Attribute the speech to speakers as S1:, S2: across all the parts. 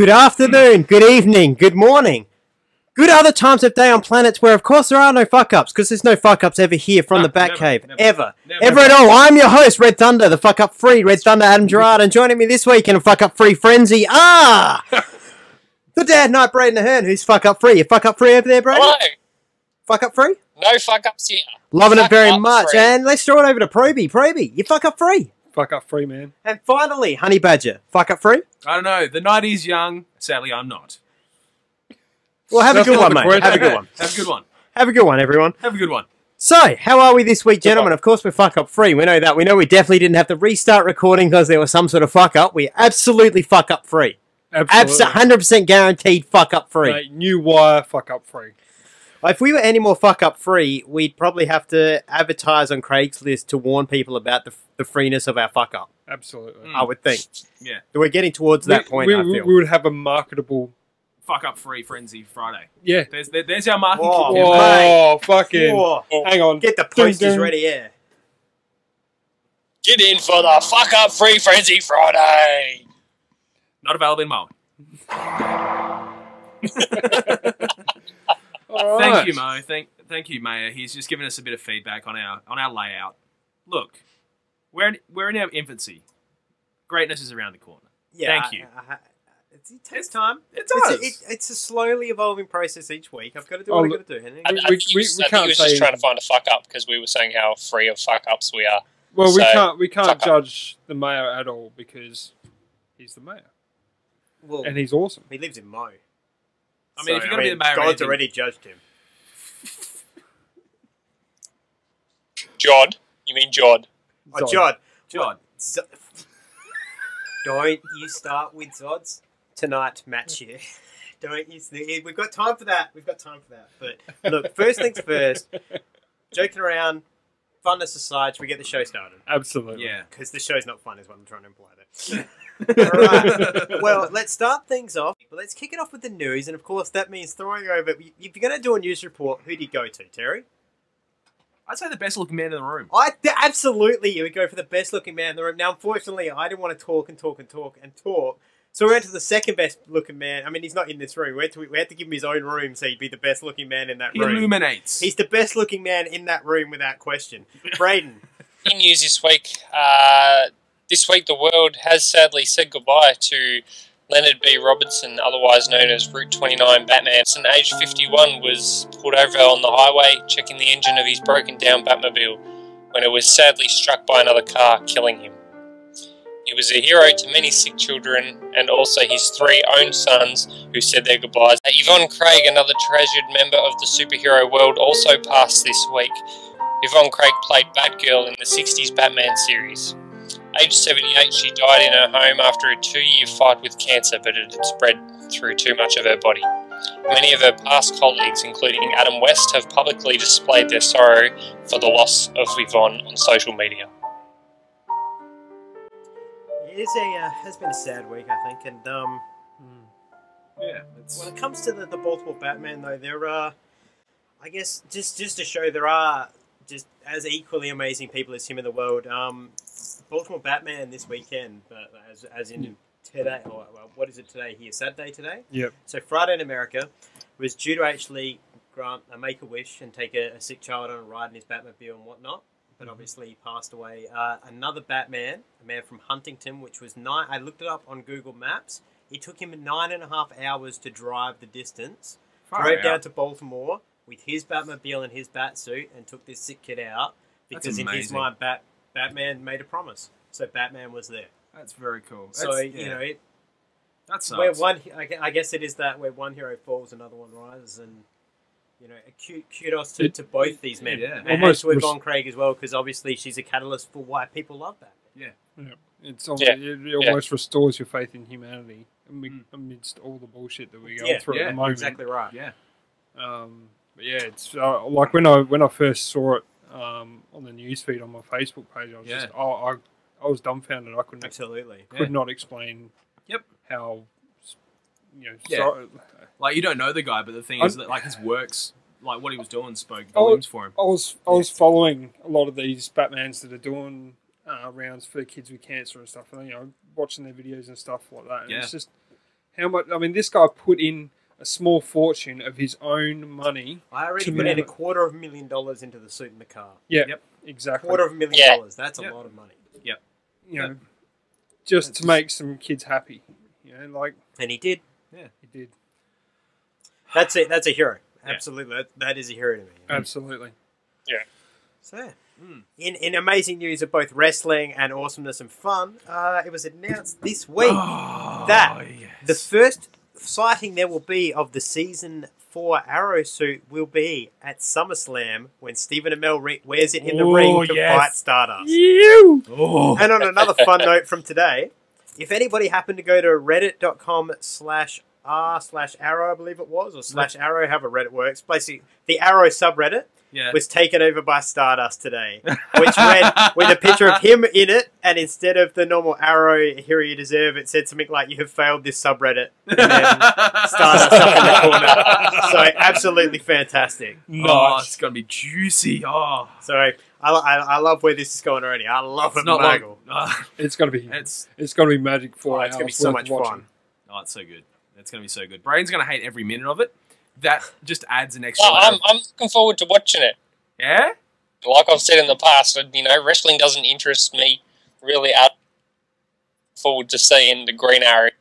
S1: Good afternoon, good evening, good morning. Good other times of day on planets where, of course, there are no fuck-ups, because there's no fuck-ups ever here from the Batcave. Ever at all. I'm your host, Red Thunder, the fuck-up free, Red Thunder Adam Gerard, and joining me this week in a fuck-up free frenzy, the dad knight, Braden Ahern, who's fuck-up free. You fuck-up free over there, Braden?
S2: Hello.
S1: Fuck-up free?
S2: No fuck-ups here.
S1: Loving it very much. Free. And let's throw it over to Probie. Probie, you fuck-up free.
S3: Fuck up free, man.
S1: And finally, Honey Badger, fuck-up free?
S4: I don't know. The night is young. Sadly, I'm not.
S1: Well, have a good one, mate. Have a good one.
S4: Have a good one.
S1: Have a good one, everyone.
S4: Have a good one.
S1: So, how are we this week, gentlemen? Of course, we're fuck-up free. We know that. We know we definitely didn't have to restart recording because there was some sort of fuck-up. We're absolutely fuck-up free.
S3: Absolutely.
S1: 100% guaranteed fuck-up free.
S3: Mate, new wire fuck-up free.
S1: If we were any more fuck-up free, we'd probably have to advertise on Craigslist to warn people about the freeness of our fuck-up.
S3: Absolutely.
S1: I would think.
S4: Yeah.
S1: We're getting towards that point, I feel.
S3: We would have a marketable...
S4: Fuck-up free Frenzy Friday.
S3: Yeah.
S4: There's our marketing
S1: Whoa,
S4: kit.
S3: Oh, fucking...
S1: Whoa.
S3: Hang on.
S1: Get the posters ready, yeah.
S2: Get in for the fuck-up free Frenzy Friday.
S4: Not available in Mo. Thank you, Mo. Thank you, Mayor. He's just given us a bit of feedback on our layout. Look, we're in our infancy. Greatness is around the corner.
S1: Yeah,
S4: Thank you.
S1: It takes time.
S4: It does.
S1: It's a slowly evolving process each week. I've got to do what I've got to do, Henry.
S2: I think he was just trying to find a fuck-up because we were saying how free of fuck-ups we are.
S3: Well,
S2: So,
S3: we can't judge the mayor at all because he's the mayor.
S1: Well,
S3: and he's awesome.
S1: He lives in Mo.
S4: I mean, if you're going to be the mayor...
S1: God's already judged him.
S2: Jod? You mean Jod?
S1: Oh, Jod.
S4: Jod.
S1: Don't you start with Zods tonight, match here. Don't you? We've got time for that. But look, first things first. Joking around, funness aside, should we get the show started?
S3: Absolutely.
S4: Yeah.
S1: Because the show's not fun, is what I'm trying to imply there. All right. Well, let's start things off. But let's kick it off with the news, and of course that means throwing over. If you're going to do a news report, who do you go to, Terry?
S4: I'd say the best looking man in the room.
S1: Absolutely, you would go for the best looking man in the room. Now, unfortunately, I didn't want to talk. So we went to the second best looking man. I mean, he's not in this room. We had to give him his own room so he'd be the best looking man in that room.
S4: He illuminates.
S1: He's the best looking man in that room without question. Braden.
S2: In news this week, the world has sadly said goodbye to Leonard B. Robertson, otherwise known as Route 29 Batman. And aged 51 was pulled over on the highway, checking the engine of his broken down Batmobile, when it was sadly struck by another car, killing him. He was a hero to many sick children, and also his 3 own sons, who said their goodbyes. Yvonne Craig, another treasured member of the superhero world, also passed this week. Yvonne Craig played Batgirl in the 60s Batman series. Aged 78, she died in her home after a 2-year fight with cancer, but it had spread through too much of her body. Many of her past colleagues, including Adam West, have publicly displayed their sorrow for the loss of Yvonne on social media.
S1: It has been a sad week, I think, and
S4: Yeah.
S1: when it comes to the Baltimore Batman, though, there are, I guess, just to show there are just as equally amazing people as him in the world. Baltimore Batman this weekend, as in today, or what is it today here? Saturday today?
S3: Yep.
S1: So Friday in America was due to actually grant a make-a-wish and take a sick child on a ride in his Batmobile and whatnot, but obviously he passed away. Another Batman, a man from Huntington, which was I looked it up on Google Maps. It took him 9.5 hours to drive the distance. Drove down to Baltimore with his Batmobile and his Batsuit and took this sick kid out because in his mind, Batman made a promise. So Batman was there.
S4: That's very cool.
S1: That
S4: sucks.
S1: I guess it is that where one hero falls, another one rises, and kudos to both these men.
S4: Yeah.
S1: And almost to Yvonne Craig as well, because obviously she's a catalyst for why people love Batman.
S3: It almost restores your faith in humanity amidst all the bullshit that we go through at the moment.
S1: Exactly right.
S4: Yeah.
S3: But yeah, it's like when I first saw it on the newsfeed on my Facebook page, I was I was dumbfounded. I could not explain.
S4: Yep.
S3: How
S4: like you don't know the guy, but the thing is that like his works, like what he was doing, spoke volumes for him.
S3: I was following a lot of these Batmans that are doing rounds for kids with cancer and stuff, and watching their videos and stuff like that. And it's just How much? I mean, this guy put in a small fortune of his own money.
S1: I already put in $250,000 into the suit and the car.
S3: Yeah, yep. Exactly.
S1: $250,000. That's a lot of money.
S4: Yep.
S3: You know, just to make some kids happy. You know, like.
S1: And he did.
S3: Yeah, he did.
S1: That's it. That's a hero. Absolutely. That is a hero to me.
S3: Absolutely.
S2: Yeah.
S1: So, in amazing news of both wrestling and awesomeness and fun, it was announced this week that the first sighting there will be of the Season 4 Arrow suit will be at SummerSlam when Stephen Amell wears it in the ring to fight Stardust. And on another fun note from today, if anybody happened to go to reddit.com/r/arrow, I believe it was, or /arrow, however Reddit works, basically the Arrow subreddit was taken over by Stardust today, which read with a picture of him in it, and instead of the normal Arrow, here you deserve, it said something like, you have failed this subreddit, and then Stardust up in the corner. So absolutely fantastic.
S4: Oh, it's going to be juicy. Oh.
S1: So I love where this is going already. I love it, Michael.
S3: It's going to be magic for
S1: It's going to be so much fun.
S4: Oh, it's so good. It's going to be so good. Brain's going to hate every minute of it. That just adds an extra.
S2: I'm looking forward to watching it.
S4: Yeah?
S2: Like I've said in the past, wrestling doesn't interest me really. I look forward to seeing the Green Arrow.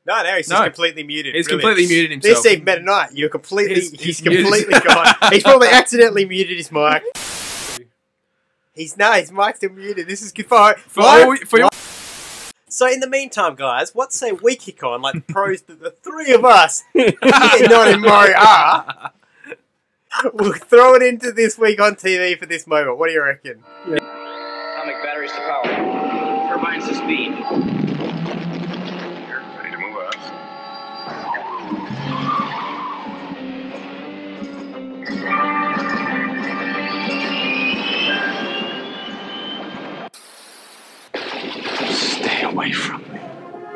S1: No, he's just completely muted.
S4: He's completely muted himself.
S1: This Steve Meta Knight, he's completely gone. He's probably accidentally muted his mic. His mic's still muted. This is good for you. So in the meantime, guys, what say we kick on like the pros that the three of us not in Mori are. We'll throw it into this week on TV for this moment. What do you reckon?
S5: Atomic batteries to power. Turbines to speed. You're ready to move us. Stay away from me.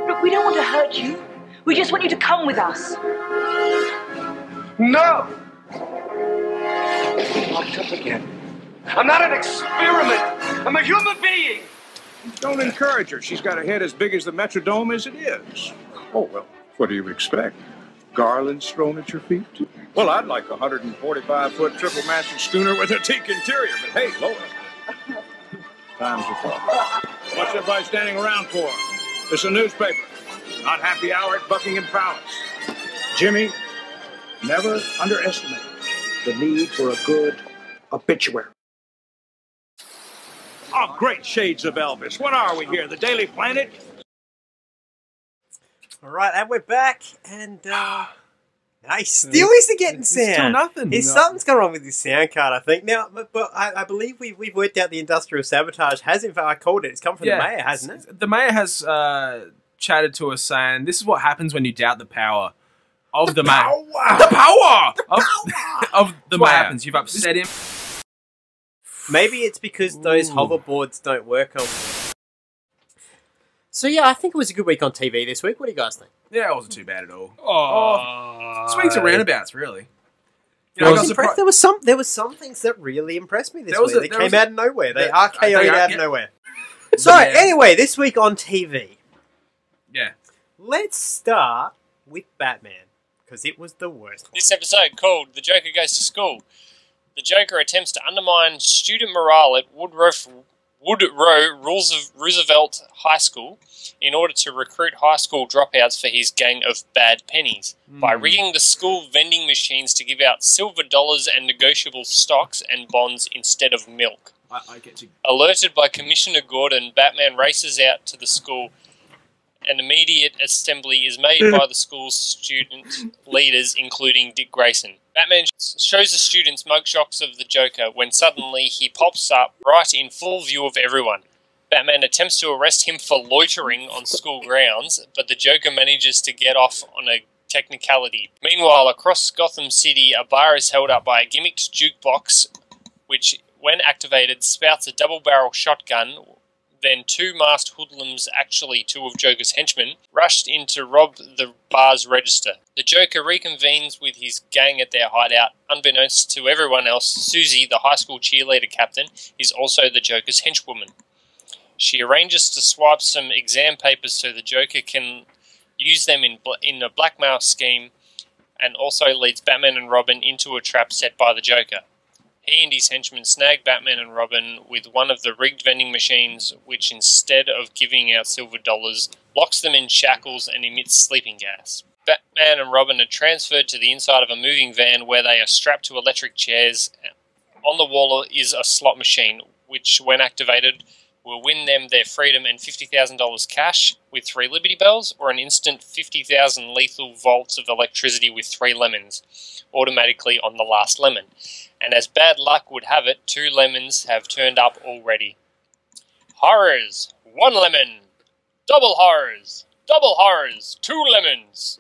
S6: Look, we don't want to hurt you. We just want you to come with us.
S5: No! Locked up again. I'm not an experiment. I'm a human being.
S7: Don't encourage her. She's got a head as big as the Metrodome as it is. Oh, well, what do you expect? Garlands thrown at your feet? Well, I'd like a 145-foot triple-masted schooner with a teak interior, but hey, Lois. Time's a talk. What's everybody standing around for? It's a newspaper. Not happy hour at Buckingham Palace. Jimmy, never underestimate the need for a good obituary. Oh, great shades of Elvis. What are we here, the Daily Planet?
S1: All right, and we're back, and he still isn't getting sound.
S4: Still nothing.
S1: Something's gone wrong with his sound card, I think. Now, but I believe we've worked out the industrial sabotage has, in fact, I called it. It's come from the mayor, hasn't it?
S4: The mayor has chatted to us saying, this is what happens when you doubt the power of the mayor. The power! Of the mayor. What happens? You've upset him.
S1: Maybe it's because those hoverboards don't work on. So yeah, I think it was a good week on TV this week. What do you guys think?
S4: Yeah, it wasn't too bad at all. Swings and roundabouts, really.
S1: You know, there was some things that really impressed me this week. They came out of nowhere. They RKO'd out of nowhere. So anyway, this week on TV.
S4: Yeah.
S1: Let's start with Batman, because it was the worst one.
S2: This episode called The Joker Goes to School. The Joker attempts to undermine student morale at Woodrow Roosevelt High School in order to recruit high school dropouts for his gang of bad pennies by rigging the school vending machines to give out silver dollars and negotiable stocks and bonds instead of milk.
S4: I get you.
S2: Alerted by Commissioner Gordon, Batman races out to the school. An immediate assembly is made by the school's student leaders, including Dick Grayson. Batman shows the students mugshots of the Joker when suddenly he pops up right in full view of everyone. Batman attempts to arrest him for loitering on school grounds, but the Joker manages to get off on a technicality. Meanwhile, across Gotham City, a bar is held up by a gimmicked jukebox, which, when activated, spouts a double-barrel shotgun. Then two masked hoodlums, actually two of Joker's henchmen, rushed in to rob the bar's register. The Joker reconvenes with his gang at their hideout. Unbeknownst to everyone else, Susie, the high school cheerleader captain, is also the Joker's henchwoman. She arranges to swipe some exam papers so the Joker can use them in a blackmail scheme, and also leads Batman and Robin into a trap set by the Joker. He and his henchmen snag Batman and Robin with one of the rigged vending machines, which instead of giving out silver dollars, locks them in shackles and emits sleeping gas. Batman and Robin are transferred to the inside of a moving van where they are strapped to electric chairs. On the wall is a slot machine, which, when activated, will win them their freedom and $50,000 cash with 3 Liberty Bells, or an instant 50,000 lethal volts of electricity with 3 lemons, automatically on the last lemon. And as bad luck would have it, 2 lemons have turned up already. Horrors! 1 lemon! Double horrors! 2 lemons!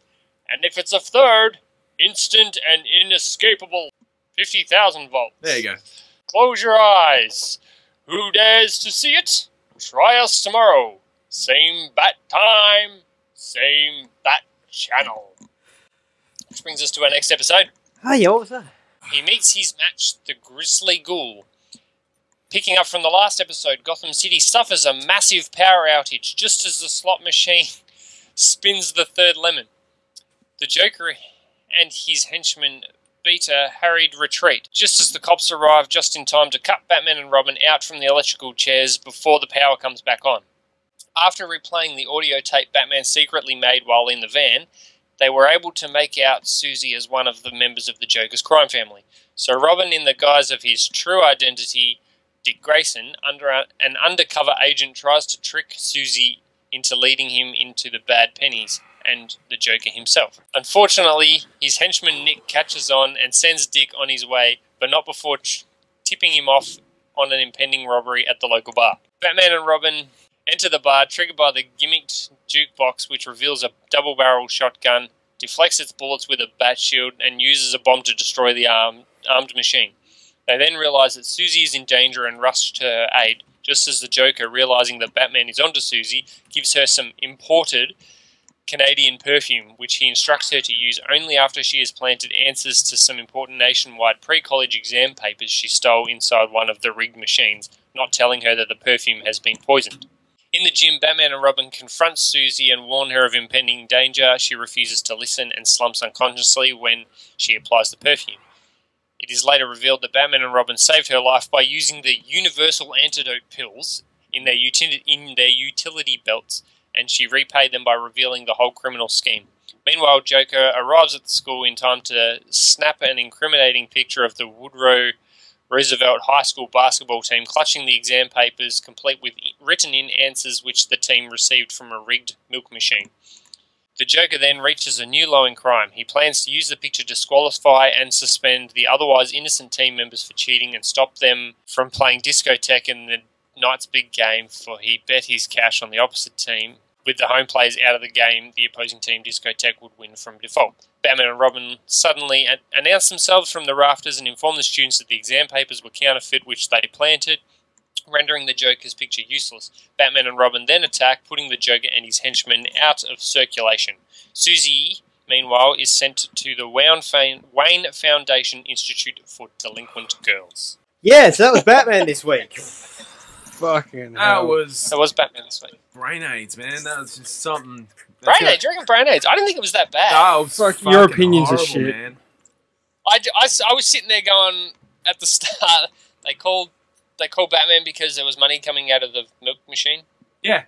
S2: And if it's a third, instant and inescapable 50,000 volts.
S4: There you go.
S2: Close your eyes. Who dares to see it? Try us tomorrow. Same bat time, same bat channel. Which brings us to our next episode.
S1: Oh yeah, what was that?
S2: He meets his match, the Grizzly Ghoul. Picking up from the last episode, Gotham City suffers a massive power outage just as the slot machine spins the 3rd lemon. The Joker and his henchman Beta hurried retreat, just as the cops arrive just in time to cut Batman and Robin out from the electrical chairs before the power comes back on. After replaying the audio tape Batman secretly made while in the van, they were able to make out Susie as one of the members of the Joker's crime family. So Robin, in the guise of his true identity, Dick Grayson, an undercover agent, tries to trick Susie into leading him into the bad pennies and the Joker himself. Unfortunately, his henchman Nick catches on and sends Dick on his way, but not before tipping him off on an impending robbery at the local bar. Batman and Robin enter the bar, triggered by the gimmicked jukebox, which reveals a double-barrel shotgun, deflects its bullets with a bat shield, and uses a bomb to destroy the armed machine. They then realise that Susie is in danger and rush to her aid, just as the Joker, realising that Batman is onto Susie, gives her some imported Canadian perfume, which he instructs her to use only after she has planted answers to some important nationwide pre-college exam papers she stole inside one of the rigged machines, not telling her that the perfume has been poisoned. In the gym, Batman and Robin confront Susie and warn her of impending danger. She refuses to listen and slumps unconsciously when she applies the perfume. It is later revealed that Batman and Robin saved her life by using the universal antidote pills in their utility belts, and she repaid them by revealing the whole criminal scheme. Meanwhile, Joker arrives at the school in time to snap an incriminating picture of the Woodrow Roosevelt High School basketball team clutching the exam papers, complete with written-in answers which the team received from a rigged milk machine. The Joker then reaches a new low in crime. He plans to use the picture to disqualify and suspend the otherwise innocent team members for cheating and stop them from playing discotheque in the night's big game, for he bet his cash on the opposite team. With the home players out of the game, the opposing team discotheque would win from default. Batman and Robin suddenly announce themselves from the rafters and inform the students that the exam papers were counterfeit, which they planted, rendering the Joker's picture useless. Batman and Robin then attack, putting the Joker and his henchmen out of circulation. Susie, meanwhile, is sent to the Wayne Foundation Institute for Delinquent Girls.
S1: Yeah, so that was Batman this week.
S3: Fucking
S4: That
S3: hell.
S4: was
S2: Batman this week.
S4: brain AIDS, man. That was just something.
S2: Brain AIDS? Do you reckon brain AIDS? I didn't think it was that bad.
S4: Oh,
S3: Fuck, your opinions are shit.
S4: man.
S2: I was sitting there going, at the start, they called Batman because there was money coming out of the milk machine.
S4: Yeah.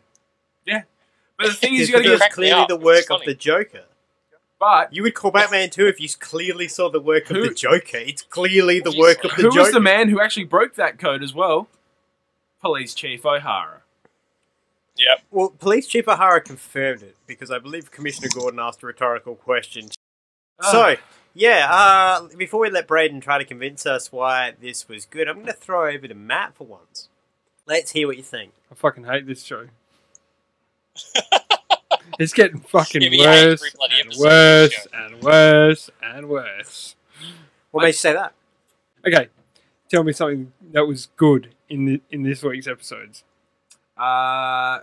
S4: But the thing is, you
S1: Because
S4: got to
S1: it's
S4: get.
S1: clearly the work of the Joker.
S4: But
S1: You would call Batman too if you clearly saw the work of the Joker. It's clearly the work of the
S4: who
S1: Joker.
S4: was the man who actually broke that code as well? Police Chief O'Hara.
S2: Yep.
S1: Well, Police Chief O'Hara confirmed it because I believe Commissioner Gordon asked a rhetorical question. So, yeah, before we let Braden try to convince us why this was good, I'm going to throw over to Matt for once. Let's hear what you think.
S3: I fucking hate this show. It's getting fucking
S2: Yeah, but you hate
S3: worse
S2: every bloody
S3: and
S2: episode of
S3: worse
S2: this show.
S3: and worse and worse.
S1: What made you say that?
S3: Okay, tell me something that was good in this week's episodes.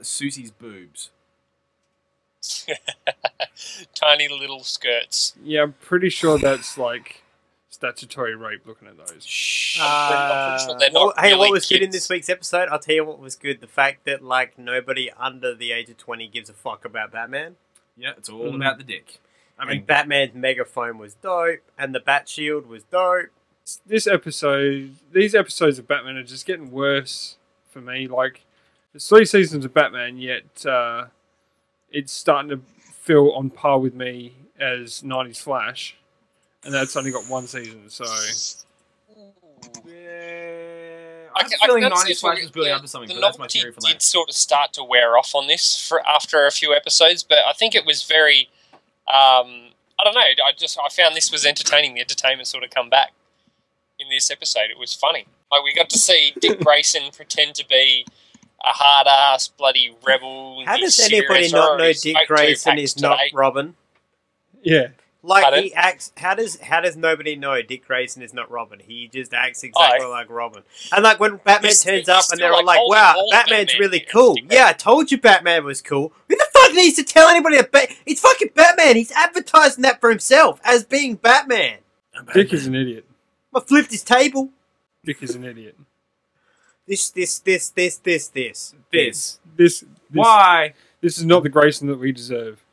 S4: Susie's boobs.
S2: Tiny little skirts.
S3: Yeah, I'm pretty sure that's like statutory rape looking at those.
S1: Hey, what was good in this week's episode? I'll tell you what was good. The fact that, like, nobody under the age of 20 gives a fuck about Batman.
S4: Yeah, it's all about the dick. I mean,
S1: and Batman's megaphone was dope, and the Bat Shield was dope.
S3: These episodes of Batman are just getting worse for me. Like, there's 3 seasons of Batman, yet it's starting to feel on par with me as 90s Flash, and that's only got 1 season, so...
S4: Yeah, I have a feeling 90s Flash was building up to something, but that's my theory for that.
S2: The novelty did sort of start to wear off on this after a few episodes, but I think it was very... I don't know, I found this was entertaining. The entertainment sort of come back in this episode. It was funny. Like, we got to see Dick Grayson pretend to be a hard-ass bloody rebel.
S1: How does anybody not know Dick Grayson is not Robin?
S3: Yeah.
S1: Like,
S2: Pardon?
S1: he acts... How does nobody know Dick Grayson is not Robin? He just acts exactly like Robin. And, like, when Batman turns up and they're all like, wow, Batman's really cool. Yeah, I told you Batman was cool. Who the fuck needs to tell anybody that it's fucking Batman. He's advertising that for himself as being Batman.
S3: Dick is an idiot.
S1: I flipped his table.
S3: Dick is an idiot.
S1: This.
S4: Why?
S3: This is not the Grayson that we deserve.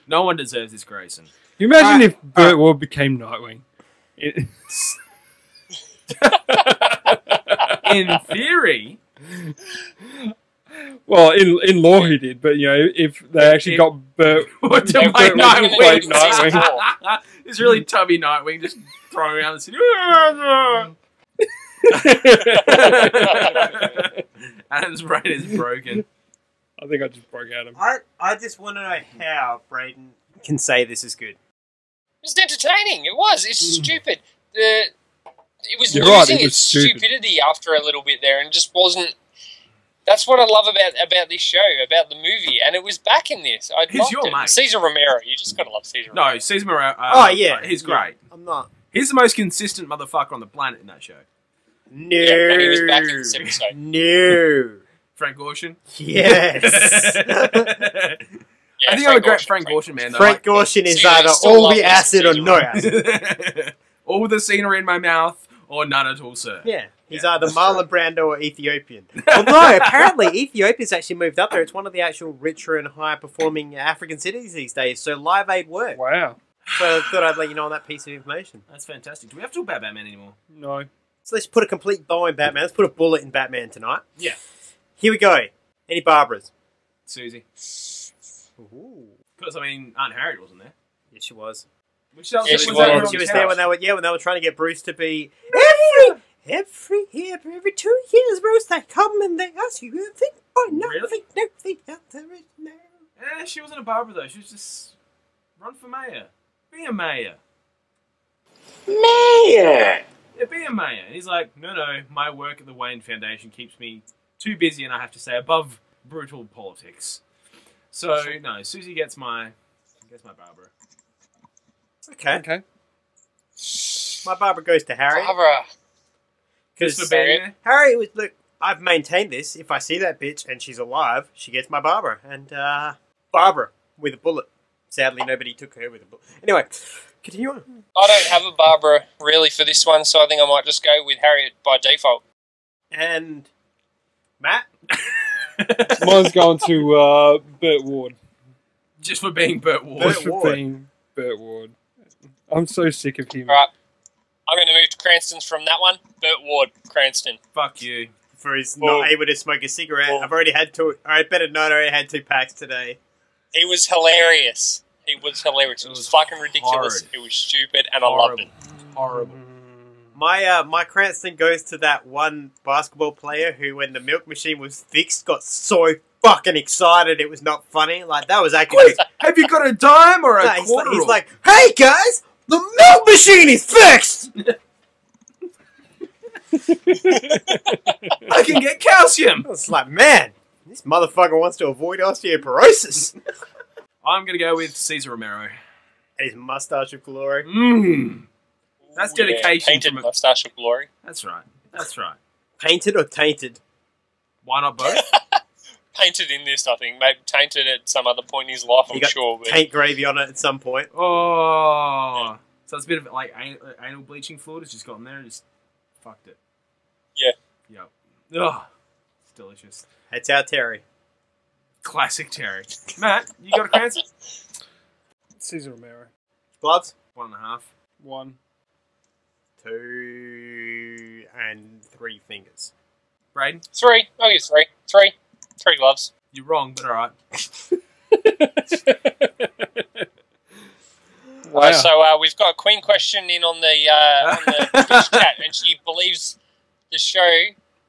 S4: No one deserves this Grayson.
S3: Can you imagine if Burt Ward became Nightwing?
S4: In theory.
S3: Well, in law he did, but you know, if they actually got Burt
S4: to play Nightwing. It's really tubby Nightwing just throwing around the city. Adam's brain is broken.
S3: I think I just broke Adam.
S1: I just want to know how Braden can say this is good.
S2: It was entertaining. It was. It's stupid. It was losing its stupidity after a little bit there, and just wasn't. That's what I love about this show, about the movie, and it was back in this. I loved it.
S4: Mate?
S2: Cesar Romero. You just gotta love Cesar Romero.
S4: No, Cesar Romero.
S1: Oh yeah,
S4: he's great.
S1: I'm not.
S4: He's the most consistent motherfucker on the planet in that show.
S1: No,
S2: yeah, and he was back in this episode.
S1: No.
S4: Frank Gorshin?
S1: Yes.
S4: Yeah, I think I'm a great Frank Gorshin man, though.
S1: Frank Gorshin is either all the acid or no acid.
S4: All the scenery in my mouth or none at all, sir.
S1: Yeah. He's either Marlon Brando or Ethiopian. Although, apparently, Ethiopia's actually moved up there. It's one of the actual richer and higher-performing African cities these days, so Live Aid works.
S3: Wow.
S1: So I thought I'd let you know on that piece of information.
S4: That's fantastic. Do we have to talk about Batman anymore?
S3: No.
S1: So let's put a complete bow in Batman. Let's put a bullet in Batman tonight.
S4: Yeah.
S1: Here we go. Any Barbaras?
S4: Susie.
S1: Ooh.
S4: Because, I mean, Aunt Harriet wasn't there.
S1: Yes, she was.
S4: Which was
S2: she was.
S1: She was there when they were trying to get Bruce to be every 2 years, Bruce, they come and they ask you to think by nothing, nothing else there is no.
S4: Yeah, she wasn't a Barbara though. She was just run for mayor. Be a mayor.
S5: Mayor!
S4: Yeah, be a mayor. And he's like, no, my work at the Wayne Foundation keeps me too busy and I have to stay above brutal politics. So, no, Susie gets my Barbara.
S1: Okay. My Barbara goes to Harry.
S2: Barbara.
S1: Because
S2: Harry
S1: was, look, I've maintained this. If I see that bitch and she's alive, she gets my Barbara. And Barbara with a bullet. Sadly, nobody took her with a bullet. Anyway, continue on.
S2: I don't have a Barbara really for this one, so I think I might just go with Harriet by default.
S1: And Matt?
S3: Mine's going to Burt Ward.
S4: Just for being Burt Ward.
S3: Just for being Burt Ward. I'm so sick of him.
S2: Right. I'm going to move to Cranston's from that one. Burt Ward, Cranston.
S4: Fuck you.
S1: For his not able to smoke a cigarette. I've already had 2. I better not. I already had 2 packs today.
S2: He was hilarious. It was fucking ridiculous.
S4: Horrid.
S2: It was stupid, and I loved it.
S4: Horrible.
S1: My Cranston goes to that one basketball player who, when the milk machine was fixed, got so fucking excited it was not funny. Like, that was actually...
S4: Wait, have you got a dime or a quarter?
S1: He's like, hey guys, the milk machine is fixed!
S4: I can get calcium!
S1: It's like, man, this motherfucker wants to avoid osteoporosis.
S4: I'm going to go with Cesar Romero.
S1: His mustache of glory.
S4: That's dedication.
S2: Painted mustache of glory.
S4: That's right.
S1: Painted or tainted?
S4: Why not both?
S2: Painted in this, I think. Maybe tainted at some other point in his life, I'm sure. But...
S1: paint gravy on it at some point.
S4: Oh. So it's a bit of like anal bleaching fluid has just gotten there and just fucked it.
S2: Yeah.
S4: Yep. Ugh. It's delicious.
S1: It's our Terry.
S4: Classic Terry. Matt, you got a cancer?
S3: Cesar Romero.
S1: Gloves?
S4: 1.5.
S3: 1.
S1: 2 and 3 fingers.
S4: Braden?
S2: 3. I'll give 3. 3. 3 gloves.
S4: You're wrong, but alright.
S3: Wow.
S2: So we've got a Queen question in on the Twitch chat, and she believes the show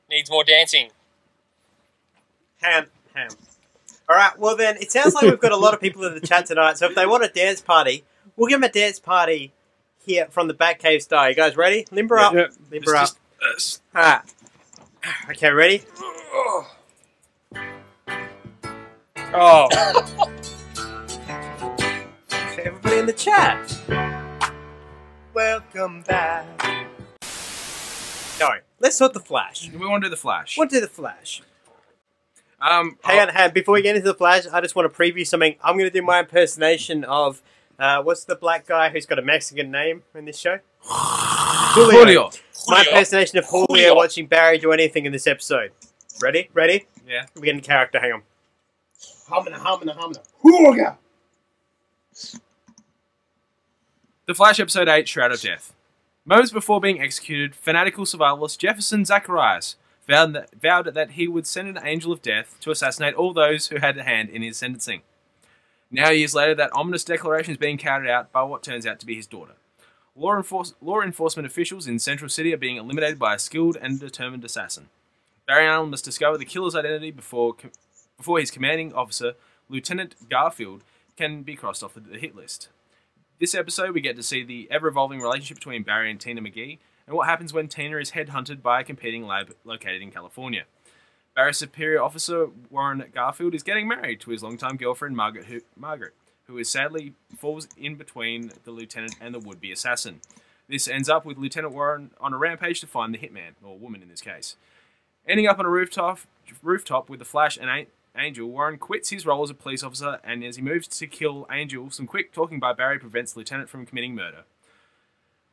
S2: needs more dancing.
S1: Ham. Alright, well then, it sounds like we've got a lot of people in the chat tonight, so if they want a dance party, we'll give them a dance party here from the Batcave style. You guys ready? Limber up.
S3: Yep.
S1: Limber up. Alright. Okay, ready?
S3: Oh.
S1: Everybody in the chat. Welcome back. No, let's sort the Flash.
S4: We want to do the Flash.
S1: We'll do the Flash.
S4: Hang
S1: Hang on. Before we get into the Flash, I just want to preview something. I'm going to do my impersonation of, what's the black guy who's got a Mexican name in this show?
S4: Julio.
S1: My impersonation of Julio watching Barry do anything in this episode. Ready?
S4: Yeah.
S1: We're getting character. Hang on. Humana. Julio.
S4: The Flash episode 8, Shroud of Death. Moments before being executed, fanatical survivalist Jefferson Zacharias vowed that he would send an angel of death to assassinate all those who had a hand in his sentencing. Now, years later, that ominous declaration is being carried out by what turns out to be his daughter. Law enforcement officials in Central City are being eliminated by a skilled and determined assassin. Barry Allen must discover the killer's identity before his commanding officer, Lieutenant Garfield, can be crossed off the hit list. This episode, we get to see the ever-evolving relationship between Barry and Tina McGee, and what happens when Tina is headhunted by a competing lab located in California. Barry's superior officer, Warren Garfield, is getting married to his longtime girlfriend, Margaret, who is sadly falls in between the lieutenant and the would-be assassin. This ends up with Lieutenant Warren on a rampage to find the hitman, or woman in this case. Ending up on a rooftop with the Flash and Angel, Warren quits his role as a police officer, and as he moves to kill Angel, some quick talking by Barry prevents the lieutenant from committing murder.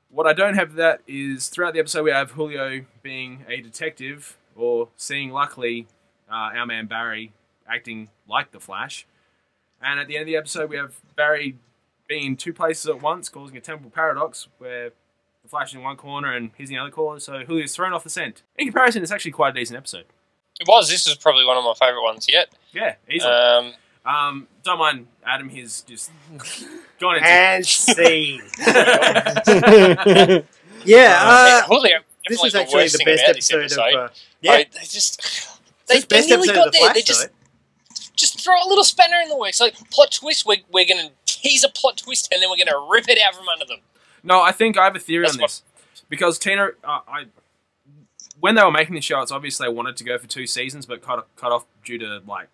S4: What I don't have that is, throughout the episode, we have Julio being a detective, or seeing, luckily, our man Barry acting like the Flash. And at the end of the episode, we have Barry being in 2 places at once, causing a temporal paradox, where the Flash is in one corner and he's in the other corner, so Julio's thrown off the scent. In comparison, it's actually quite a decent episode.
S2: It was. This is probably one of my favourite ones yet.
S4: Yeah, easily. Don't mind Adam, he's just gone into...
S1: And scene. Yeah,
S2: Julio,
S1: this
S2: definitely
S1: is actually
S2: worst
S1: the
S2: thing
S1: best
S2: about this
S1: episode of...
S2: Like, they just... They
S1: best
S2: nearly
S1: episode
S2: got
S1: of The
S2: there.
S1: Flash,
S2: They just throw a little spanner in the works. Like, plot twist, we're going to tease a plot twist and then we're going to rip it out from under them.
S4: No, I think I have a theory on this. Because Tina... when they were making the show, it's obvious they wanted to go for 2 seasons, but cut off due to, like,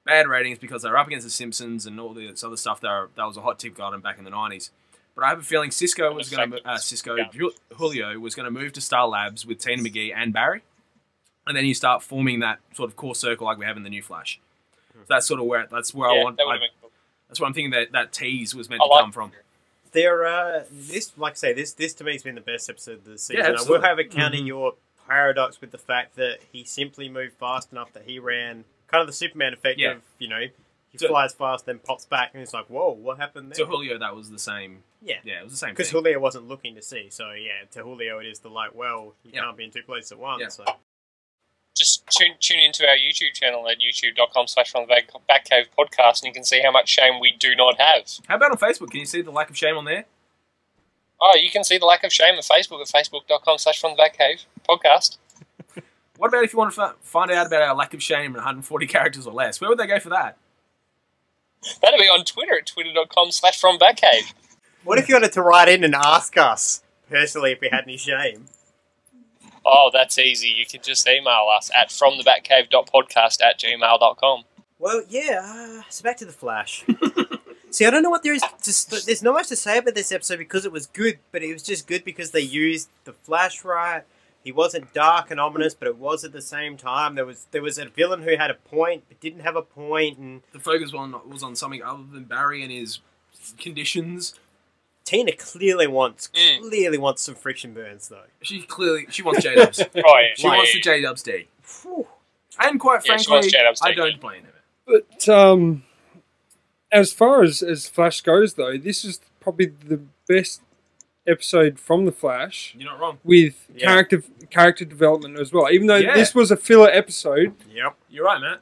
S4: bad ratings because they were up against The Simpsons and all this other stuff that was a hot tip garden back in the 90s. But I have a feeling Julio was going to move to Star Labs with Tina McGee and Barry, and then you start forming that sort of core circle like we have in the New Flash. So that's sort of where that's where I want. That's what I'm thinking that tease was meant to come from.
S1: This, like I say, this to me has been the best episode of the season.
S4: Yeah,
S1: I will have it counting your paradox with the fact that he simply moved fast enough that he ran kind of the Superman effect of, you know, he flies fast, then pops back, and it's like, whoa, what happened there?
S4: To Julio, that was the same. Yeah, it was the same
S1: because Julio wasn't looking to see. So yeah, to Julio, it is the like, well, you can't be in 2 places at once.
S4: Yeah.
S1: So.
S2: Just tune into our YouTube channel at youtube.com/Batcave podcast, and you can see how much shame we do not have.
S4: How about on Facebook? Can you see the lack of shame on there?
S2: Oh, you can see the lack of shame on Facebook at facebook.com/Batcave podcast.
S4: What about if you want to find out about our lack of shame and 140 characters or less? Where would they go for that?
S2: That'd be on Twitter at twitter.com/FromBatcave.
S1: What if you wanted to write in and ask us personally if we had any shame?
S2: Oh, that's easy. You can just email us at fromthebatcave.podcast@gmail.com.
S1: Well, yeah, so back to the Flash. See, I don't know what there is. There's not much to say about this episode because it was good, but it was just good because they used the Flash right. He wasn't dark and ominous, but it was at the same time. There was a villain who had a point, but didn't have a point, and
S4: the focus was on something other than Barry and his conditions.
S1: Tina clearly wants some friction burns though.
S4: She wants J-Dubs.
S2: Oh, yeah.
S4: She wants the J-Dubs D. And quite
S2: Yeah, she
S4: frankly,
S2: wants J-Dubs D.
S4: I don't blame her.
S3: But as far as Flash goes, though, this is probably the best episode from the Flash.
S4: You're not wrong.
S3: With character development as well. Even though
S4: Yeah.
S3: this was a filler episode,
S1: Yep.
S4: You're right, Matt.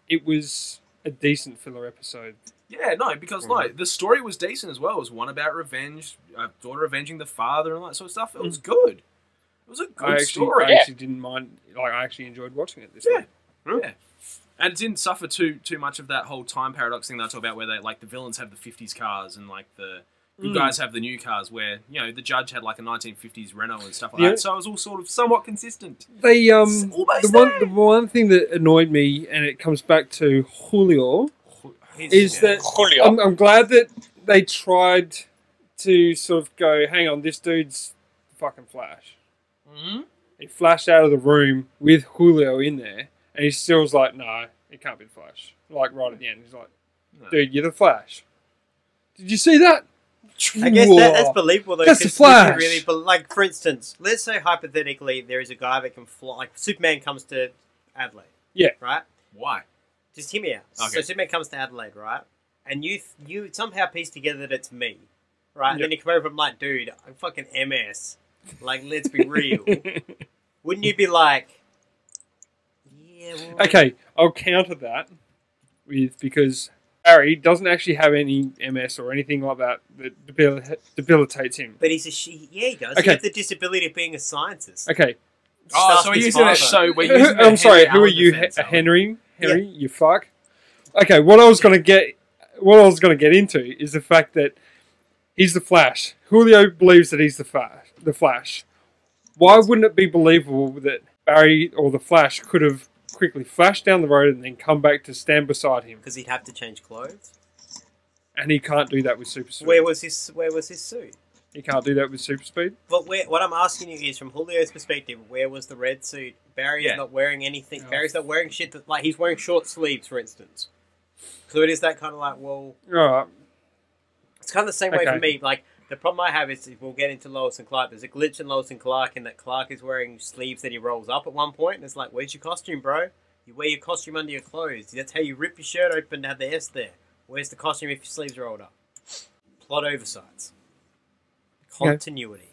S3: it was a decent filler episode.
S4: Yeah, no, because like the story was decent as well. It was one about revenge, daughter avenging the father, and all that sort of stuff. It was good. It was a good story.
S3: I actually didn't mind. Like, I actually enjoyed watching it this week.
S4: Yeah. And it didn't suffer too much of that whole time paradox thing that I talk about, where they like the villains have the '50s cars and like the good guys have the new cars. Where the judge had like a 1950s Renault and stuff like that. So it was all sort of somewhat consistent.
S3: They
S4: almost
S3: the one thing that annoyed me, and it comes back to Julio, is that
S2: Julio.
S3: I'm glad that they tried to sort of go, hang on, this dude's fucking Flash.
S4: Mm-hmm.
S3: He flashed out of the room with Julio in there, and he still was like, no, it can't be the Flash. Like, right at the end, he's like, dude, you're the Flash. Did you see that?
S1: I guess that's believable though.
S3: That's the
S1: 'cause
S3: Flash.
S1: Really, but like for instance, let's say hypothetically there is a guy that can fly. Like Superman comes to Adelaide.
S3: Yeah.
S1: Right.
S4: Why?
S1: Just hear me out.
S4: Okay.
S1: So Superman comes to Adelaide, right? And you somehow piece together that it's me, right? And then you come over and I'm like, dude, I'm fucking MS. Like, let's be real. Wouldn't you be like, yeah? Well,
S3: Okay, I'll counter that with, because Barry doesn't actually have any MS or anything like that debilitates him.
S1: But he's he does.
S3: Okay.
S1: He has the disability of being a scientist.
S3: Okay.
S4: Oh, so we're using it. So we're using the
S3: I'm sorry.
S4: Henry
S3: Who are
S4: Allen
S3: you,
S4: defense, aren't we?
S3: Henry? Henry, you fuck. Okay, what I was gonna get into is the fact that he's the Flash. Julio believes that he's the Flash. Why wouldn't it be believable that Barry or the Flash could have quickly flashed down the road and then come back to stand beside him?
S1: Because he'd have to change clothes.
S3: And he can't do that with super speed.
S1: Where was his suit?
S3: He can't do that with super speed.
S1: But what I'm asking you is, from Julio's perspective, where was the red suit? Barry is not wearing anything. Barry's not wearing shit that, like, he's wearing short sleeves, for instance. So it is that kind of like, well,
S3: Right.
S1: it's kind of the same way for me. Like, the problem I have is, we'll get into Lois and Clark. There's a glitch in Lois and Clark in that Clark is wearing sleeves that he rolls up at one point, and it's like, where's your costume, bro? You wear your costume under your clothes. That's how you rip your shirt open to have the S there. Where's the costume if your sleeves are rolled up? Plot oversights. Continuity.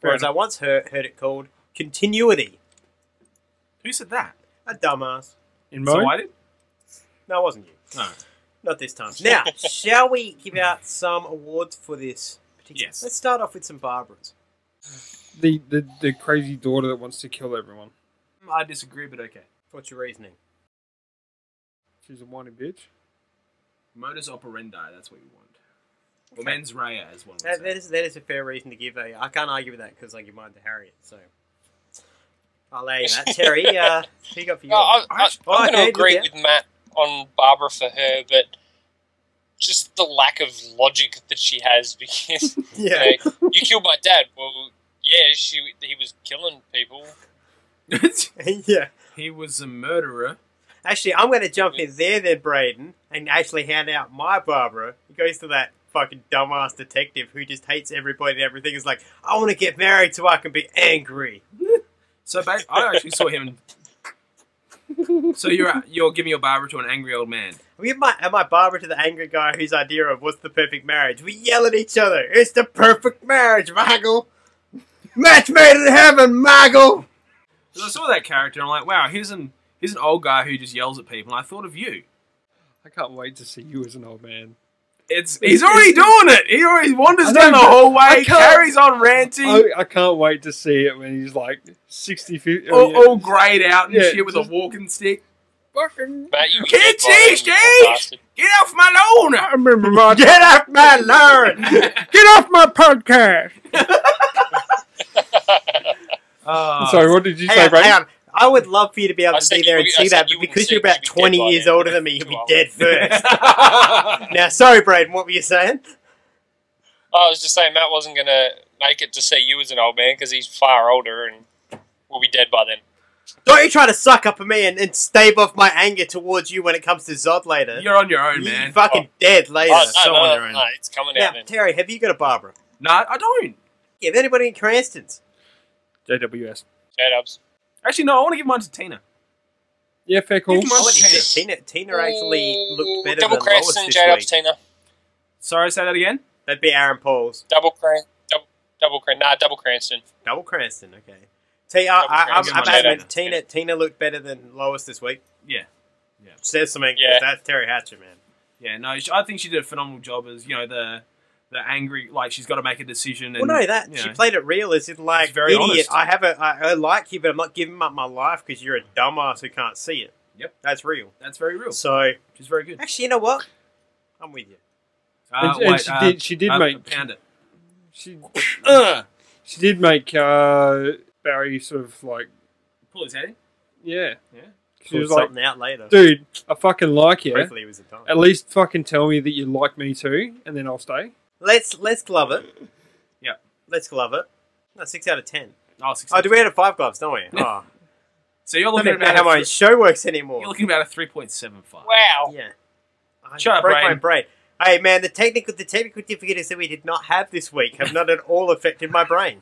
S1: Whereas I once heard it called continuity.
S4: Who said that?
S1: A dumbass.
S3: In
S4: So
S3: mine?
S4: I did.
S1: No, it wasn't you.
S4: No.
S1: Not this time. Now, shall we give out some awards for this particular?
S4: Yes.
S1: Let's start off with some Barbaras.
S3: The crazy daughter that wants to kill everyone.
S4: I disagree, but okay.
S1: What's your reasoning?
S3: She's a whiny bitch.
S4: Modus operandi, that's what you want. Or mens rea, as one would
S1: That
S4: say.
S1: is a fair reason to give a. I can't argue with that because, like, you mind to Harriet, so. I'll allow you that. Terry, who you got for you?
S2: No, I'm going to agree
S1: yeah.
S2: with Matt on Barbara for her, but just the lack of logic that she has, because
S1: Yeah.
S2: you killed my dad. Well, yeah, he was killing people.
S1: Yeah.
S4: He was a murderer.
S1: Actually, I'm going to jump in there then, Braden, and actually hand out my Barbara. He goes to that fucking dumbass detective who just hates everybody and everything. Is like, I want to get married so I can be angry.
S4: So I actually saw him. So you're giving your Barbara to an angry old man.
S1: Am I Barbara to the angry guy whose idea of what's the perfect marriage? We yell at each other. It's the perfect marriage, Michael. Match made in heaven, Michael.
S4: So I saw that character and I'm like, wow, here's an old guy who just yells at people, and I thought of you.
S3: I can't wait to see you as an old man.
S4: He's already doing it. He already wanders down the hallway, carries on ranting,
S3: I can't wait to see it when he's like 60 feet.
S4: all greyed out and
S3: Yeah,
S4: shit with a walking stick.
S3: Fucking.
S2: Matt, you
S4: Get
S2: dead
S4: Steve!
S2: bastard.
S4: Get off my lawn!
S3: I remember my.
S1: Get off my lawn.
S3: Get off my podcast! Sorry, what did you say,
S1: Hang
S3: Brady?
S1: on. I would love for you to be able
S2: I
S1: to
S2: said
S1: be there
S2: you
S1: and
S2: would- I
S1: see
S2: said
S1: that,
S2: you
S1: but
S2: would
S1: because
S2: say
S1: you're about
S2: you'd be
S1: 20
S2: dead by
S1: years
S2: then.
S1: older than me, you'll be
S2: Well.
S1: dead first. Now, sorry, Braden, what were you saying?
S2: I was just saying Matt wasn't going to make it to see you as an old man because he's far older and will be dead by then.
S1: Don't you try to suck up at me and stave off my anger towards you when it comes to Zod later.
S4: You're on your own,
S1: You're
S4: man.
S1: fucking dead later.
S2: No, it's coming out
S1: Now,
S2: then.
S1: Terry, have you got a Barbara?
S4: No, I don't.
S1: Yeah, have anybody in Cranston's?
S3: JWS.
S2: J-dubs.
S4: Actually, no, I want to give mine to Tina.
S3: Yeah, fair call.
S4: Give mine to
S1: Tina actually looked better
S2: Double
S1: than Lois
S2: Cranston,
S1: this
S2: J-dubs,
S1: week.
S2: Tina.
S4: Sorry, say that again?
S1: That'd be Aaron Paul's.
S2: Double Cranston. Double Cranston.
S1: Double Cranston, okay. I'm
S2: Cranston.
S1: adamant, Tina looked better than Lois this week.
S4: Yeah.
S1: Says something.
S2: Yeah.
S1: That's Terry Hatcher, man.
S4: Yeah, no, I think she did a phenomenal job as, you know, the angry, like, she's got to make a decision. And,
S1: Well, no, that
S4: you
S1: she
S4: know,
S1: played it real. As in, like,
S4: She's very
S1: idiot.
S4: honest.
S1: I like you, but I'm not giving up my life because you're a dumbass who can't see it.
S4: Yep.
S1: That's real.
S4: That's very real.
S1: So,
S4: She's very good.
S1: actually, you know what? I'm with you.
S3: And she did make
S4: Pound it.
S3: she did make Barry sort of like
S4: Pull his head in.
S3: yeah.
S4: Yeah.
S3: She
S1: Pull
S3: was like,
S1: something out later.
S3: dude, I fucking like you.
S1: Hopefully, it was a time.
S3: At least fucking tell me that you like me too, and then I'll stay.
S1: Let's glove it.
S4: Yep.
S1: Let's glove it. No, 6 out of 10.
S4: Oh, 6
S1: Oh, do we have 5 gloves, don't we? Oh,
S4: So you're
S1: I
S4: looking
S1: don't
S4: at
S1: know how
S4: about
S1: my show works anymore.
S4: you're looking at about a 3.75.
S2: Wow.
S1: Yeah. I
S4: Shut up,
S1: broke
S4: Brain.
S1: my brain. Hey man, the technical difficulties that we did not have this week have not at all affected my brain.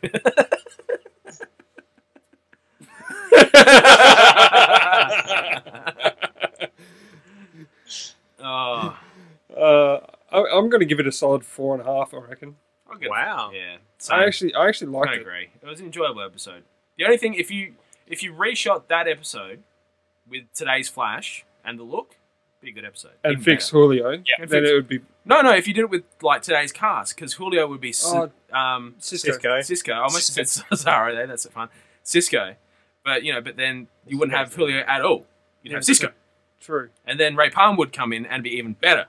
S4: Oh,
S3: I'm going to give it a solid 4.5. I reckon.
S4: I'll get it.
S1: Wow.
S4: Yeah.
S3: I actually
S4: I
S3: liked it.
S4: agree. It was an enjoyable episode. The only thing, if you reshot that episode with today's Flash and the look, be a good episode.
S3: And
S4: Even
S3: fix
S4: better.
S3: Julio.
S2: Yeah.
S3: Then it would be
S4: No, if you did it with like today's cast, because Julio would be
S3: Cisco.
S4: Cisco. I almost said Cesaro there. That's fun. Cisco, but but then you wouldn't have Julio at all. You'd have Cisco,
S3: True.
S4: and then Ray Palm would come in and be even better.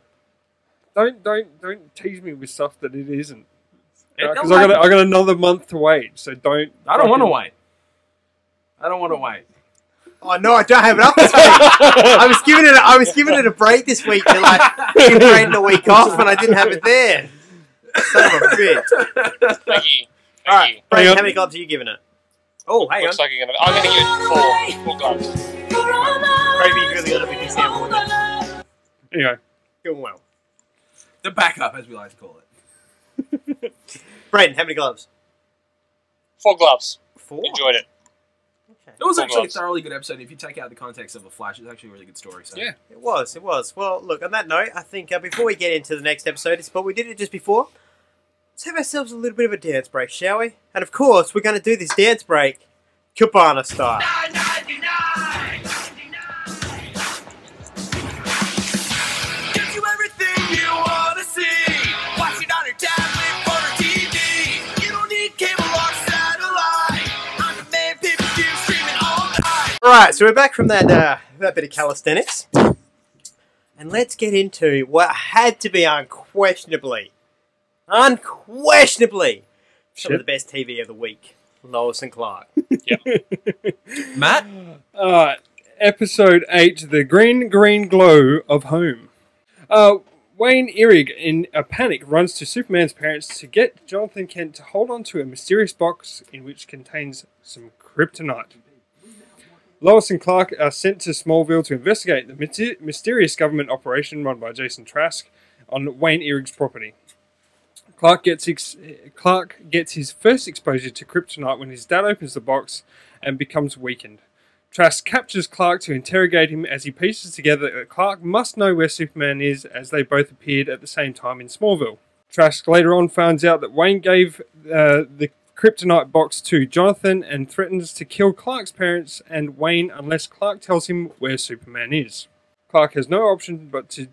S3: Don't tease me with stuff that it isn't.
S4: It-
S3: Because I got another month to wait. So don't.
S4: I don't want to wait. I don't want to wait.
S1: Oh no, I don't have it up this week. I was giving it a break this week to like give Braden a week off, and I didn't have it there. Son of a bitch.
S2: Thank you.
S1: All right,
S3: Hang
S1: Braden,
S3: on.
S1: how many gloves are you giving it? Oh, hang on.
S2: Looks like I'm going to give it 4 gloves.
S1: Probie's really got a big example of it.
S3: Anyway,
S1: Doing well.
S4: The backup, as we like to call it.
S1: Braden, how many gloves?
S2: 4 gloves.
S1: 4.
S2: Enjoyed it.
S1: Okay.
S4: It was
S2: Four
S4: actually
S2: gloves.
S4: a thoroughly good episode. If you take out the context of the Flash, it's actually a really good story. So.
S3: Yeah.
S1: It was. Well, look, on that note, I think before we get into the next episode, but we did it just before, let's have ourselves a little bit of a dance break, shall we? And of course, we're going to do this dance break Cabana style.
S5: Gives you everything you want to see. Watch it on your tablet or TV. You don't need cable or satellite. On demand pay-per-view streaming all night.
S1: Alright, so we're back from that bit of calisthenics. And let's get into what had to be unquestionably, some of the best TV of the week. Lois and Clark.
S4: Matt,
S3: Episode 8, The Green Glow of Home. Wayne Erig, in a panic, runs to Superman's parents to get Jonathan Kent to hold on to a mysterious box in which contains some kryptonite. Lois and Clark are sent to Smallville to investigate the mysterious government operation run by Jason Trask on Wayne Erig's property. Clark gets his first exposure to kryptonite when his dad opens the box and becomes weakened. Trask captures Clark to interrogate him as he pieces together that Clark must know where Superman is, as they both appeared at the same time in Smallville. Trask later on finds out that Wayne gave the kryptonite box to Jonathan and threatens to kill Clark's parents and Wayne unless Clark tells him where Superman is. Clark has no option but to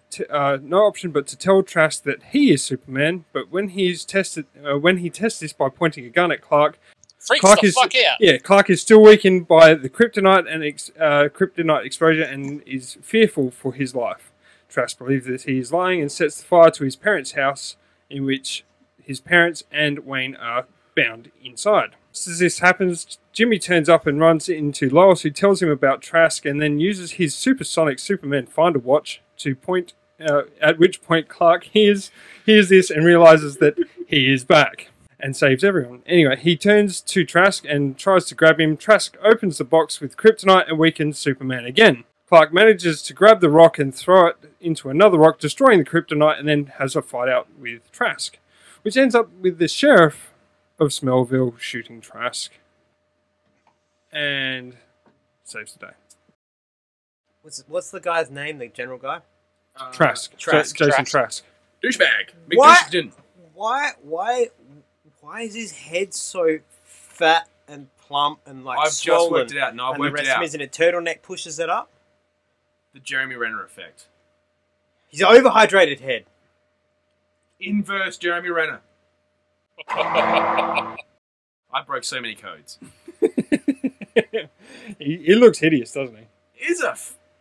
S3: tell Trask that he is Superman. But when he tests this by pointing a gun at Clark,
S2: Freaks
S3: Clark
S2: the
S3: is
S2: fuck out.
S3: yeah, Clark is still weakened by the kryptonite and kryptonite exposure and is fearful for his life. Trask believes that he is lying and sets the fire to his parents' house, in which his parents and Wayne are bound inside. Just as this happens, Jimmy turns up and runs into Lois, who tells him about Trask and then uses his supersonic Superman finder watch to point. At which point Clark hears this and realizes that he is back. and saves everyone. Anyway, he turns to Trask and tries to grab him. Trask opens the box with kryptonite and weakens Superman again. Clark manages to grab the rock and throw it into another rock, destroying the kryptonite, and then has a fight out with Trask, which ends up with the sheriff of Smallville shooting Trask and saves the day.
S1: What's the guy's name, the general guy?
S3: Trask. Jason Trask.
S4: Douchebag. Big
S1: What?
S4: douche-
S1: Why is his head so fat and plump and like
S4: I've
S1: swollen?
S4: just worked it out. No, I've
S1: and the
S4: worked
S1: rest
S4: it
S1: of him
S4: out.
S1: isn't a turtleneck pushes it up?
S4: The Jeremy Renner effect.
S1: He's an overhydrated head.
S4: Inverse Jeremy Renner. I broke so many codes.
S3: He looks hideous, doesn't he?
S4: He's a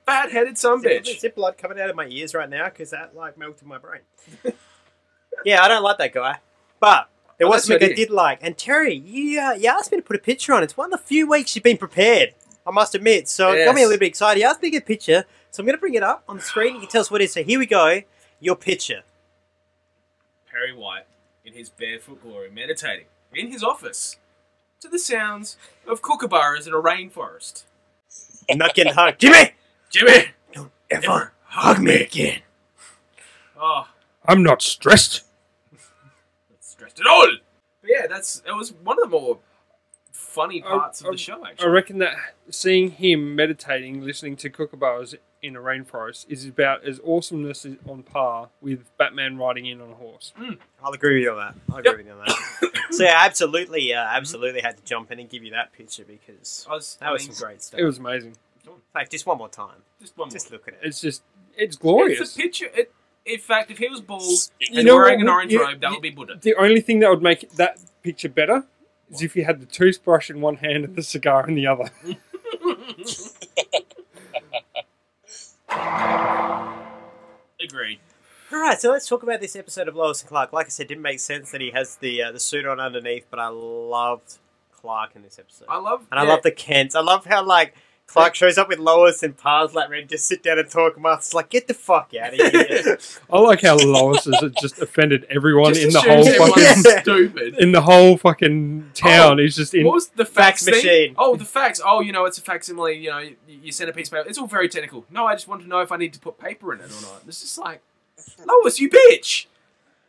S4: fat-headed sumbitch.
S1: Is there blood coming out of my ears right now? Because that like melted my brain. Yeah, I don't like that guy. But there was something I did like. And Terry, you asked me to put a picture on. It's one of the few weeks you've been prepared, I must admit. So it got me a little bit excited. You asked me to get a picture. So I'm going to bring it up on the screen. You can tell us what it is. So here we go. Your picture.
S4: Perry White in his barefoot glory meditating in his office to the sounds of kookaburras in a rainforest.
S1: I'm not getting hugged. Jimmy!
S4: Jimmy!
S1: Don't ever hug me again.
S4: Oh,
S3: I'm not stressed.
S4: not stressed at all. But yeah, it was one of the more funny parts of the show,
S3: I
S4: actually.
S3: reckon that seeing him meditating, listening to kookaburras in a rainforest is about as awesomeness is on par with Batman riding in on a horse.
S1: I'll agree with you on that. I'll agree with you on that. So yeah, absolutely had to jump in and give you that picture because that was some great stuff.
S3: It was amazing.
S1: In fact, just one more time.
S4: Just
S1: look at it.
S3: It's glorious.
S4: It's a picture. In fact, if he was bald
S3: You
S4: and
S3: know
S4: wearing
S3: what?
S4: an orange
S3: You-
S4: robe, that would be Buddha.
S3: The only thing that would make that picture better is if you had the toothbrush in one hand and the cigar in the other.
S4: Agreed.
S1: All right, so let's talk about this episode of Lois and Clark. Like I said, it didn't make sense that he has the suit on underneath, but I loved Clark in this episode.
S4: I love
S1: the Kents. I love how like Clark shows up with Lois and Pa's like ready to just sit down and talk. Martha's like, get the fuck out of here.
S3: I like how Lois has just offended everyone
S4: Just
S3: in the
S4: assumes
S3: whole
S4: everyone's
S3: fucking
S4: stupid.
S3: in the whole fucking town. He's just in.
S4: What was the fax thing?
S1: machine.
S4: Oh, the fax. Oh, it's a facsimile. You send a piece of paper. It's all very technical. No, I just want to know if I need to put paper in it or not. It's just like, Lois, you bitch.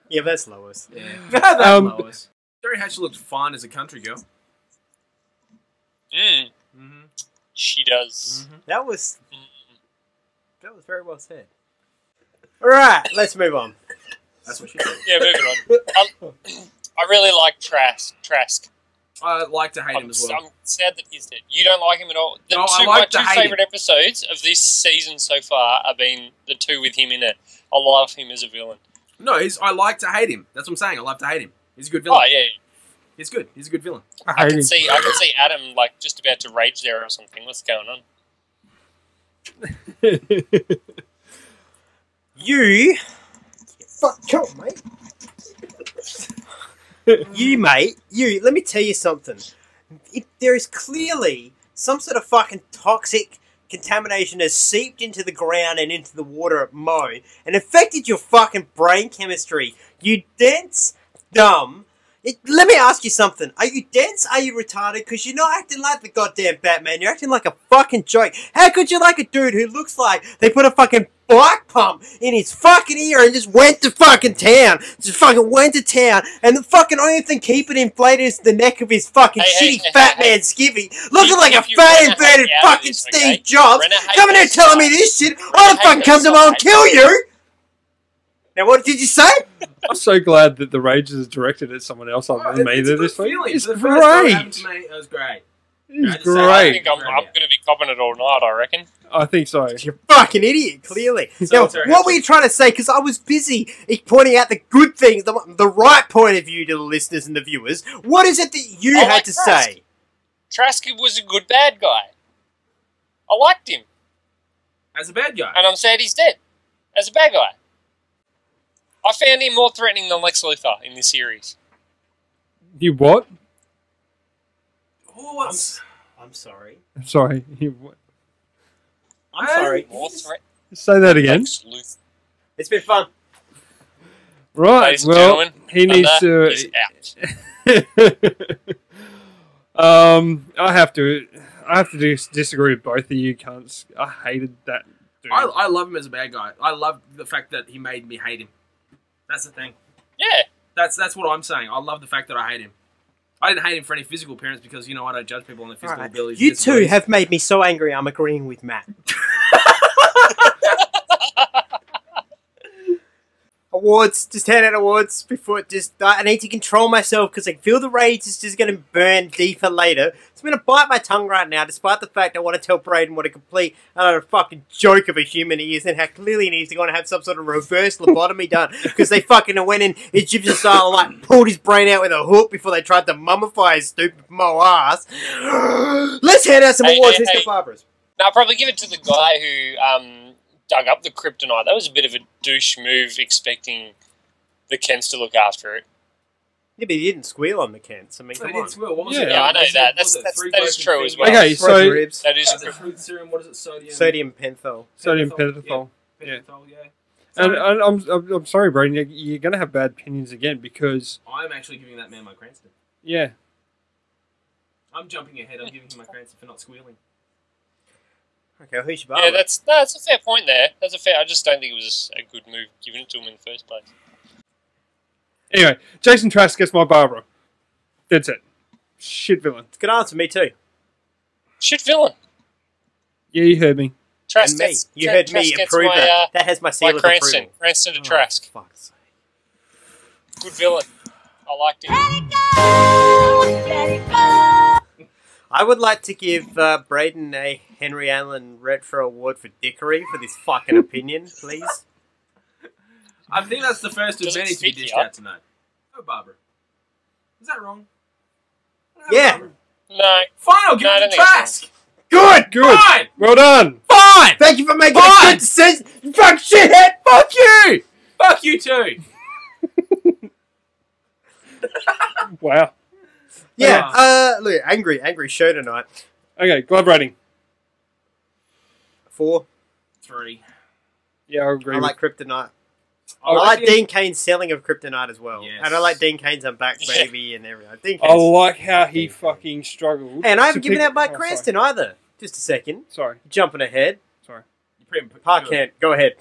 S1: Yeah, that's Lois.
S4: Yeah, that's Lois. Jerry Hatcher looked fine as a country girl.
S2: Mm. She does.
S1: That was very well said. All right, let's move on.
S4: That's what she said.
S2: Yeah, moving on. I really like Trask.
S4: I like to hate him as well.
S2: I'm sad that he's dead. You don't like him at all.
S4: No, I like to
S2: my
S4: hate
S2: two favourite episodes of this season so far have been the two with him in it. I love him as a villain.
S4: No, I like to hate him. That's what I'm saying. I love to hate him. He's a good villain.
S2: Oh yeah,
S4: He's good. He's a good villain.
S2: I can see Adam like just about to rage there or something. What's going on?
S1: You fuck up, mate. You, let me tell you something. There is clearly some sort of fucking toxic contamination has seeped into the ground and into the water at Mo and affected your fucking brain chemistry. You dense, dumb. Let me ask you something. Are you dense? Are you retarded? Because you're not acting like the goddamn Batman. You're acting like a fucking joke. How could you like a dude who looks like they put a fucking bike pump in his fucking ear and just went to fucking town? Just fucking went to town. And the fucking only thing keeping inflated is the neck of his fucking shitty fat man skivvy. Looking like a fat inverted fucking Steve Jobs. Coming here telling me this shit. I'll fucking come to Mo and kill you. Now what did you say?
S3: I'm so glad that the rage is directed at someone else other than me this week. It's great.
S4: It was great.
S3: It's
S2: I
S3: great.
S2: think I'm going to be copping it all night. I reckon.
S3: I think so.
S1: You're a fucking idiot, clearly. Now, what were you trying to say? Because I was busy pointing out the good things, the right point of view to the listeners and the viewers. What is it that you had to say?
S2: Trask was a good bad guy. I liked him.
S4: As a bad guy.
S2: And I'm sad he's dead. As a bad guy. I found him more threatening than Lex Luthor in this series.
S3: You what?
S4: Oh,
S1: I'm sorry.
S3: I'm sorry. You what?
S1: I'm sorry.
S2: More threat.
S3: Say that again.
S2: Lex Luthor.
S1: It's been fun.
S3: Right.
S2: Ladies and
S3: Well,
S2: gentlemen,
S3: he needs
S2: Thunder
S3: to.
S2: is out.
S3: I have to disagree with both of you cunts. I hated that dude.
S4: I love him as a bad guy. I love the fact that he made me hate him. That's the thing.
S2: Yeah.
S4: That's what I'm saying. I love the fact that I hate him. I didn't hate him for any physical appearance because, you know, I don't judge people on their physical abilities.
S1: You two have made me so angry, I'm agreeing with Matt. Awards, just hand out awards before I need to control myself because I feel the rage is just going to burn deeper later. So I'm going to bite my tongue right now, despite the fact I want to tell Braden what a complete, fucking joke of a human he is and how clearly he needs to go and have some sort of reverse lobotomy done because they fucking went in Egyptian style and like pulled his brain out with a hook before they tried to mummify his stupid mo ass. Let's hand out some awards. Who's got Barbara's?
S2: No, I'll probably give it to the guy who dug up the kryptonite. That was a bit of a douche move, expecting the Kents to look after it.
S1: Yeah, but he didn't squeal on the Kents. I mean, come on.
S4: What was it?
S2: Yeah, I know that. That is true as well.
S3: Okay, so
S2: That is
S4: the fruit serum. What is it?
S1: Sodium pentothal.
S3: Sodium pentothal. Yeah.
S4: Pentothal, yeah.
S3: And I'm sorry, Braden. You're going to have bad opinions again because
S4: I'm actually giving that man my Cranston.
S3: yeah.
S4: I'm jumping ahead. I'm giving him my Cranston for not squealing.
S1: Okay, well, who's your Barbara?
S2: Yeah, that's a fair point there. That's a fair. I just don't think it was a good move giving it to him in the first place.
S3: Anyway, Jason Trask gets my Barbara. That's it. Shit villain.
S1: It's a good answer, me too.
S2: Shit villain.
S3: Yeah, you heard me.
S2: Trask
S1: And me.
S2: gets,
S1: You heard me
S2: Trask gets
S1: approve
S2: my,
S1: that. That has my seal
S2: my
S1: of
S2: Cranston.
S1: approval.
S2: Cranston to Trask.
S1: Fuck's sake.
S2: Good villain. I liked him.
S1: I would like to give Braden a Henry Allen Retro Award for dickery for this fucking opinion, please.
S4: I think that's the first of
S2: Does it
S4: many to be
S2: speak
S4: dished
S2: here?
S4: out tonight. Oh, Barbara. Is that wrong?
S1: Yeah.
S4: Barbara.
S2: No.
S4: Fine, I'll give
S2: No, I
S4: it
S2: don't
S4: to
S2: think
S4: Trask.
S3: Good.
S4: Fine.
S3: Well done.
S4: Fine.
S1: Thank you for making a
S4: Fine.
S1: good decision. You fuck shithead.
S4: Fuck you. Fuck you too.
S3: Wow.
S1: Yeah, look, angry show tonight.
S3: Okay, glove rating.
S1: 4.
S4: 3.
S3: Yeah, I agree.
S1: I
S3: with
S1: like Kryptonite.
S4: I
S1: I like
S4: the-
S1: Dean Kane's selling of Kryptonite as well.
S4: Yes.
S1: And I like Dean Kane's I'm Back Baby and everything. Dean
S3: I
S1: Kane's...
S3: like how he fucking struggled.
S1: And I haven't
S3: to
S1: given
S3: pick-
S1: out my
S3: oh,
S1: Cranston either. Just a second.
S3: Sorry.
S1: Jumping ahead. Park can't. Go ahead.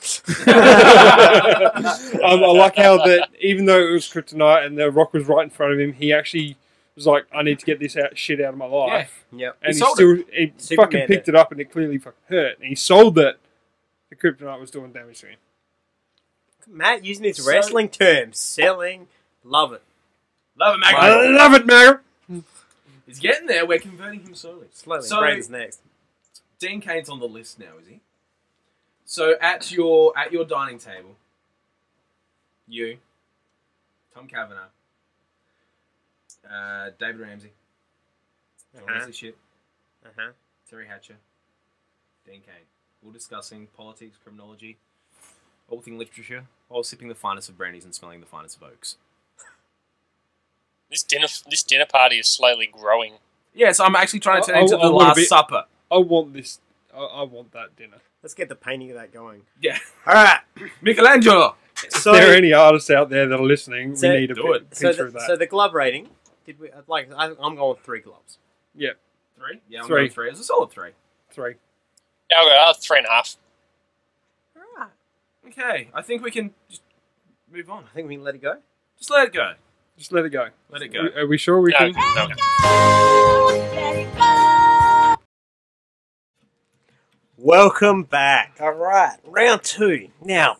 S3: I like how that even though it was kryptonite and the rock was right in front of him, he actually was like, "I need to get this shit out of my life."
S1: Yep.
S3: And
S4: He
S3: he
S4: sold
S3: fucking
S1: Superman
S3: picked it up and it clearly fucking hurt. And he sold that the kryptonite was doing damage to him.
S1: Matt using his wrestling terms. Selling. Love it.
S4: Love it, Maggie.
S3: I love it, man.
S4: He's getting there. We're converting him slowly.
S1: Slowly.
S4: So-
S1: Braden's next.
S4: Dean Kane's on the list now, is he? So at your dining table, you, Tom Kavanagh, David Ramsey, Leslie Shit, Terry Hatcher, Dean Kane, all discussing politics, criminology, all thing literature, while sipping the finest of brandies and smelling the finest of oaks.
S2: This dinner party is slowly growing.
S4: Yeah, so I'm actually trying to turn it into
S3: I
S4: the
S3: want a
S4: Last
S3: bit-
S4: Supper.
S3: I want this. I want that dinner.
S1: Let's get the painting of that going.
S4: Yeah.
S1: All right.
S4: Michelangelo!
S1: So,
S3: if there are any artists out there that are listening,
S1: So-
S3: we need a
S4: Do it.
S3: picture of that.
S1: so the glove rating. Did we like? I'm going with 3 gloves.
S3: Yeah,
S4: 3? Yeah, I'm
S3: 3.
S4: going 3. It's a solid 3.
S3: 3.
S2: Yeah, I'll go 3.5.
S1: All right.
S4: Okay, I think we can just move on.
S1: I think we can let it go.
S4: Just let it go.
S3: Just let it go.
S4: Let it go.
S3: Are we sure we
S2: No,
S3: can?
S2: no.
S1: Welcome back. All right, round 2. Now,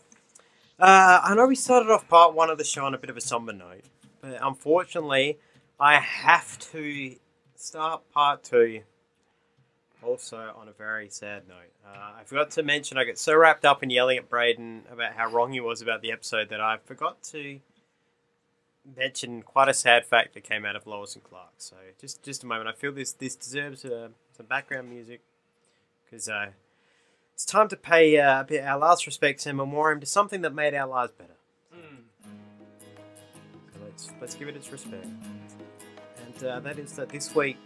S1: I know we started off part 1 of the show on a bit of a somber note, but unfortunately, I have to start part 2 also on a very sad note. I forgot to mention I got so wrapped up in yelling at Braden about how wrong he was about the episode that I forgot to mention quite a sad fact that came out of Lois and Clark. So just a moment. I feel this deserves some background music because it's time to pay a bit our last respects and memoriam to something that made our lives better. So let's give it its respect. And that is that this week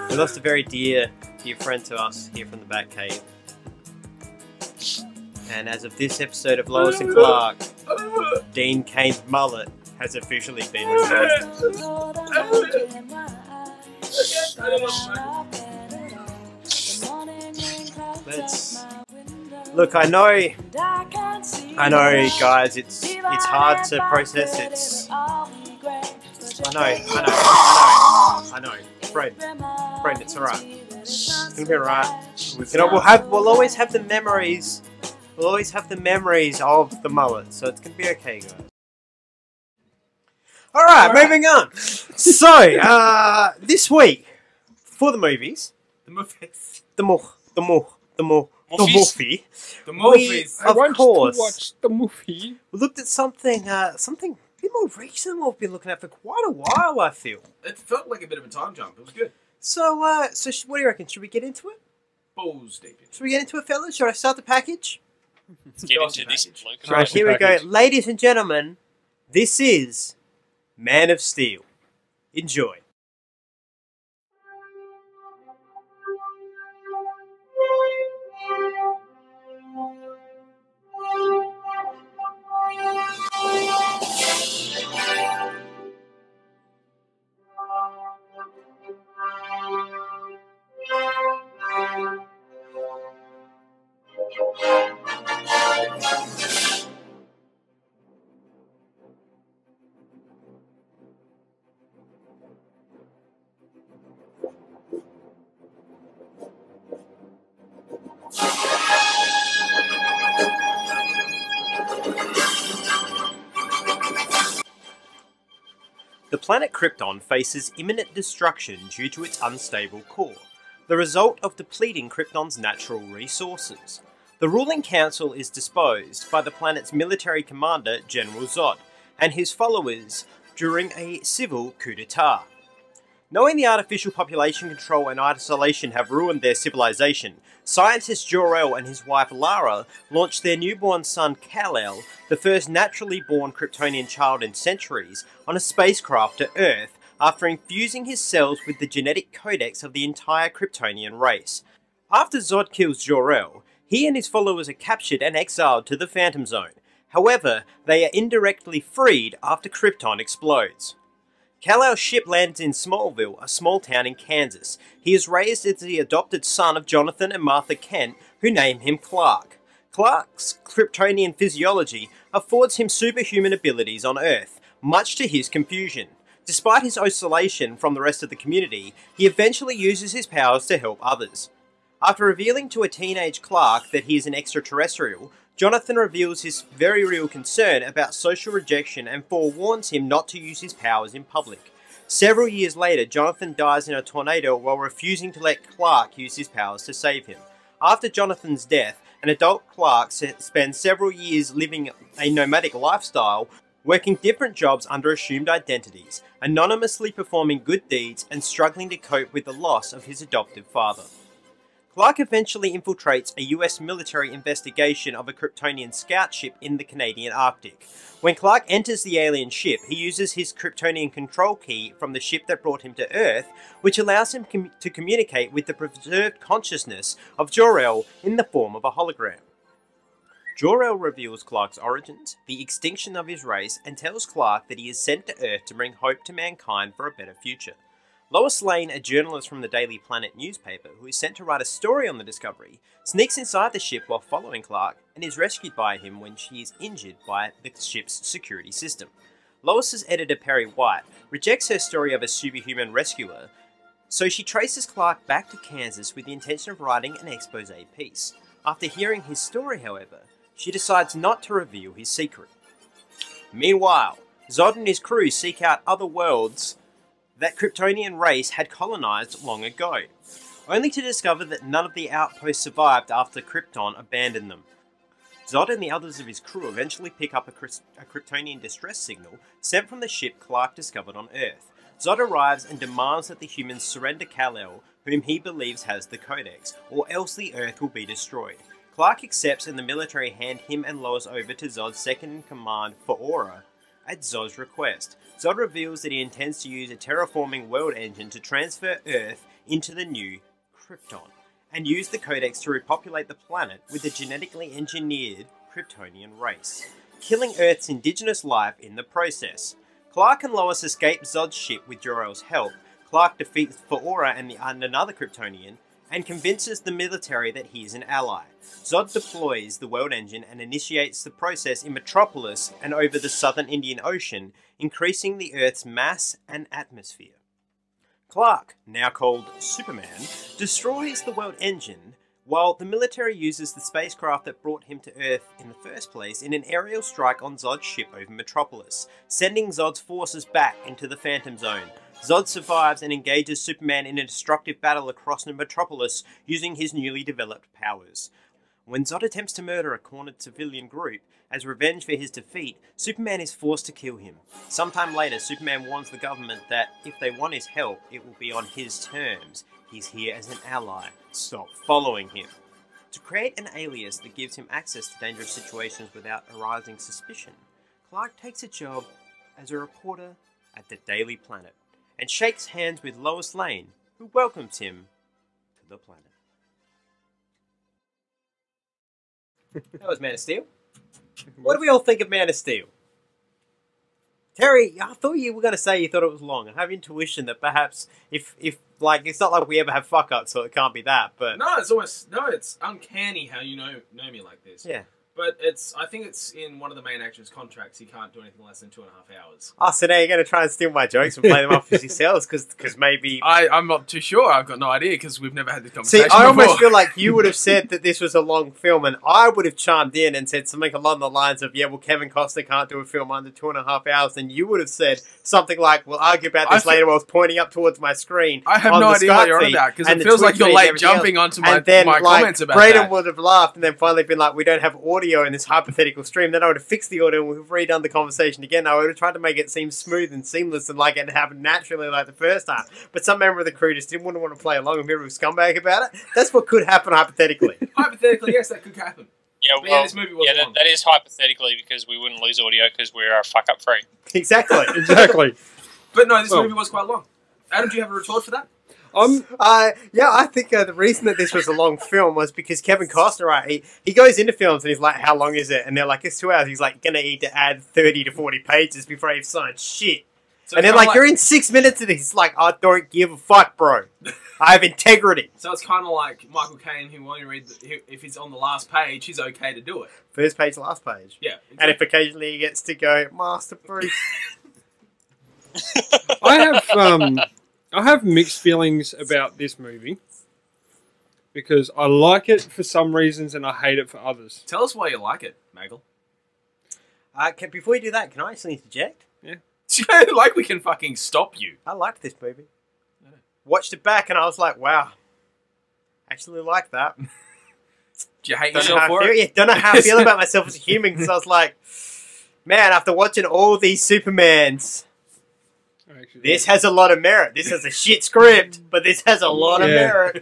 S1: we lost a very dear friend to us here from the Batcave. And as of this episode of Lois and Clark, Dean Kane's mullet has officially been removed. Look, I know, guys. It's hard to process. I know. Fred, it's alright. It's gonna be alright. We'll always have the memories. We'll always have the memories of the mullet, so it's gonna be okay, guys. Alright, moving on. So, this week, for the movies, the movie,
S3: I want to watch the movie.
S1: We looked at something a bit more recent than what we've been looking at for quite a while, I feel.
S4: It felt like a bit of a time jump. It was good.
S1: So, what do you reckon? Should we get into it?
S4: Balls deep.
S1: Should we get into it, fellas? Should I start the package?
S2: Let's get into this.
S1: Right, here we go. Ladies and gentlemen, this is Man of Steel. Enjoy. The planet Krypton faces imminent destruction due to its unstable core, the result of depleting Krypton's natural resources. The ruling council is disposed by the planet's military commander, General Zod, and his followers during a civil coup d'etat. Knowing the artificial population control and isolation have ruined their civilization, scientist Jor-El and his wife Lara launched their newborn son Kal-El, the first naturally born Kryptonian child in centuries, on a spacecraft to Earth after infusing his cells with the genetic codex of the entire Kryptonian race. After Zod kills Jor-El, he and his followers are captured and exiled to the Phantom Zone. However, they are indirectly freed after Krypton explodes. Kal-El's ship lands in Smallville, a small town in Kansas. He is raised as the adopted son of Jonathan and Martha Kent, who name him Clark. Clark's Kryptonian physiology affords him superhuman abilities on Earth, much to his confusion. Despite his isolation from the rest of the community, he eventually uses his powers to help others. After revealing to a teenage Clark that he is an extraterrestrial, Jonathan reveals his very real concern about social rejection and forewarns him not to use his powers in public. Several years later, Jonathan dies in a tornado while refusing to let Clark use his powers to save him. After Jonathan's death, an adult Clark spends several years living a nomadic lifestyle, working different jobs under assumed identities, anonymously performing good deeds and struggling to cope with the loss of his adoptive father. Clark eventually infiltrates a US military investigation of a Kryptonian scout ship in the Canadian Arctic. When Clark enters the alien ship, he uses his Kryptonian control key from the ship that brought him to Earth, which allows him to communicate with the preserved consciousness of Jor-El in the form of a hologram. Jor-El reveals Clark's origins, the extinction of his race, and tells Clark that he is sent to Earth to bring hope to mankind for a better future. Lois Lane, a journalist from the Daily Planet newspaper who is sent to write a story on the discovery, sneaks inside the ship while following Clark and is rescued by him when she is injured by the ship's security system. Lois's editor Perry White rejects her story of a superhuman rescuer, so she traces Clark back to Kansas with the intention of writing an expose piece. After hearing his story, however, she decides not to reveal his secret. Meanwhile, Zod and his crew seek out other worlds that Kryptonian race had colonized long ago, only to discover that none of the outposts survived after Krypton abandoned them. Zod and the others of his crew eventually pick up a Kryptonian distress signal sent from the ship Clark discovered on Earth. Zod arrives and demands that the humans surrender Kal-El, whom he believes has the Codex, or else the Earth will be destroyed. Clark accepts and the military hand him and Lois over to Zod's second-in-command, Aura, at Zod's request. Zod reveals that he intends to use a terraforming world engine to transfer Earth into the new Krypton, and use the Codex to repopulate the planet with a genetically engineered Kryptonian race, killing Earth's indigenous life in the process. Clark and Lois escape Zod's ship with Jor-El's help. Clark defeats Faora and another Kryptonian, and convinces the military that he is an ally. Zod deploys the World Engine and initiates the process in Metropolis and over the southern Indian Ocean, increasing the Earth's mass and atmosphere. Clark, now called Superman, destroys the World Engine, while the military uses the spacecraft that brought him to Earth in the first place in an aerial strike on Zod's ship over Metropolis, sending Zod's forces back into the Phantom Zone. Zod survives and engages Superman in a destructive battle across Metropolis using his newly developed powers. When Zod attempts to murder a cornered civilian group, as revenge for his defeat, Superman is forced to kill him. Sometime later, Superman warns the government that if they want his help, it will be on his terms. He's here as an ally. Stop following him. To create an alias that gives him access to dangerous situations without arousing suspicion, Clark takes a job as a reporter at the Daily Planet, and shakes hands with Lois Lane, who welcomes him to the planet. That was Man of Steel. What do we all think of Man of Steel? Terry, I thought you were going to say you thought it was long. I have intuition that perhaps if like, it's not like we ever have fuck-ups, so it can't be that, but...
S4: No, it's uncanny how you know me like this.
S1: Yeah.
S4: But I think it's in one of the main actors' contracts. He can't do anything less than 2.5 hours.
S1: Oh, so now you're going to try and steal my jokes and play them off as yourselves? Because maybe...
S4: I'm not too sure. I've got no idea because we've never had this conversation
S1: See, I
S4: before.
S1: almost feel like you would have said that this was a long film, and I would have chimed in and said something along the lines of, yeah, well, Kevin Costner can't do a film under 2.5 hours, and you would have said something like, we'll argue about this later while I was pointing up towards my screen.
S4: I have no idea what you're on about, because it feels like you're late jumping onto my comments about that.
S1: Braden would have laughed and then finally been like, we don't have audio in this hypothetical stream. Then I would have fixed the audio and we've redone the conversation again. I would have tried to make it seem smooth and seamless and like it happened naturally like the first time. But some member of the crew just didn't want to play along and be a scumbag about it. That's what could happen hypothetically.
S4: Hypothetically, yes, that could happen.
S2: Yeah, well,
S4: this movie was long.
S2: that is hypothetically because we wouldn't lose audio because we're fuck-up free.
S1: Exactly.
S3: Exactly.
S4: But no, this movie was quite long. Adam, do you have a retort for that?
S1: Yeah, I think the reason that this was a long film was because Kevin Costner, right, he goes into films and he's like, how long is it? And they're like, it's 2 hours. He's like, gonna need to add 30 to 40 pages before he've signed shit. So and then like, you're in 6 minutes of this. He's like, I don't give a fuck, bro. I have integrity.
S4: So it's kind of like Michael Caine, who only reads, if it's on the last page, he's okay to do it.
S1: First page, last page.
S4: Yeah. Exactly.
S1: And if occasionally he gets to go, Master Bruce.
S3: I have mixed feelings about this movie because I like it for some reasons and I hate it for others.
S4: Tell us why you like it, Magel.
S1: Before you do that, can I actually interject?
S3: Yeah.
S4: Like we can fucking stop you.
S1: I liked this movie. Yeah. Watched it back and I was like, wow. Actually like that.
S4: Do you hate yourself for it?
S1: Yeah, don't know how I feel about myself as a human because I was like, man, after watching all these Supermans... This has a lot of merit. This has a shit script, but this has a lot of merit.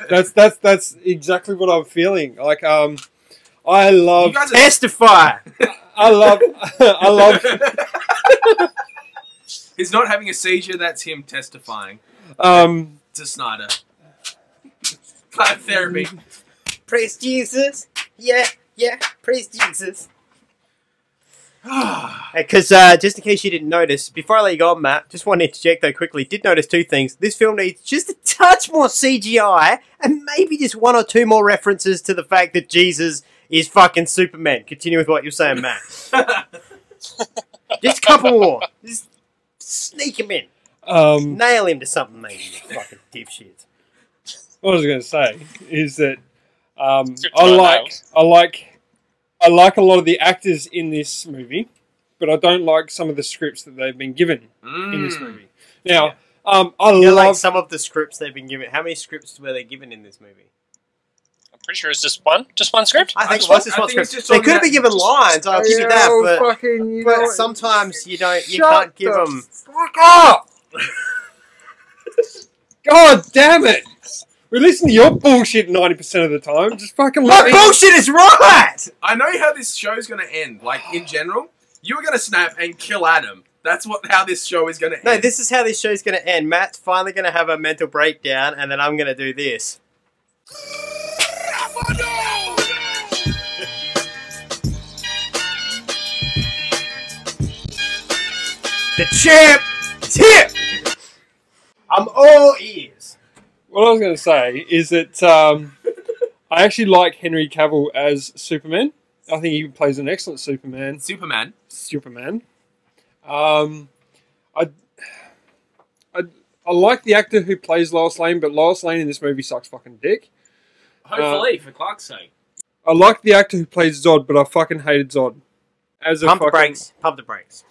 S3: That's exactly what I'm feeling. Like, I love
S1: testify.
S3: I love.
S4: He's not having a seizure. That's him testifying. To Snyder. Clap therapy.
S1: Praise Jesus. Yeah. Praise Jesus. Because just in case you didn't notice, before I let you go on, Matt, just want to interject though quickly. Did notice two things. This film needs just a touch more CGI and maybe just one or two more references to the fact that Jesus is fucking Superman. Continue with what you're saying, Matt. Just a couple more. Just sneak him in. Nail him to something, maybe. Fucking dipshit.
S3: What I was going to say is that I like a lot of the actors in this movie, but I don't like some of the scripts that they've been given in this movie. Now, I love
S1: like some of the scripts they've been given. How many scripts were they given in this movie?
S2: I'm pretty sure it's just one script.
S1: I think it was just one script. They could have been given lines. I'll give you that, but sometimes you don't. You can't give them.
S3: Fuck up! God damn it! We listen to your bullshit 90% of the time. Just fucking
S1: my bullshit is right!
S4: I know how this show's going to end. Like, in general, you were going to snap and kill Adam. That's how this show is going to end.
S1: No, this is how this show's going to end. Matt's finally going to have a mental breakdown, and then I'm going to do this. The champ is here! I'm all ears.
S3: What I was going to say is that I actually like Henry Cavill as Superman. I think he plays an excellent Superman.
S4: Superman.
S3: I like the actor who plays Lois Lane, but Lois Lane in this movie sucks fucking dick.
S4: Hopefully, for Clark's sake.
S3: I like the actor who plays Zod, but I fucking hated Zod.
S1: Pump the brakes. Pump the brakes.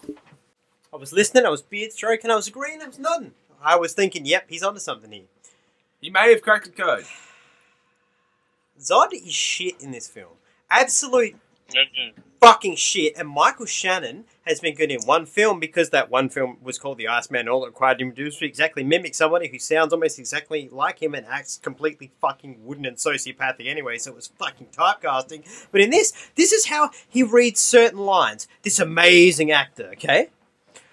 S1: I was listening, I was beard stroking, I was agreeing, I was nodding. I was thinking, yep, he's onto something here.
S4: He may have cracked the code.
S1: Zod is shit in this film. Absolute fucking shit. And Michael Shannon has been good in one film because that one film was called The Iceman. All it required him to do was to exactly mimic somebody who sounds almost exactly like him and acts completely fucking wooden and sociopathic anyway, so it was fucking typecasting. But in this is how he reads certain lines. This amazing actor, okay?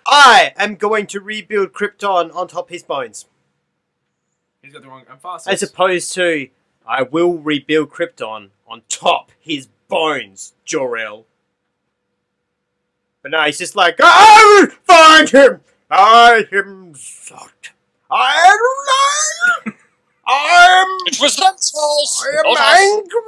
S1: I am going to rebuild Krypton on top of his bones.
S4: He's got the wrong emphasis.
S1: As opposed to, I will rebuild Krypton on top his bones, Jor-El. But no, he's just like, I will find him! I am Zod.
S2: It was not false.
S1: I am angry!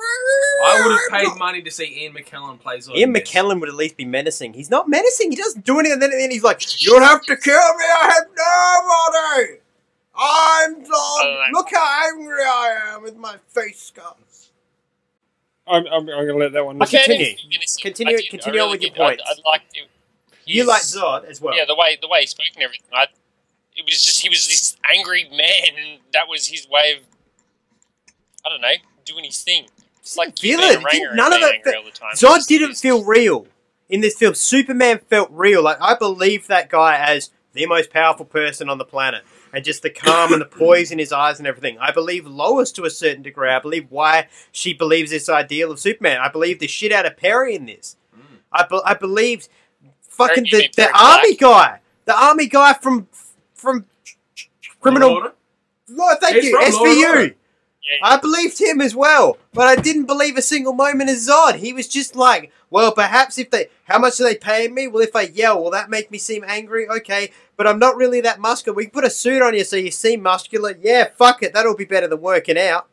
S4: I would have paid money to see Ian McKellen play Zod.
S1: Ian McKellen would at least be menacing. He's not menacing. He doesn't do anything. And then he's like, you'll have to kill me. I have nobody. I'm Zod. Look how angry I am with my face scars.
S3: I'm going to let that one.
S1: Continue on with your point. You like Zod as well.
S2: Yeah, the way he spoke and everything. It was just he was this angry man, and that was his way of, I don't know, doing his thing. It's like
S1: feel it. None of it. Zod didn't feel real in this film. Superman felt real. Like I believed that guy as the most powerful person on the planet, and just the calm and the poise in his eyes and everything. I believe Lois to a certain degree. I believe why she believes this ideal of Superman. I believe the shit out of Perry in this. I believed fucking the army guy. The army guy from Criminal. Lord, thank you, SVU.
S2: Yeah.
S1: I believed him as well, but I didn't believe a single moment of Zod. He was just like, well, perhaps how much are they paying me? Well, if I yell, will that make me seem angry? Okay, but I'm not really that muscular. We can put a suit on you so you seem muscular. Yeah, fuck it, that'll be better than working out.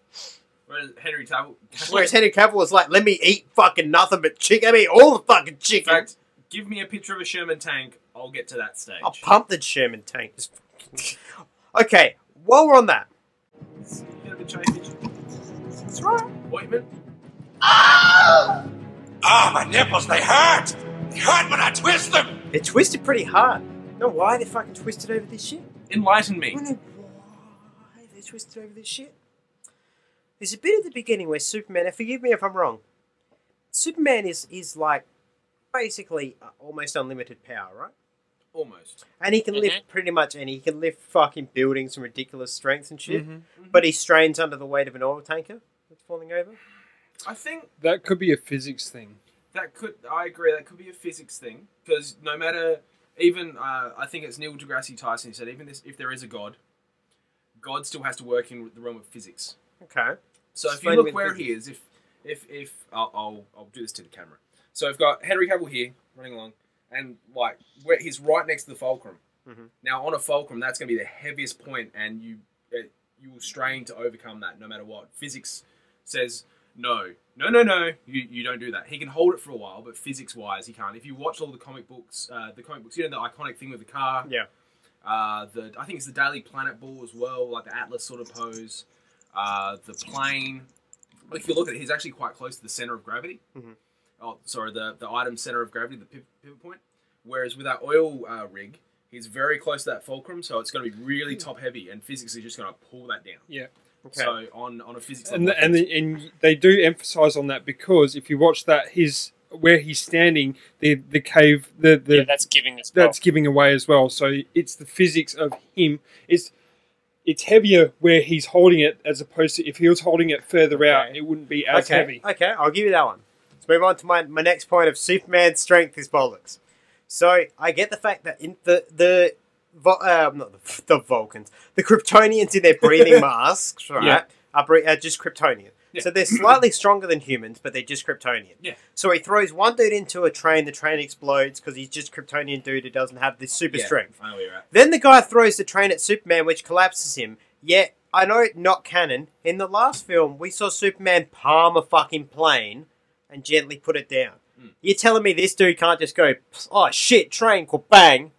S4: Whereas Henry
S1: Cavill was like, let me eat fucking nothing but chicken. I mean, all the fucking chicken.
S4: In fact, give me a picture of a Sherman tank. I'll get to that stage.
S1: I'll pump the Sherman tank. Okay, while we're on that. That's right.
S4: Ointment.
S5: My nipples, they hurt! They hurt when I twist them!
S1: They're twisted pretty hard. No, why they're fucking twisted over this shit?
S4: Enlighten me.
S1: Why they're twisted over this shit? There's a bit at the beginning where Superman, and forgive me if I'm wrong, Superman is like basically almost unlimited power, right?
S4: Almost.
S1: And he can lift pretty much any. He can lift fucking buildings from ridiculous strengths and shit. But he strains under the weight of an oil tanker that's falling over.
S4: I think
S3: that could be a physics thing.
S4: I agree, that could be a physics thing. Because no matter, even, I think it's Neil deGrasse Tyson who said, even if there is a God, God still has to work in the realm of physics.
S1: Okay.
S4: So if you look where he is, if I'll do this to the camera. So I've got Henry Cavill here, running along. And like he's right next to the fulcrum. Now on a fulcrum, that's going to be the heaviest point, and you will strain to overcome that no matter what. Physics says no. You don't do that. He can hold it for a while, but physics-wise, he can't. If you watch all the comic books, you know the iconic thing with the car.
S1: Yeah.
S4: I think it's the Daily Planet ball as well, like the Atlas sort of pose. The plane. If you look at it, he's actually quite close to the center of gravity. Oh, sorry, the item center of gravity, the pivot point. Whereas with our oil rig, he's very close to that fulcrum, so it's going to be really top heavy, and physics is just going to pull that down.
S3: Yeah.
S1: Okay.
S4: So on a physics
S3: and
S4: level,
S3: and they do emphasize on that because if you watch that, where he's standing, the cave,
S2: that's
S3: giving away as well. So it's the physics of him. It's heavier where he's holding it as opposed to if he was holding it further out, it wouldn't be as heavy.
S1: Okay, I'll give you that one. Let's move on to my next point of Superman's strength is bollocks. So I get the fact that in the Vulcans, the Kryptonians in their breathing masks, right, are just Kryptonian. So they're slightly stronger than humans, but they're just Kryptonian.
S4: Yeah.
S1: So he throws one dude into a train, the train explodes because he's just Kryptonian dude who doesn't have this super strength.
S4: I know where you're at.
S1: Then the guy throws the train at Superman, which collapses him. Yet, I know not canon, in the last film, we saw Superman palm a fucking plane and gently put it down. You're telling me this dude can't just go, oh shit, train, bang,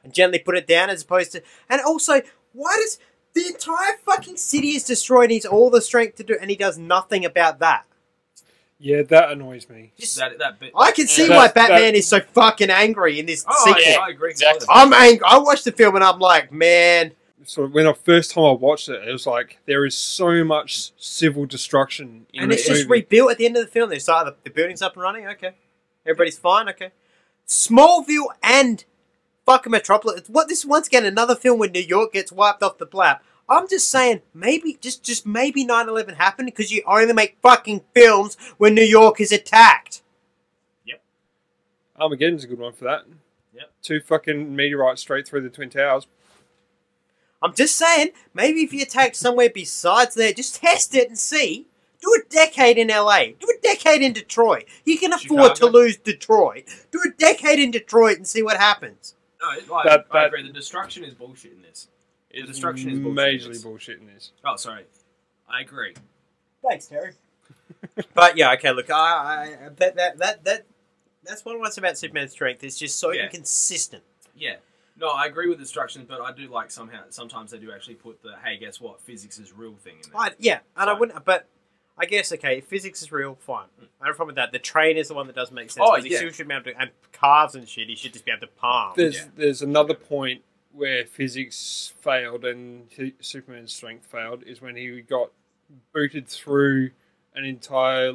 S1: and gently put it down as opposed to... And also, why does... The entire fucking city is destroyed. He has all the strength to do, and he does nothing about that.
S3: Yeah, that annoys me.
S1: Just,
S4: that bit,
S1: I can see why Batman is so fucking angry in this sequence.
S4: Yeah, I agree.
S2: Exactly.
S1: I'm angry. I watched the film and I'm like, man.
S3: So when the first time I watched it, it was like there is so much civil destruction in
S1: And it's just rebuilt at the end of the film. They start the building's up and running. Okay, everybody's fine. Okay, Smallville and fucking Metropolis. What this once again another film where New York gets wiped off the map. I'm just saying, maybe just maybe 9/11 happened because you only make fucking films when New York is attacked.
S3: Armageddon's a good one for that.
S4: Yep.
S3: 2 fucking meteorites straight through the Twin Towers.
S1: I'm just saying, maybe if you attacked somewhere besides there, just test it and see. Do a decade in LA. Do a decade in Detroit. You can afford to lose Detroit. Do a decade in Detroit and see what happens.
S4: No, I agree. The destruction is bullshit in this. The destruction is
S3: majorly bullshit in this.
S4: Oh, sorry. I agree.
S1: Thanks, Terry. But yeah, okay. Look, that's what I want about Superman's strength. It's just so inconsistent.
S4: Yeah. No, I agree with destruction, but I do like sometimes they do actually put the hey, guess what? Physics is real thing in there.
S1: I wouldn't. But I guess okay, if physics is real, fine. I don't have a problem with that. The train is the one that doesn't make sense.
S4: Oh,
S1: He still should be able to, and cars and shit. He should just be able to palm.
S3: There's another point where physics failed and Superman's strength failed is when he got booted through an entire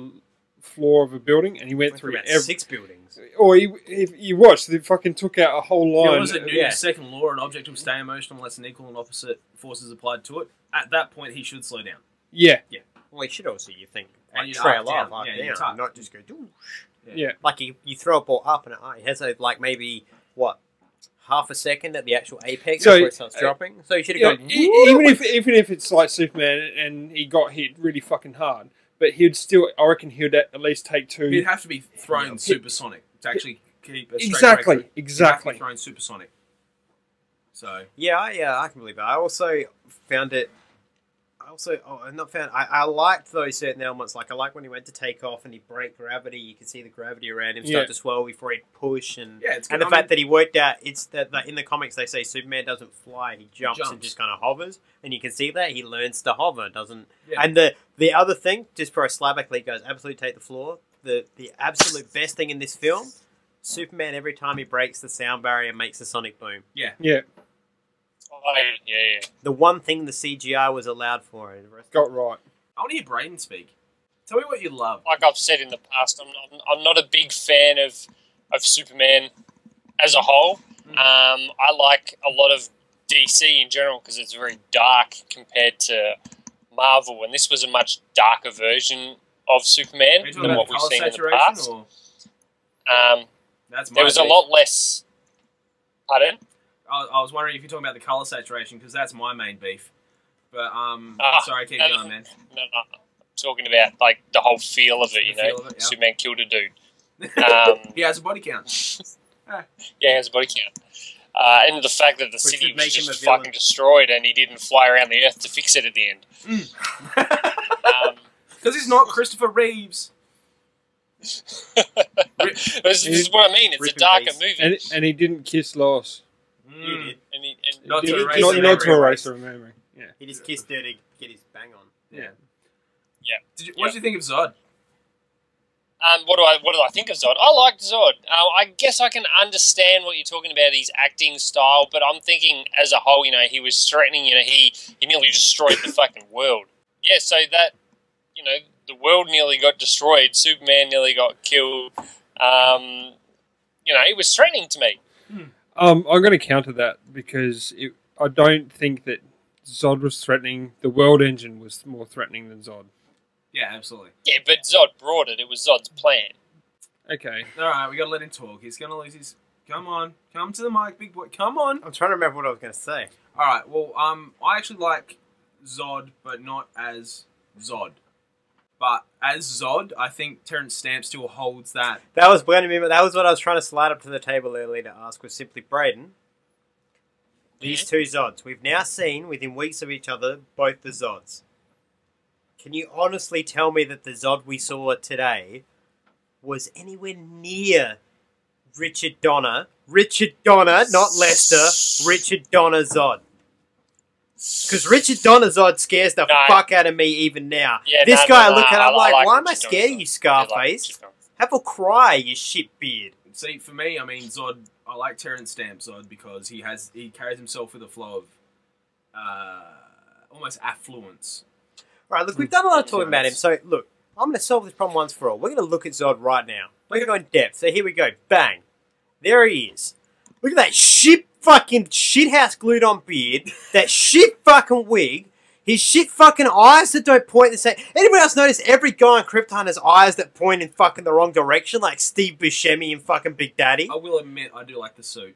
S3: floor of a building and he went through
S1: about 6 buildings.
S3: Or you watched, they fucking took out a whole line.
S4: What was it? Newton's second law: an object will stay in motion unless an equal and opposite forces applied to it. At that point, he should slow down.
S3: Yeah.
S1: Well, he should also, you think,
S4: you
S1: trail
S4: arc
S1: off,
S4: down,
S1: not just go doosh.
S3: Yeah.
S1: Like you throw a ball up and it has like maybe what half a second at the actual apex before it starts dropping. So you should have gone.
S3: Even if it's like Superman and he got hit really fucking hard, but I reckon he'd at least take 2.
S4: He'd have to be thrown supersonic to actually keep a straight
S3: exactly.
S4: He'd have to be thrown supersonic. So
S1: I can believe it. I also found it. I liked those certain elements. Like I like when he went to take off and he break gravity. You can see the gravity around him start to swell before he'd push, and the fact that he worked out. It's that in the comics they say Superman doesn't fly; he jumps and just kind of hovers, and you can see that he learns to hover, doesn't. Yeah. And the other thing, just for a slapback league, goes absolutely take the floor. The absolute best thing in this film, Superman every time he breaks the sound barrier makes a sonic boom.
S3: Yeah.
S2: Oh, yeah.
S1: The one thing the CGI was allowed for.
S3: Got right.
S4: I want to hear Brayden speak. Tell me what you love.
S2: Like I've said in the past, I'm not a big fan of Superman as a whole. I like a lot of DC in general because it's very dark compared to Marvel, and this was a much darker version of Superman than what we've seen in the past. There was a lot less. Pardon?
S4: I was wondering if you're talking about the colour saturation, because that's my main beef. But, sorry, keep going, man.
S2: No, I'm talking about, like, the whole feel of it, Superman killed a dude.
S4: He has a body count.
S2: Yeah, he has a body count. And the fact that the city was just fucking destroyed and he didn't fly around the Earth to fix it at the end.
S4: Because he's not Christopher Reeves.
S2: This is what I mean. It's a darker movie.
S3: And he didn't kiss Lois.
S2: He did.
S4: Not
S3: to erase her memory. Yeah.
S1: He just kissed her to get his bang on.
S3: Yeah.
S4: What did you think of Zod?
S2: What do I think of Zod? I liked Zod. I guess I can understand what you're talking about, his acting style, but I'm thinking as a whole, he was threatening, he nearly destroyed the fucking world. Yeah, so that, the world nearly got destroyed, Superman nearly got killed, he was threatening to me.
S3: I'm going to counter that because I don't think that Zod was threatening. The World Engine was more threatening than Zod.
S4: Yeah, absolutely.
S2: Yeah, but Zod brought it. It was Zod's plan.
S3: Okay.
S4: All right, we got to let him talk. He's going to lose his... Come on. Come to the mic, big boy. Come on.
S1: I'm trying to remember what I was going to say.
S4: All right, well, I actually like Zod, but not as Zod. But as Zod, I think Terrence Stamp still holds that.
S1: That was what I was trying to slide up to the table earlier to ask was simply, Braden, these two Zods. We've now seen, within weeks of each other, both the Zods. Can you honestly tell me that the Zod we saw today was anywhere near Richard Donner, not Lester, Richard Donner Zod? Because Richard Donner Zod scares the fuck out of me even now. Yeah, this guy, look at him, I'm like, why am I scared of you, Scarface? Have a cry, you shit beard.
S4: See, for me, I mean, Zod, I like Terrence Stamp Zod because he carries himself with a flow of almost affluence.
S1: Right, look, we've done a lot of talking about him, so look, I'm going to solve this problem once for all. We're going to look at Zod right now. We're going to go in depth. So here we go. Bang. There he is. Look at that fucking shithouse glued on beard, that shit fucking wig, his shit fucking eyes that don't point the same. Anybody else notice every guy on Krypton has eyes that point in fucking the wrong direction, like Steve Buscemi and fucking Big Daddy?
S4: I will admit, I do like the suit.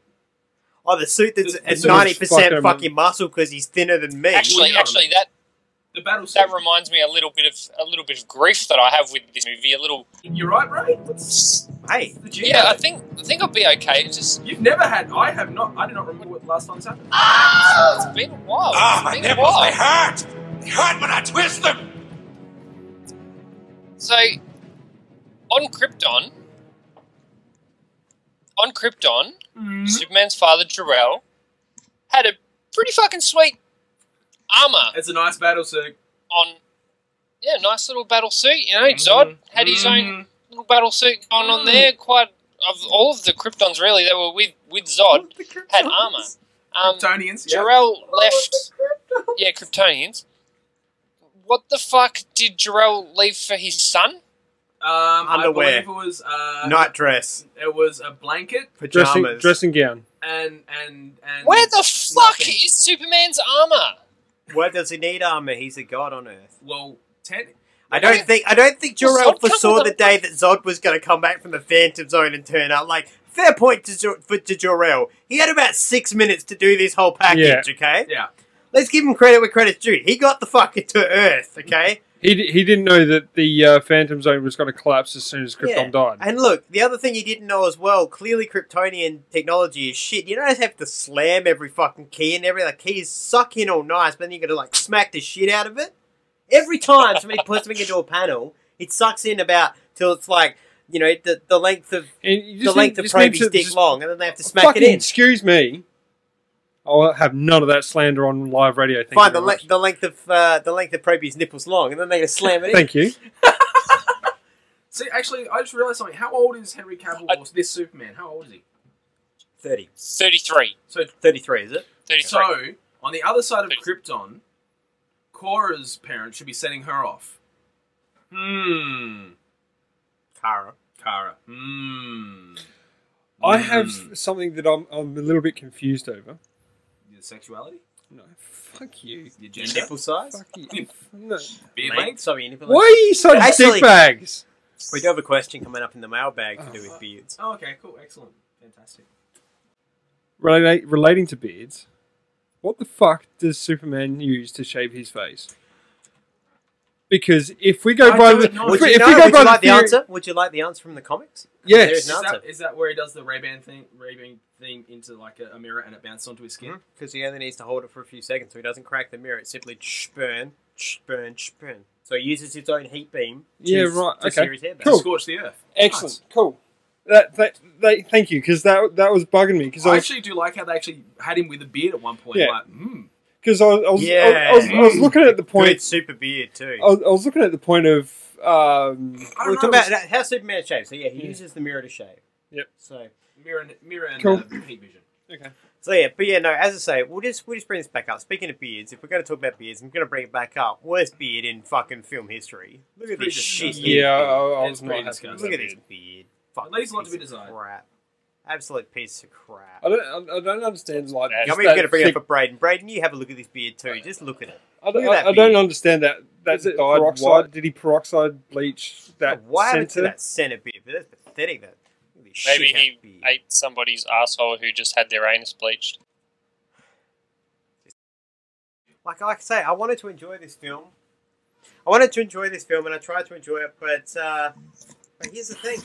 S1: Oh, the suit that's at 90% fucking muscle because he's thinner than me.
S2: Actually,
S4: the battle suit.
S2: That reminds me a little bit of grief that I have with this movie.
S4: You're right, bro.
S1: Hey,
S2: yeah, I think I'll be okay. It's just
S4: you've never had. I have not. I do not remember what last time this happened.
S2: It's been a while.
S5: My nipples, they hurt. They hurt when I twist them.
S2: So, on Krypton, Superman's father Jor-El had a pretty fucking sweet armor.
S4: It's a nice battle suit.
S2: Nice little battle suit. You know, Zod had his own little battle suit going on there. Quite of all of the Kryptons really that were with Zod had armor.
S4: Kryptonians.
S2: Jor-El left. Yeah, Kryptonians. What the fuck did Jor-El leave for his son?
S1: Underwear.
S4: I believe it was
S1: night dress.
S4: It was a blanket,
S1: pajamas,
S3: dressing gown.
S4: And
S2: where the fuck is Superman's armor?
S1: Why does he need armor? He's a god on Earth.
S4: Well,
S1: I don't think Jor-El foresaw the day that Zod was going to come back from the Phantom Zone and turn up. Like, fair point to Jor-El. He had about 6 minutes to do this whole package, okay?
S4: Yeah.
S1: Let's give him credit where credit's due. He got the fucker to Earth, okay?
S3: He didn't know that the Phantom Zone was going to collapse as soon as Krypton died.
S1: And look, the other thing he didn't know as well, clearly Kryptonian technology is shit. You don't have to slam every fucking key and every keys suck in all nice, but then you got to like smack the shit out of it. Every time somebody puts something into a panel, it sucks in about till it's like, you know, the length of Probie's dick long, and then they have to smack it in.
S3: Excuse me. I'll have none of that slander on live radio.
S1: Fine, the length of Probie's nipples long, and then they just slam it in.
S3: Thank you.
S4: See, actually, I just realised something. How old is Henry Cavill or this Superman? How old is he?
S1: 30.
S2: 33.
S4: So
S1: 33, is it?
S2: 33.
S4: So on the other side of Krypton, Cora's parents should be sending her off.
S1: Kara.
S3: I have something that I'm a little bit confused over.
S4: Your sexuality?
S3: No, fuck you.
S4: Your gender?
S1: Nipple size?
S3: Fuck you. No.
S4: Beard length?
S1: Sorry, nipple
S3: Why are you such dick bags?
S1: We do have a question coming up in the mailbag to do with beards.
S4: Oh, okay, cool, excellent, fantastic.
S3: Relating to beards, what the fuck does Superman use to shave his face? Because if we go by the...
S1: Would you like the answer from the comics?
S3: Yes.
S4: Is that where he does the Ray-Ban thing into like a mirror and it bounces onto his skin?
S1: Because he only needs to hold it for a few seconds so he doesn't crack the mirror. It's simply burn. So he uses his own heat beam to sear his hair back.
S3: Cool.
S4: Scorch the earth.
S3: Excellent. Nice. Cool. Thank you, because that was bugging me. Cause
S4: I actually do like how they actually had him with a beard at one point.
S3: Yeah.
S4: Like,
S3: Because I was looking at the point...
S1: Good super beard, too.
S3: I was looking at the point of...
S1: We're talking about how Superman shaves. So, he uses the mirror to shave.
S3: Yep.
S1: So
S4: mirror and
S3: cool.
S4: heat vision.
S3: Okay.
S1: So, no, as I say, we'll just bring this back up. Speaking of beards, if we're going to talk about beards, I'm going to bring it back up. Worst beard in fucking film history. Look at this shit.
S3: Yeah, I was not happy.
S1: Look at this beard.
S4: It leaves a lot to be desired.
S1: Crap. Absolute piece of crap.
S3: I don't understand like.
S1: I'm going to bring it up for Braden. Braden, you have a look at this beard too. Just look at it.
S3: I don't understand that. That's it. Peroxide? Did he peroxide bleach that?
S1: What happened to that center beard? That's pathetic.
S2: Maybe he ate somebody's asshole who just had their anus bleached.
S1: Like I say, I wanted to enjoy this film. I wanted to enjoy this film, and I tried to enjoy it, but here's the thing.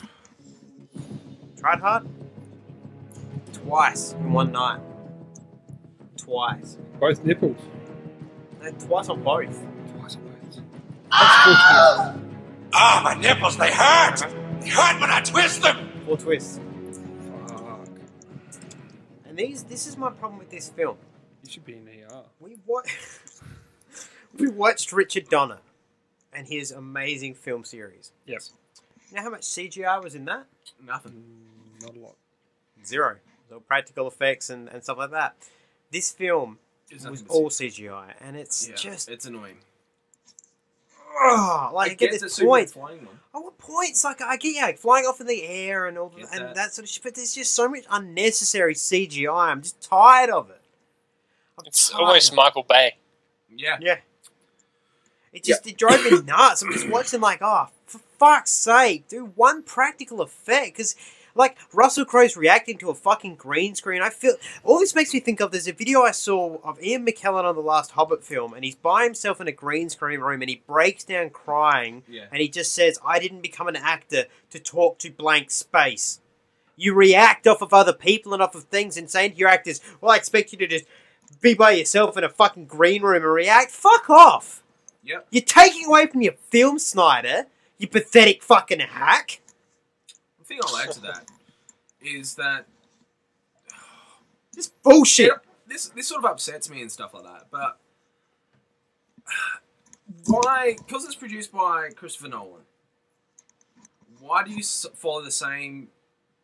S1: Tried hard. Twice in one night. Twice.
S3: Both nipples.
S1: No, twice on both.
S3: Twice on both.
S5: Ah, my nipples, they hurt! They hurt when I twist them!
S1: 4 twists.
S3: Fuck.
S1: And this is my problem with this film.
S3: You should be in ER.
S1: We watched Richard Donner and his amazing film series.
S3: Yes.
S1: You know how much CGI was in that?
S4: Nothing.
S3: Not a lot.
S1: 0. No practical effects and stuff like that. This film was all CGI, and it's just...
S4: It's annoying.
S1: Like, I get this point. I want points. Like, I get, flying off in the air and all that sort of shit, but there's just so much unnecessary CGI. I'm just tired of it.
S2: It's almost Michael Bay.
S4: Yeah.
S1: Yeah. It drove me nuts. I'm just watching like, oh, for fuck's sake, do one practical effect. Because, like, Russell Crowe's reacting to a fucking green screen. All this makes me think of, there's a video I saw of Ian McKellen on the last Hobbit film, and he's by himself in a green screen room, and he breaks down crying, and he just says, I didn't become an actor to talk to blank space. You react off of other people and off of things, and saying to your actors, well, I expect you to just be by yourself in a fucking green room and react. Fuck off!
S4: Yep.
S1: You're taking away from your film, Snyder, you pathetic fucking hack.
S4: The thing I'll add to that is that
S1: just bullshit.
S4: This sort of upsets me and stuff like that. But why? Because it's produced by Christopher Nolan. Why do you follow the same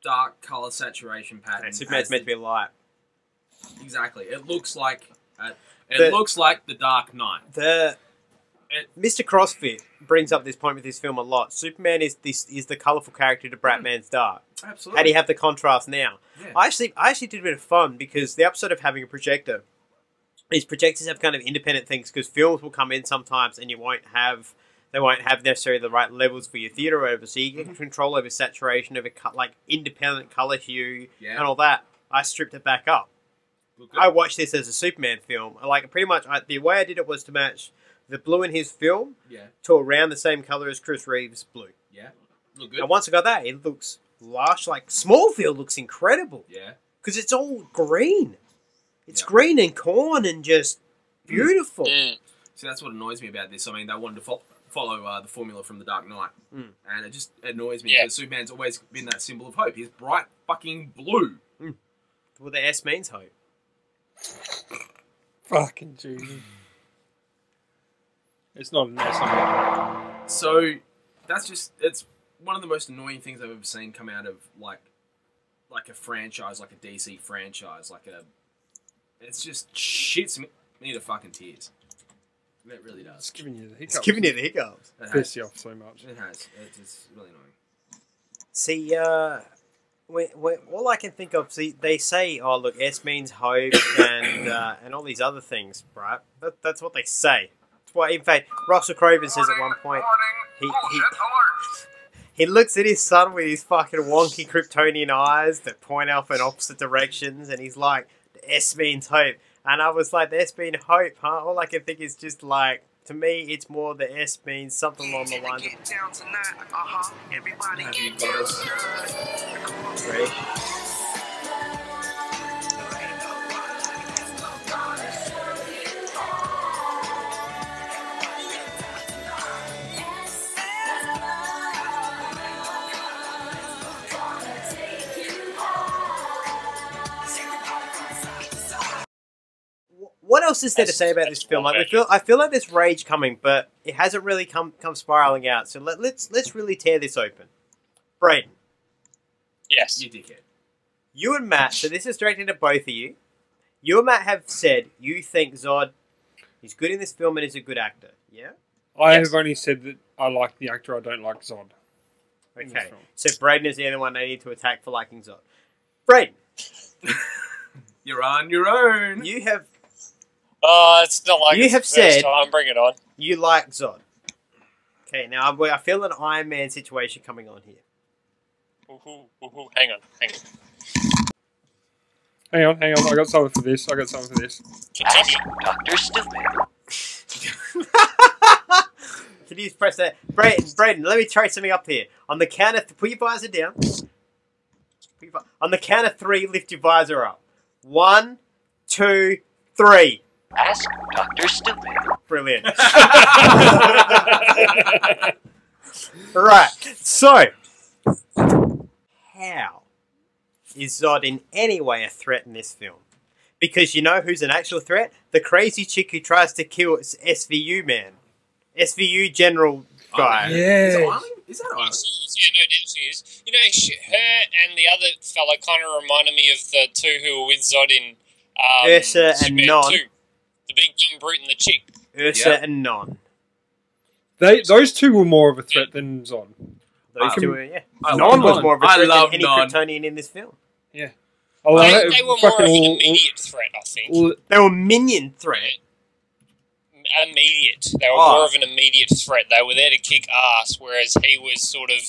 S4: dark color saturation pattern?
S1: Superman's meant to be light.
S4: Exactly. It looks like looks like The Dark Knight.
S1: Mr. CrossFit brings up this point with this film a lot. Superman is the colourful character to Batman's dark.
S4: Absolutely.
S1: How do you have the contrast now?
S4: Yeah.
S1: I actually did a bit of fun because the episode of having a projector, these projectors have kind of independent things because films will come in sometimes and they won't have necessarily the right levels for your theatre or whatever. So you get control over saturation, over like independent colour hue and all that. I stripped it back up. I watched this as a Superman film. Like pretty much, the way I did it was to match the blue in his film to around the same colour as Chris Reeves' blue.
S4: Yeah, look good.
S1: And once I got that, it looks lush. Like Smallville looks incredible.
S4: Yeah,
S1: because it's all green. It's green and corn and just beautiful.
S2: Mm.
S4: See, that's what annoys me about this. I mean, they wanted to follow the formula from The Dark Knight, and it just annoys me because Superman's always been that symbol of hope. He's bright fucking blue.
S1: Well, the S means hope.
S3: Fucking Jesus. It's not an S.
S4: So it's one of the most annoying things I've ever seen come out of like a franchise, like a DC franchise, it's just shits me to fucking tears. It really does.
S3: It's giving you the hiccups.
S1: It's giving you the hiccups.
S3: It pisses you off so much.
S4: It has. It's just really annoying.
S1: See, all I can think of, they say, oh, look, S means hope and all these other things, right? That's what they say. That's why, in fact, Russell Crowe says at one point, he looks at his son with his fucking wonky Kryptonian eyes that point off in opposite directions, and he's like, the S means hope. And I was like, the S means hope, huh? All I can think is just like, to me, it's more the S means something along the lines of...
S4: Everybody have you got us?
S1: Ready? What else is there to say about this film? Like, I feel like there's rage coming, but it hasn't really come spiraling out. So let's really tear this open. Braden.
S2: Yes.
S4: You dickhead.
S1: You and Matt, so this is directed at both of you. You and Matt have said you think Zod is good in this film and is a good actor. Yeah?
S3: I have only said that I like the actor, I don't like Zod.
S1: Okay. So Braden is the only one I need to attack for liking Zod. Braden.
S4: You're on your own.
S1: You have...
S2: it's not like
S1: you have said
S2: time. Bring it on.
S1: You like Zod. Okay, now I feel an Iron Man situation coming on here.
S2: Hang on.
S3: Hang on. I got something for this.
S2: Continue.
S6: Dr. Stupid.
S1: Can you press that? Braden, let me try something up here. On the count of... Put your visor down. On the count of 3, lift your visor up. 1, 2, 3.
S6: Ask Dr. Stupid.
S1: Brilliant. Right. So, how is Zod in any way a threat in this film? Because you know who's an actual threat? The crazy chick who tries to kill SVU man. SVU general guy.
S4: Is
S3: Yeah.
S4: that Island?
S2: Yeah, no doubt she is. You know, her and the other fella kind of reminded me of the two who were with Zod in
S1: Ursa and
S2: Superman
S1: Non.
S2: 2. The big dumb brute and the chick.
S1: Ursa
S4: Yeah.
S1: and Non.
S3: Those two were more of a threat than Zod.
S1: Those two were, yeah.
S4: I
S1: Non
S4: love
S1: was more of a
S4: I
S1: threat
S4: love
S1: than any
S4: Non.
S1: Kryptonian in this film.
S3: Oh,
S2: They were more of an immediate threat, I think.
S1: They were minion threat.
S2: Immediate. They were
S4: Oh.
S2: more of an immediate threat. They were there to kick ass, whereas he was sort of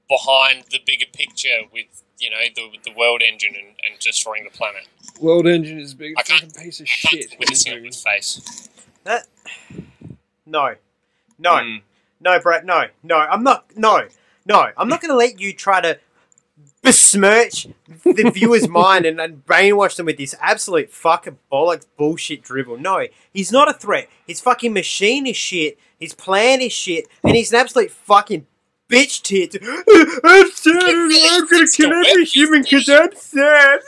S2: behind the bigger picture with, you know, the world engine and destroying the planet.
S3: World Engine is a big
S2: I can't-
S3: fucking piece of
S2: I can't
S3: shit.
S2: with this in his face.
S1: That... No.
S4: Mm.
S1: No, Brett, no. I'm not going to let you try to besmirch the viewer's mind and brainwash them with this absolute fucking bollocks bullshit dribble. No, he's not a threat. His fucking machine is shit. His plan is shit. And he's an absolute fucking bitch tit. I'm sad. I'm going to kill every human because I'm sad.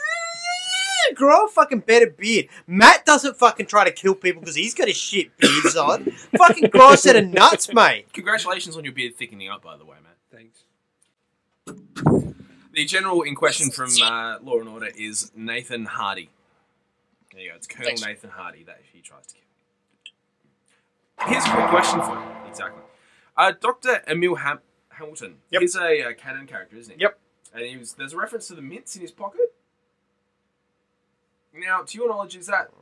S1: Grow a fucking better beard. Matt doesn't fucking try to kill people because he's got a shit beard, Zod. Fucking grow a set of nuts, mate.
S4: Congratulations on your beard thickening up, by the way, Matt.
S3: Thanks.
S4: The general in question from Law and Order is Nathan Hardy. There you go. It's Colonel
S2: Thanks.
S4: Nathan Hardy that he tries to kill. Here's a quick question for you. Exactly. Dr. Emil Hamilton.
S1: Yep.
S4: He's a canon character, isn't he?
S1: Yep.
S4: And there's a reference to the mints in his pocket. Now, to your knowledge,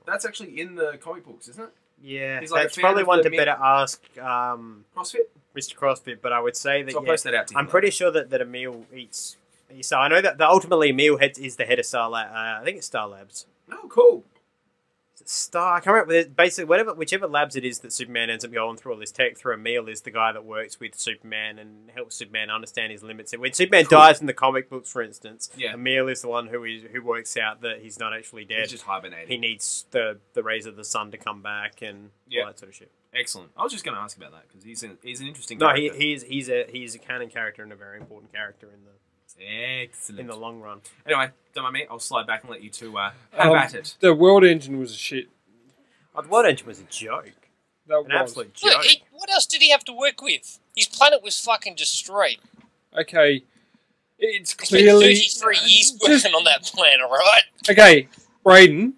S4: that's actually in the comic books, isn't it?
S1: Yeah,
S4: He's like a
S1: that's
S4: fan
S1: probably
S4: of
S1: one
S4: the
S1: to
S4: mid-
S1: better ask
S4: CrossFit?
S1: Mr. CrossFit, but I would say that
S4: So I'll
S1: yeah,
S4: post that out to you.
S1: I'm pretty sure that Emil eats. So I know that ultimately Emil is the head of Star Lab. I think it's Star Labs.
S4: Oh, cool.
S1: Star, I can't remember. Basically, whichever labs it is that Superman ends up going through all this tech through, Emil is the guy that works with Superman and helps Superman understand his limits. When Superman dies in the comic books, for instance,
S4: Yeah.
S1: Emil is the one who works out that he's not actually dead.
S4: He's just hibernating.
S1: He needs the rays of the sun to come back and
S4: Yeah.
S1: all that sort of shit.
S4: Excellent. I was just going to ask about that because he's an interesting
S1: No,
S4: character.
S1: he's a canon character and a very important character
S4: Excellent.
S1: in the long run.
S4: Anyway, don't mind me. I'll slide back and let you two have at it.
S3: The World Engine was a shit.
S1: The World Engine was a joke,
S3: That
S1: an
S3: was.
S1: absolute joke.
S2: Look, what else did he have to work with? His planet was fucking destroyed.
S3: Okay. It's
S2: He spent
S3: clearly...
S2: 33 years working on that plan, alright?
S3: Okay, Braden.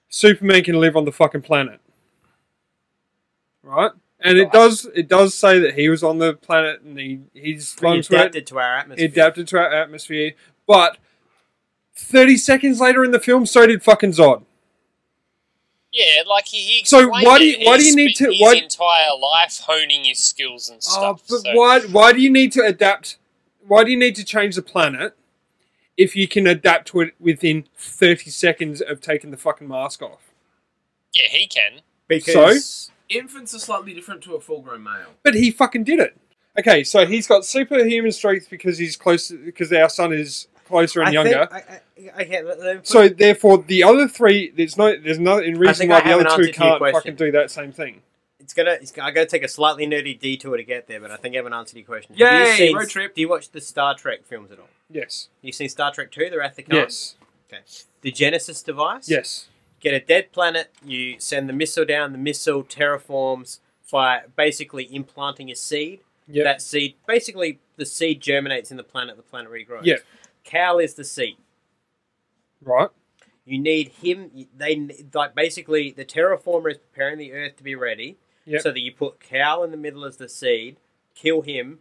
S3: Superman can live on the fucking planet. Right? And it does say that he was on the planet and his
S1: He
S3: lungs were...
S1: adapted to our
S3: He
S1: atmosphere.
S3: adapted to our atmosphere. But 30 seconds later in the film, so did fucking Zod.
S2: Yeah, like he
S3: So
S2: explained
S3: why
S2: it.
S3: do you
S2: He
S3: need
S2: spent
S3: to- why-
S2: his entire life honing his skills and stuff.
S3: But
S2: so.
S3: why do you need to adapt? Why do you need to change the planet if you can adapt to it within 30 seconds of taking the fucking mask off?
S2: Yeah, he can.
S1: Because
S4: Infants are slightly different to a full-grown male.
S3: But he fucking did it. Okay, so he's got superhuman strength because he's close, because our son is closer and younger. So therefore, the other three, there's no in reason
S1: think
S3: why
S1: I
S3: the
S1: have an
S3: other two
S1: answer to your
S3: can't
S1: question.
S3: fucking do that same thing.
S1: I gotta take a slightly nerdy detour to get there, but I think I have an answer to your question.
S4: Yay,
S1: Have you seen,
S4: road trip.
S1: Do you watch the Star Trek films at all?
S3: Yes.
S1: You seen Star Trek 2, The Wrath of Khan?
S3: Yes.
S1: Okay. The Genesis device?
S3: Yes.
S1: Get a dead planet, you send the missile down, the missile terraforms by basically implanting a seed.
S3: Yep.
S1: That seed, basically the seed germinates in the planet regrows.
S3: Yep.
S1: Cal is the seed.
S3: Right.
S1: You need him, basically the terraformer is preparing the Earth to be ready.
S3: Yep.
S1: So that you put Cal in the middle as the seed, kill him,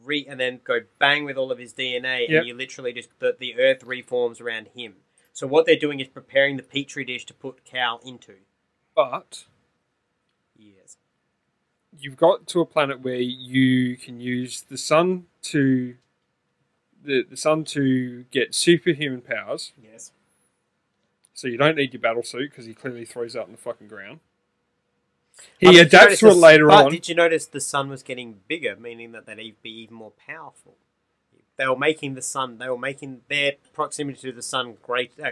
S1: and then go bang with all of his DNA,
S3: Yep.
S1: and you literally just the Earth reforms around him. So what they're doing is preparing the petri dish to put Cal into.
S3: But
S1: Yes.
S3: you've got to a planet where you can use the sun to the sun to get superhuman powers.
S1: Yes.
S3: So you don't need your battle suit because he clearly throws out in the fucking ground. He
S1: Did you
S3: adapts
S1: notice
S3: to it
S1: the-
S3: later
S1: but
S3: on.
S1: did you notice the sun was getting bigger, meaning that they'd be even more powerful? They were making the sun. They were making their proximity to the sun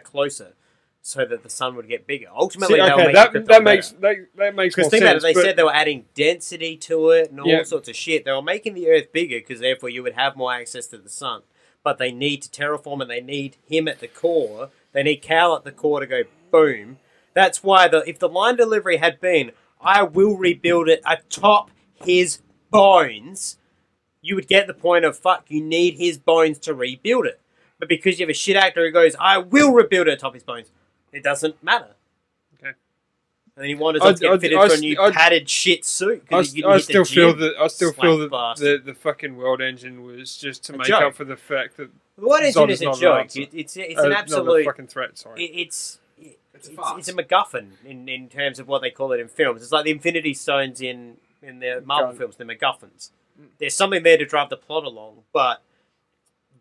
S1: closer, so that the sun would get bigger. Ultimately,
S3: See,
S1: they were
S3: okay,
S1: making
S3: that
S1: Krypton
S3: makes
S1: better.
S3: that makes
S1: Because
S3: more
S1: think about
S3: sense.
S1: it, they
S3: but-
S1: said they were adding density to it and all
S3: Yeah.
S1: sorts of shit. They were making the Earth bigger because therefore you would have more access to the sun. But they need to terraform and they need him at the core. They need Cal at the core to go boom. That's why if the line delivery had been, I will rebuild it atop his bones, you would get the point of, fuck, you need his bones to rebuild it. But because you have a shit actor who goes, I will rebuild it atop his bones, it doesn't matter.
S3: Okay.
S1: And then he wanted to get fitted for a new padded shit suit.
S3: I still feel that
S1: bastard.
S3: the fucking world engine was just to
S1: A
S3: make
S1: joke.
S3: up for the fact that
S1: The World
S3: Zod
S1: Engine
S3: is
S1: is a
S3: not an
S1: joke.
S3: answer.
S1: It's an
S3: not a
S1: absolute...
S3: fucking threat. Sorry.
S1: It's
S4: a farce.
S1: it's a MacGuffin in terms of what they call it in films. It's like the Infinity Stones in the Marvel films, the MacGuffins. There's something there to drive the plot along, but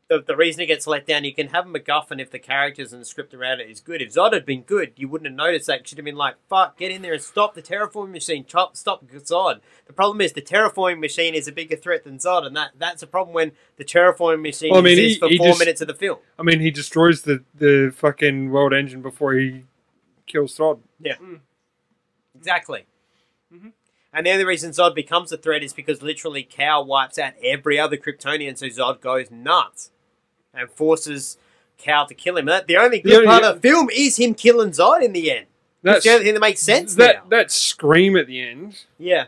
S1: the reason it gets let down, you can have a MacGuffin if the characters and the script around it is good. If Zod had been good, you wouldn't have noticed that. You should have been like, fuck, get in there and stop the terraforming machine. Stop Zod. The problem is the terraforming machine is a bigger threat than Zod, and that's a problem when the terraforming machine exists for 4 minutes of the film.
S3: I mean, he destroys the fucking world engine before he kills Zod.
S1: Yeah. Exactly. Mm-hmm. And the only reason Zod becomes a threat is because literally Cal wipes out every other Kryptonian, so Zod goes nuts and forces Cal to kill him. The only good part of the film is him killing Zod in the end. That's the only thing that makes sense now.
S3: That scream at the end.
S1: Yeah.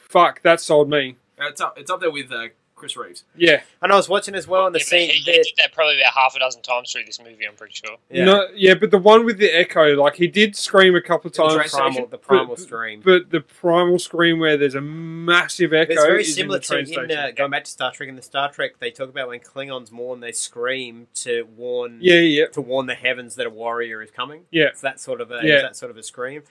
S3: Fuck, that sold me.
S4: It's up there with Chris Reeves.
S3: Yeah.
S1: And I was watching as well on the scene.
S2: He did that probably about half a dozen times through this movie, I'm pretty sure.
S1: Yeah.
S3: But the one with the echo, like, he did scream a couple of times.
S1: The primal scream.
S3: But the primal scream where there's a massive echo
S1: it's very
S3: is
S1: similar
S3: in the train
S1: to,
S3: station.
S1: going back to Star Trek, in the Star Trek, they talk about when Klingons mourn, they scream to warn to warn the heavens that a warrior is coming.
S3: Yeah.
S1: It's that sort of a scream.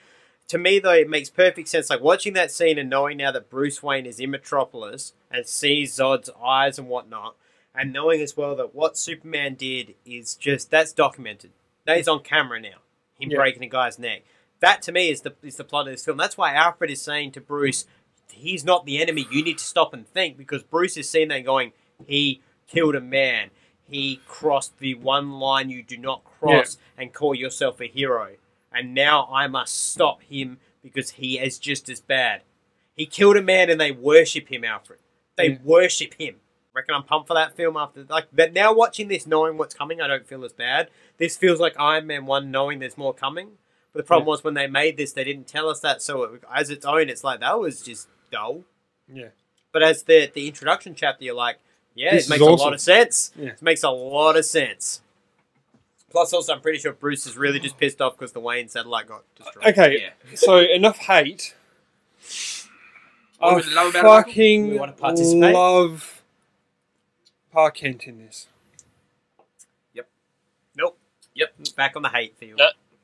S1: To me, though, it makes perfect sense. Like, watching that scene and knowing now that Bruce Wayne is in Metropolis and sees Zod's eyes and whatnot, and knowing as well that what Superman did is just, that's documented. That is on camera now. Him breaking a guy's neck. That, to me, is the plot of this film. That's why Alfred is saying to Bruce, he's not the enemy. You need to stop and think, because Bruce is seeing that going, he killed a man. He crossed the one line you do not cross and call yourself a hero. And now I must stop him because he is just as bad. He killed a man and they worship him, Alfred. They worship him. Reckon I'm pumped for that film after. But now watching this, knowing what's coming, I don't feel as bad. This feels like Iron Man 1, knowing there's more coming. But the problem was when they made this, they didn't tell us that. So as its own, it's like, that was just dull.
S3: Yeah.
S1: But as the introduction chapter, you're like,
S3: This
S1: it makes
S3: is
S1: a
S3: awesome.
S1: lot of sense.
S3: Yeah.
S1: It makes a lot of sense. Plus, also, I'm pretty sure Bruce is really just pissed off because the Wayne satellite got destroyed.
S3: Okay, so enough hate.
S4: What
S3: I
S4: was it love about it, Michael?
S3: fucking
S1: We want to participate?
S3: love Park Kent in this.
S1: Nope.
S4: Yep.
S1: Back on the hate field.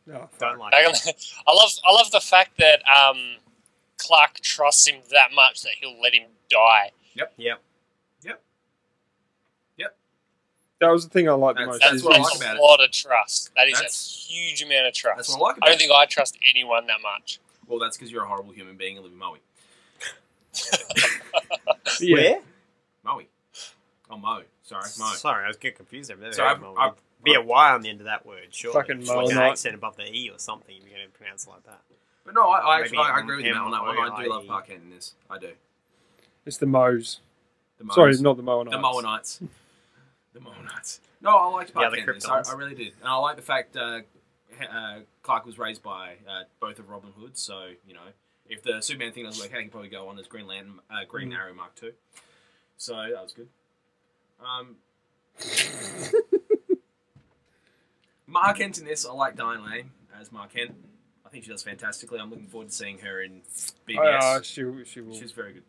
S2: No.
S3: Oh,
S1: Don't like
S2: Back
S1: it.
S2: on I love the fact that Clark trusts him that much that he'll let him die.
S1: Yep.
S3: that was the thing I liked the
S4: That's-
S3: most.
S4: that's
S3: is-
S4: what I
S2: That's
S4: like about
S2: a
S4: it.
S2: lot of trust. That is
S4: That's-
S2: a huge amount of trust.
S4: That's what I like
S2: I
S4: about
S2: don't think I trust anyone that much.
S4: Well, that's because you're a horrible human being and live in Maui.
S3: yeah.
S1: Where?
S4: Maui. Oh, Mo. Sorry, Mo.
S1: Sorry, I was getting confused over there.
S4: Sorry,
S1: Be a Y on the end of that word, sure.
S3: Fucking
S1: It's like an
S3: Moonlight.
S1: accent above the E or something if you're going to pronounce it like that.
S4: But no, I
S1: Maybe
S4: agree with you Matt, on that one. I do love
S1: M-O-I-E.
S4: Park Kent in this. I do.
S3: It's the Moes.
S4: The Moes.
S3: Sorry, not the Moanites.
S4: The Moanites. The Moanites. No, I liked Park
S1: the
S4: Kent in this.
S1: Kryptons.
S4: I really did. And I like the fact Clark was raised by both of Robin Hood, so, you know, if the Superman thing doesn't work out, he can probably go on as Green Lantern, Green Arrow Mark II. So, that was good. Mark Kent in this, I like Diane Lane as Mark Kent. I think she does fantastically. I'm looking forward to seeing her in BBS.
S3: She will.
S4: She's very good.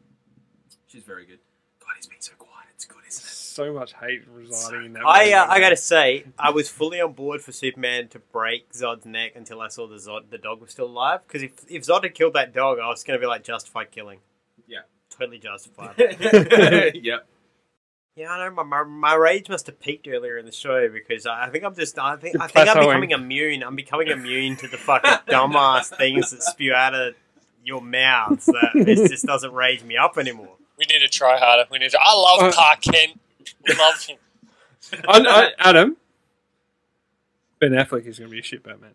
S4: She's very good. God, he's been so quiet. It's good, isn't it?
S3: So much hate residing in that.
S1: I
S3: movie.
S1: gotta say, I was fully on board for Superman to break Zod's neck until I saw the dog was still alive. Because if Zod had killed that dog, I was gonna be like, justified killing.
S4: Yeah.
S1: Totally justified.
S4: Yep.
S1: Yeah, I know. My rage must have peaked earlier in the show because I think I'm
S3: plateauing.
S1: becoming immune. I'm becoming immune to the fucking dumbass things that spew out of your mouths that it just doesn't rage me up anymore.
S2: We need to try harder. I love Clark Kent. We love him.
S3: Adam, Ben Affleck is going to be a shit Batman.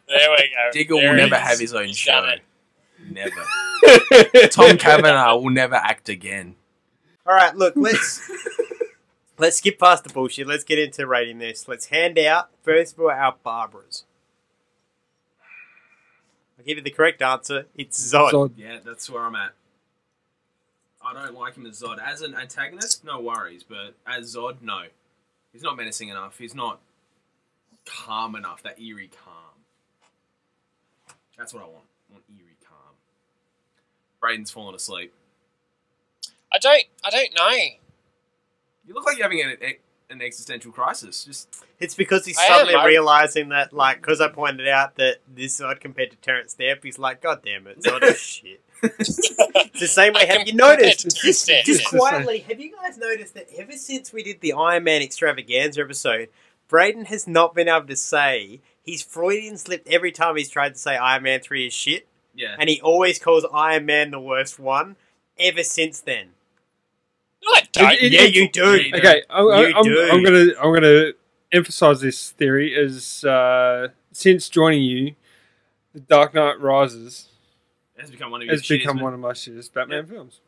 S2: There we go.
S4: Diggle
S2: There
S4: will
S2: it
S4: never
S2: is.
S4: have his own
S2: He's
S4: show.
S2: done it.
S4: Never. Tom Cavanaugh will never act again.
S1: All right, look, let's skip past the bullshit. Let's get into rating this. Let's hand out, first of all, our Barbaras. I'll give you the correct answer. It's Zod.
S3: Zod.
S4: Yeah, that's where I'm at. I don't like him as Zod. As an antagonist, no worries, but as Zod, no. He's not menacing enough. He's not calm enough. That eerie calm. That's what I want. I want eerie calm. Brayden's fallen asleep.
S2: I don't know.
S4: You look like you're having an existential crisis. Just
S1: It's because he's
S2: I am,
S1: suddenly
S2: I-
S1: realizing that, like, because I pointed out that this Zod compared to Terrence Stamp, he's like, God damn it, Zod is shit. It's the same way. Have you noticed? Just
S3: It's the
S1: quietly, have you guys noticed that ever since we did the Iron Man extravaganza episode, Brayden has not been able to say, he's Freudian slipped every time he's tried to say Iron Man 3 is shit,
S4: yeah.
S1: and he always calls Iron Man the worst one ever since then.
S2: No, I don't.
S1: Yeah, you do.
S4: Yeah,
S3: Okay,
S1: do.
S3: I'm gonna emphasize this theory as since joining you, The Dark Knight Rises
S4: It has become one of your
S3: has become one of my shittest Batman films.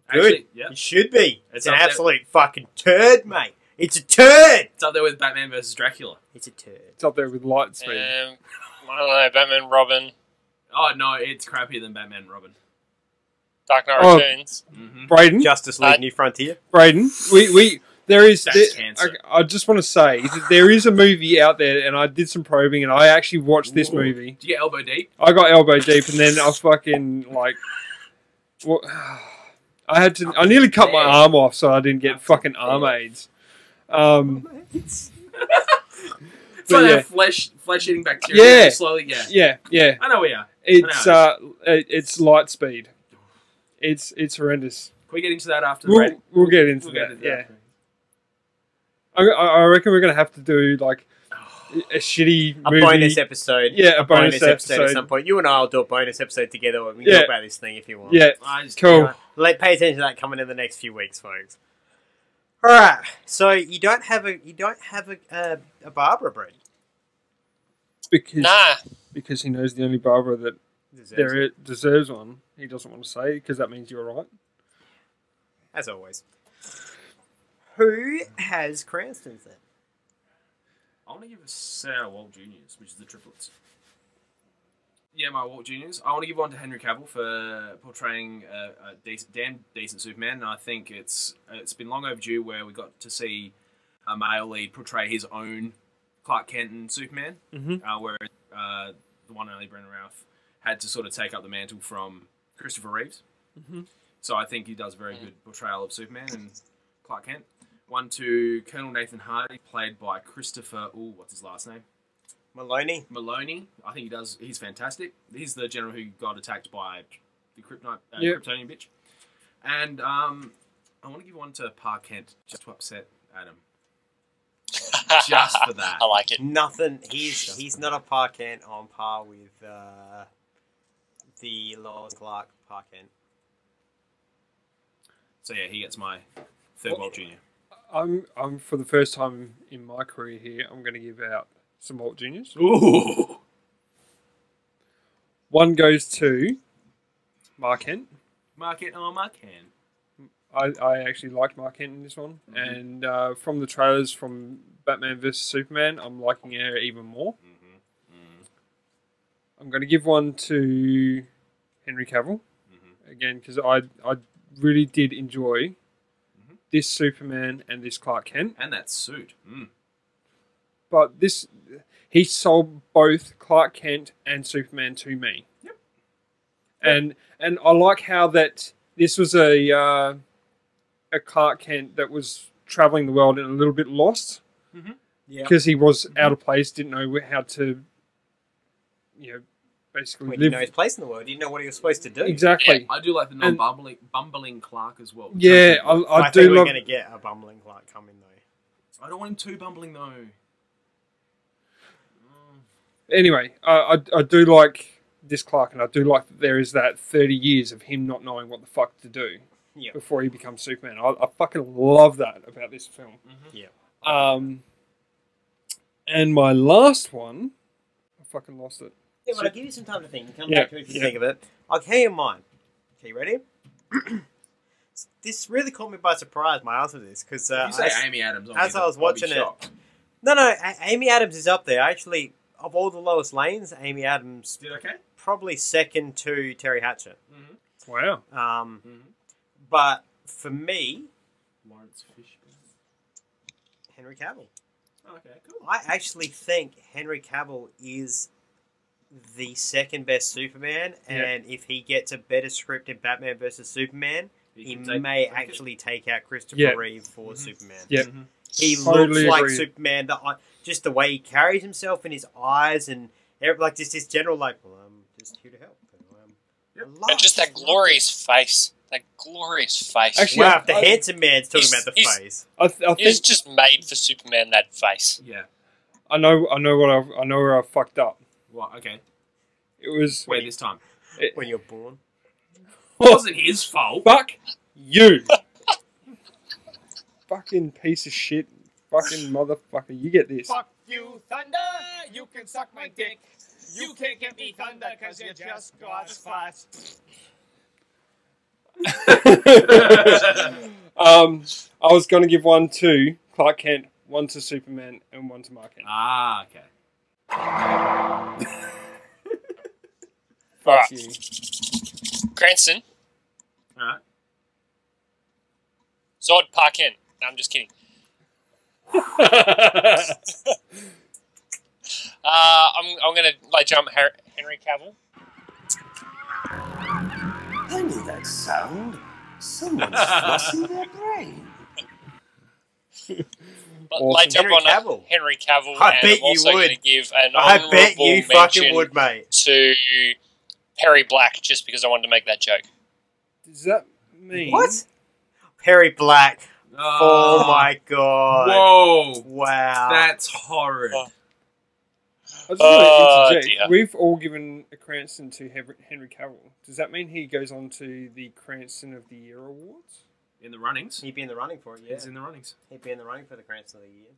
S4: Actually, yeah.
S1: It should be. It's an
S4: up there.
S1: absolute fucking turd, mate. It's a turd.
S4: It's up there with Batman versus Dracula.
S1: It's a turd.
S3: It's up there with Lightspeed.
S2: I don't know. Batman, Robin,
S4: Oh, no, it's crappier than Batman and Robin.
S2: Dark Knight
S3: Oh.
S2: Returns.
S4: Mm-hmm.
S3: Braden,
S1: Justice League New Frontier.
S3: Braden, we there is.
S4: That's cancer.
S3: I just want to say that there is a movie out there, and I did some probing, and I actually watched this movie.
S4: Do you get elbow deep?
S3: I got elbow deep, and then I fucking like. Well, I nearly cut my arm off so I didn't get fucking arm aids.
S4: It's
S3: But
S4: like
S3: yeah.
S4: that flesh-eating bacteria.
S3: Yeah.
S4: Just slowly, yeah.
S3: Yeah.
S4: I know we are.
S3: It's Lightspeed. It's horrendous.
S4: Can we get into that after the rating?
S3: We'll get into
S4: We'll get
S3: that.
S4: into
S3: Yeah.
S4: that.
S3: I reckon we're gonna have to do like a shitty
S1: A
S3: movie.
S1: bonus episode.
S3: Yeah, a bonus
S1: at
S3: episode.
S1: some point. You and I will do a bonus episode together and we can
S3: Yeah.
S1: talk about this thing if you want.
S3: Yeah,
S4: I just,
S3: cool.
S1: Pay attention to that coming in the next few weeks, folks. All right. So you don't have a Barbara Brady.
S3: Because he knows the only Barbara that deserves one. He doesn't want to say because that means you're right.
S1: As always. Who has Cranston's then?
S4: I want to give a Sarah Walt Juniors, which is the triplets. Yeah, my Walt Juniors. I want to give one to Henry Cavill for portraying a damn decent Superman. And I think it's been long overdue where we got to see a male lead portray his own Clark Kent and Superman, where the one and only Brendan Routh had to sort of take up the mantle from Christopher Reeves. So I think he does a very good portrayal of Superman and Clark Kent. One to Colonel Nathan Hardy, played by Christopher. What's his last name?
S1: Maloney.
S4: I think he does. He's fantastic. He's the general who got attacked by the
S3: Yep.
S4: Kryptonian bitch. And I want to give one to Pa Kent just to upset Adam. Just for that.
S2: I like it.
S1: Nothing. He's not a Parkent on par with the Lois and Clark Parkent.
S4: So yeah, he gets my third Walt Junior.
S3: I'm for the first time in my career here, I'm going to give out some Walt Juniors.
S4: Ooh.
S3: One goes to Mark Kent.
S4: Mark Kent.
S3: I actually liked Mark Kent in this one, and from the trailers from Batman vs Superman, I'm liking her even more. I'm going to give one to Henry Cavill again because I really did enjoy this Superman and this Clark Kent.
S4: And that suit.
S3: But he sold both Clark Kent and Superman to me.
S4: Yep.
S3: And I like how that this was a Clark Kent that was traveling the world and a little bit lost.
S1: Yeah.
S3: Because he was out of place, didn't know how to, basically
S1: He
S3: live.
S1: didn't know his place in the world. He didn't know what he was supposed to do.
S3: Exactly.
S4: I do like the non-bumbling Clark as well.
S3: Yeah,
S1: I
S3: I do
S1: think we're
S3: love.
S1: going to get a bumbling Clark coming though.
S4: I don't want him too bumbling though.
S3: Anyway, I do like this Clark, and I do like that there is that 30 years of him not knowing what the fuck to do before he becomes Superman. I fucking love that about this film. And my last one, I fucking lost it.
S1: Yeah, but I'll give you some time to think. Come back to me if you think of it. I'll tell you mine. Okay, you ready? This really caught me by surprise, my answer to this, because
S4: If you say Amy Adams,
S1: as I was watching it, no, Amy Adams is up there. Actually, of all the Lois Lanes, Amy Adams
S4: did okay.
S1: Probably second to Terry Hatcher.
S3: Wow.
S1: But for me,
S4: Lawrence Fishburne,
S1: Henry Cavill.
S4: Okay, cool.
S1: I actually think Henry Cavill is the second best Superman, and if he gets a better script in Batman vs Superman, he may actually take out Christopher Reeve for Superman.
S3: Yeah.
S1: He
S3: Totally
S1: looks like
S3: agree.
S1: Superman. Just the way he carries himself and his eyes, and like just this general well, I'm just here to help.
S2: And just that glorious face. That glorious face.
S3: Actually,
S1: Wow, the handsome man's talking about the face.
S3: I think
S2: It's just made for Superman, that face.
S4: Yeah.
S3: I know where I fucked up.
S4: What? Okay.
S3: It was
S4: Where this time?
S1: When you're born.
S4: It wasn't his fault.
S3: Fuck you. Fucking piece of shit. Fucking motherfucker. You get this.
S8: Fuck you, Thunder. You can suck my dick. You can't get me Thunder because you're just God's fat.
S3: I was going to give one to Clark Kent, one to Superman, and one to Mark Kent.
S4: Ah, okay.
S2: All right.
S3: You.
S2: Grayson.
S4: All right.
S2: Zod Parkin. No, I'm just kidding. I'm going to jump Henry Cavill.
S5: I knew that sound. Someone's flossing their brain.
S2: But
S3: Awesome.
S2: jump
S1: Henry
S2: on
S1: Cavill.
S2: Henry Cavill,
S1: I
S2: and
S1: bet
S2: I'm also
S1: you would.
S2: going to give an
S1: I bet you
S2: honourable
S1: fucking
S2: mention
S1: would, mate.
S2: to Perry Black, just because I wanted to make that joke.
S3: Does that mean...
S1: What? Perry Black. Oh my god.
S4: Whoa.
S1: Wow.
S4: That's horrid.
S2: Oh.
S3: I just want to interject.
S2: Dear.
S3: We've all given a Cranston to Henry Cavill. Does that mean he goes on to the Cranston of the Year awards?
S4: In the runnings.
S1: He'd be in the running for it, yeah.
S4: He's in the runnings.
S1: He'd be in the running for the Cranston of the Year.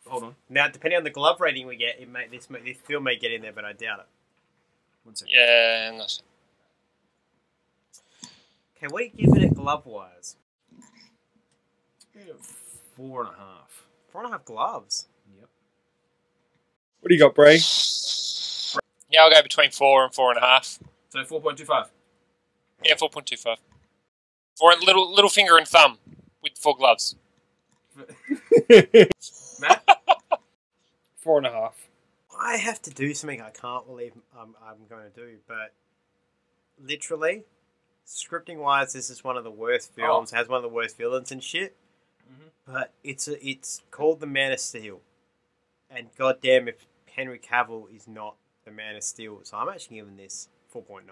S4: Hold on.
S1: Now, depending on the glove rating we get, this film may get in there, but I doubt it.
S4: 1 second.
S2: Yeah, no.
S1: Okay, what are you giving it glove-wise?
S4: 4.5.
S1: 4.5 gloves.
S4: Yep.
S3: What do you got, Bray?
S2: Yeah, I'll go between 4 and 4.5.
S4: So 4.25.
S2: Yeah, 4.25. For a little finger and thumb with 4 gloves.
S4: Matt?
S3: 4.5.
S1: I have to do something I can't believe I'm going to do, but literally, scripting-wise, this is one of the worst films. Has one of the worst villains and shit. But it's called The Man of Steel, and goddamn if Henry Cavill is not the Man of Steel, so I'm actually giving this 4.9.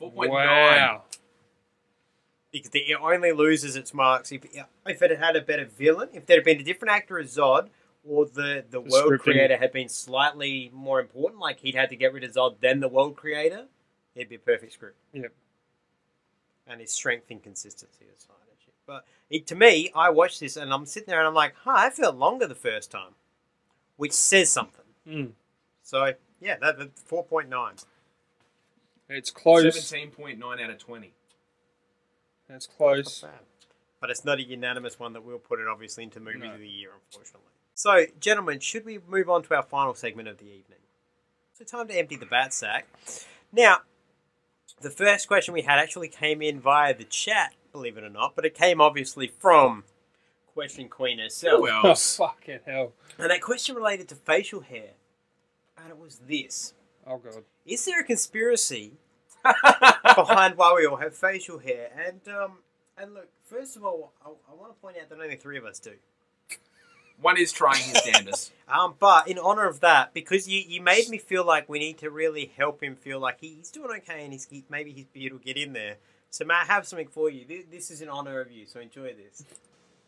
S4: 4.9.
S3: Wow.
S1: Because it only loses its marks if it had a better villain, if there had been a different actor as Zod, or the world
S3: scripting.
S1: creator had been slightly more important, like he'd had to get rid of Zod, then the world creator, it'd be a perfect script.
S3: Yep.
S1: And his strength and consistency aside and shit. But to me, I watched this and I'm sitting there and I'm like, I felt longer the first time, which says something.
S3: Mm.
S1: So yeah, that's 4.9.
S3: It's close.
S4: 17.9 out of 20.
S3: That's close.
S1: Not bad. But it's not a unanimous one that we'll put it obviously into movie of the year, unfortunately. So, gentlemen, should we move on to our final segment of the evening? So, time to empty the Batsack. Now, the first question we had actually came in via the chat, believe it or not, but it came obviously from Question Queen herself.
S4: Who
S3: Oh,
S4: else?
S3: fucking hell.
S1: And that question related to facial hair. And it was this.
S3: Oh, God.
S1: Is there a conspiracy behind why we all have facial hair? And look, first of all, I want to point out that only 3 of us do.
S4: One is trying his damnedest.
S1: But in honor of that, because you made me feel like we need to really help him feel like he's doing okay and maybe his beard will get in there. So, Matt, I have something for you. This is in honor of you, so enjoy this.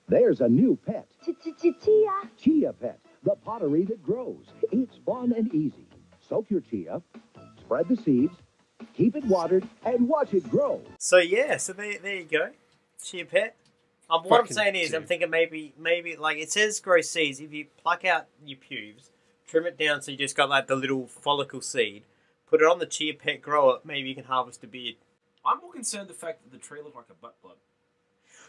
S9: There's a new pet.
S6: Chia.
S9: Chia Pet, the pottery that grows. It's fun and easy. Soak your chia, spread the seeds, keep it watered, and watch it grow.
S1: So yeah, so there you go. Chia pet. What I'm
S3: Fucking
S1: saying is,
S3: chia.
S1: I'm thinking maybe like it says grow seeds. If you pluck out your pubes, trim it down so you just got like the little follicle seed, put it on the chia pet, grow it. Maybe you can harvest a beard.
S4: I'm more concerned the fact that the tree looked like a butt plug.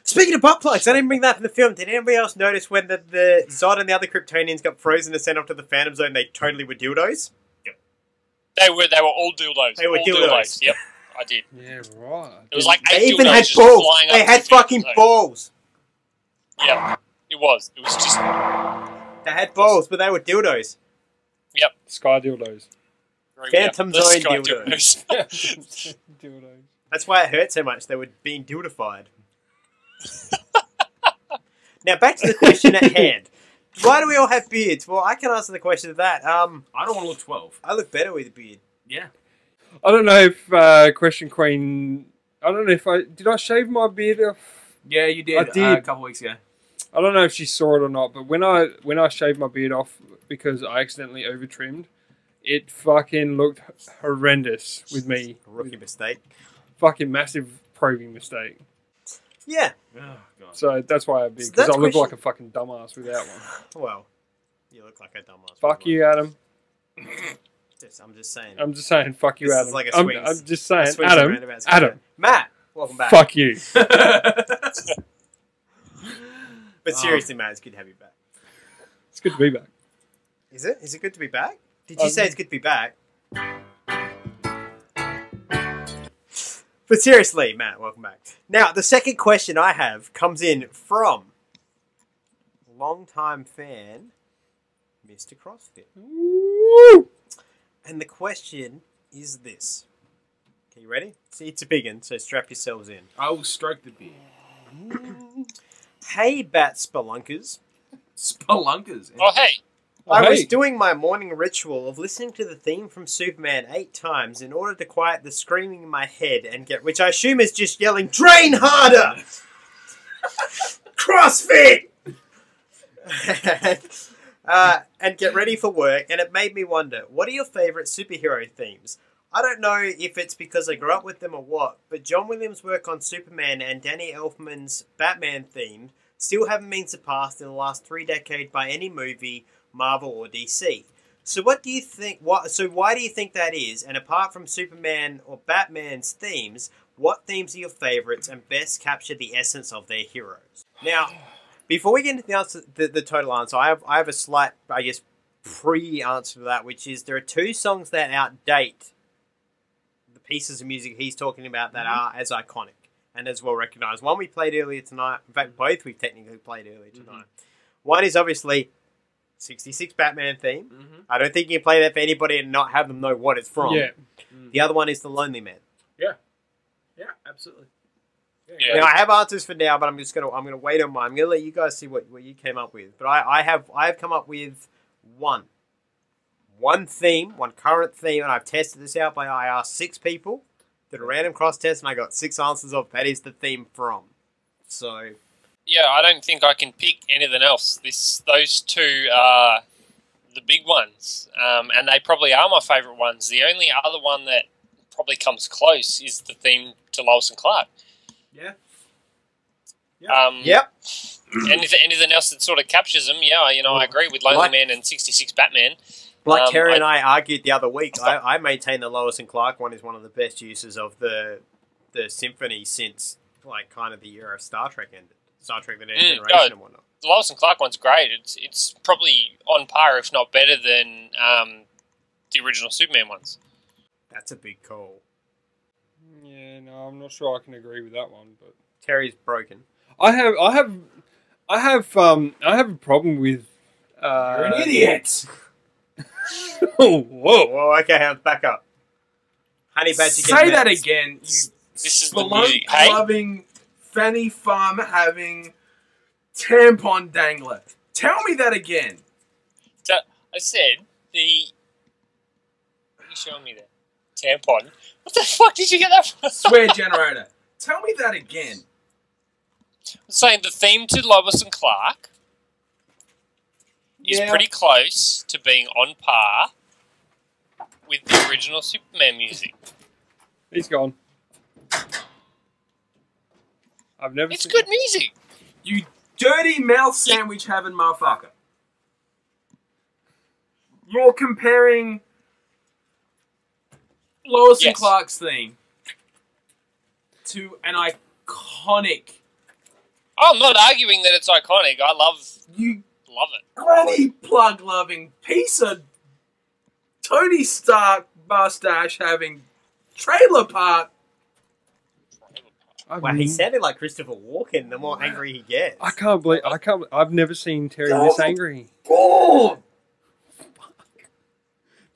S1: Speaking of butt plugs, I didn't bring that in the film. Did anybody else notice when the Zod and the other Kryptonians got frozen and sent off to the Phantom Zone? They totally were dildos.
S2: They were all dildos.
S1: They were
S2: all
S1: dildos.
S2: Yep, I did.
S3: Yeah, right.
S2: It was like 8
S1: They even
S2: dildos
S1: had
S2: just
S1: balls.
S2: flying up
S1: They
S2: to
S1: had
S2: the Phantom
S1: fucking
S2: Zone.
S1: balls.
S2: Yeah, it was. It was just.
S1: They had balls, but they were dildos.
S2: Yep.
S3: Sky dildos.
S1: Phantom
S2: The
S1: Zone
S2: Sky
S1: dildos.
S3: Dildos.
S1: That's why it hurt so much. They were being dildified. Now back to the question at hand. Why do we all have beards? Well, I can answer the question of that.
S4: I don't want to look 12.
S1: I look better with a beard.
S4: Yeah.
S3: I don't know if Question Queen. I don't know if did I shave my beard off.
S4: Yeah, you did.
S3: I did.
S4: A couple weeks ago.
S3: I don't know if she saw it or not, but when I shaved my beard off because I accidentally over trimmed, it fucking looked horrendous with me.
S1: Rookie mistake.
S3: Fucking massive probing mistake.
S1: Yeah.
S4: Oh, God.
S3: So that's why I have beard,
S1: So
S3: because
S1: that's
S3: I look
S1: question-
S3: like a fucking dumbass without one.
S1: Well, you look like a dumbass.
S3: Fuck you, Adam.
S1: I'm just saying.
S3: I'm just saying, fuck you,
S1: This is
S3: Adam.
S1: like a
S3: I'm
S1: swings-
S3: just saying,
S1: Swings and
S3: Adam.
S1: roundabouts.
S3: Adam.
S1: Matt, welcome back.
S3: Fuck you.
S1: But seriously, Matt, it's good to have you back.
S3: It's good to be back.
S1: Is it? Is it good to be back? Did you say it's good to be back? But seriously, Matt, welcome back. Now, the second question I have comes in from longtime fan, Mr. CrossFit.
S3: Woo!
S1: And the question is this. Okay, you ready? See, it's a big one, so strap yourselves in.
S4: I will stroke the beard.
S1: Hey, Bat Spelunkers.
S4: Spelunkers.
S2: Oh, hey.
S1: I was
S3: hey.
S1: doing my morning ritual of listening to the theme from Superman 8 times in order to quiet the screaming in my head and which I assume is just yelling, "Train harder! CrossFit!" And get ready for work, and it made me wonder, what are your favourite superhero themes? I don't know if it's because I grew up with them or what, but John Williams' work on Superman and Danny Elfman's Batman theme still haven't been surpassed in the last 3 decades by any movie, Marvel or DC. So what do you think? Why do you think that is? And apart from Superman or Batman's themes, what themes are your favourites and best capture the essence of their heroes? Now, before we get into the answer, the total answer, I have a slight, I guess, pre-answer to that, which is there are 2 songs that outdate the pieces of music he's talking about that are as iconic and as well recognised. One we played earlier tonight. In fact, both we've technically played earlier tonight. One is obviously 66 Batman theme. I don't think you can play that for anybody and not have them know what it's from.
S3: Yeah.
S1: The other one is The Lonely Man.
S4: Yeah, absolutely.
S2: Yeah.
S1: Now I have answers for now, but I'm gonna wait on mine. I'm gonna let you guys see what you came up with. But I have come up with one theme, one current theme, and I've tested this out I asked 6 people, did a random cross test, and I got 6 answers of that is the theme from. So
S2: Yeah, I don't think I can pick anything else. Those 2 are the big ones, and they probably are my favourite ones. The only other one that probably comes close is the theme to Lois and Clark.
S4: Yeah.
S1: yep.
S2: Anything else that sort of captures them? Yeah, I agree with Lonely Man and 66 Batman.
S1: Like Terry and I argued the other week, I maintain the Lois and Clark one is one of the best uses of the symphony since like kind of the era of Star Trek ended. Star Trek The Next Generation and whatnot.
S2: The Lois and Clark one's great. It's probably on par, if not better, than the original Superman ones.
S1: That's a big call.
S3: Yeah, no, I'm not sure I can agree with that one, but
S1: Terry's broken.
S3: I have a problem with.
S4: You're an idiot.
S3: Oh, whoa!
S1: Whoa, okay, back up. Honey Badger.
S4: Say that again. You
S2: This is the music. Hey,
S4: loving, fanny farm having, tampon dangler. Tell me that again.
S2: I said the. What are you showing me there? Tampon. What the fuck did you get that from?
S4: Swear generator. Tell me that again.
S2: I'm saying the theme to Lois and Clark is
S4: Yeah.
S2: pretty close to being on par with the original Superman music.
S3: He's gone. I've never.
S2: It's
S3: seen
S2: good music.
S4: You dirty mouth sandwich having motherfucker. You're comparing Lois and Clark's theme to an iconic.
S2: I'm not arguing that it's iconic. I love it.
S4: Granny plug loving piece of Tony Stark mustache having trailer park.
S1: Wow, he sounded like Christopher Walken the more angry he gets.
S3: I can't believe. I've never seen Terry this angry.
S4: God!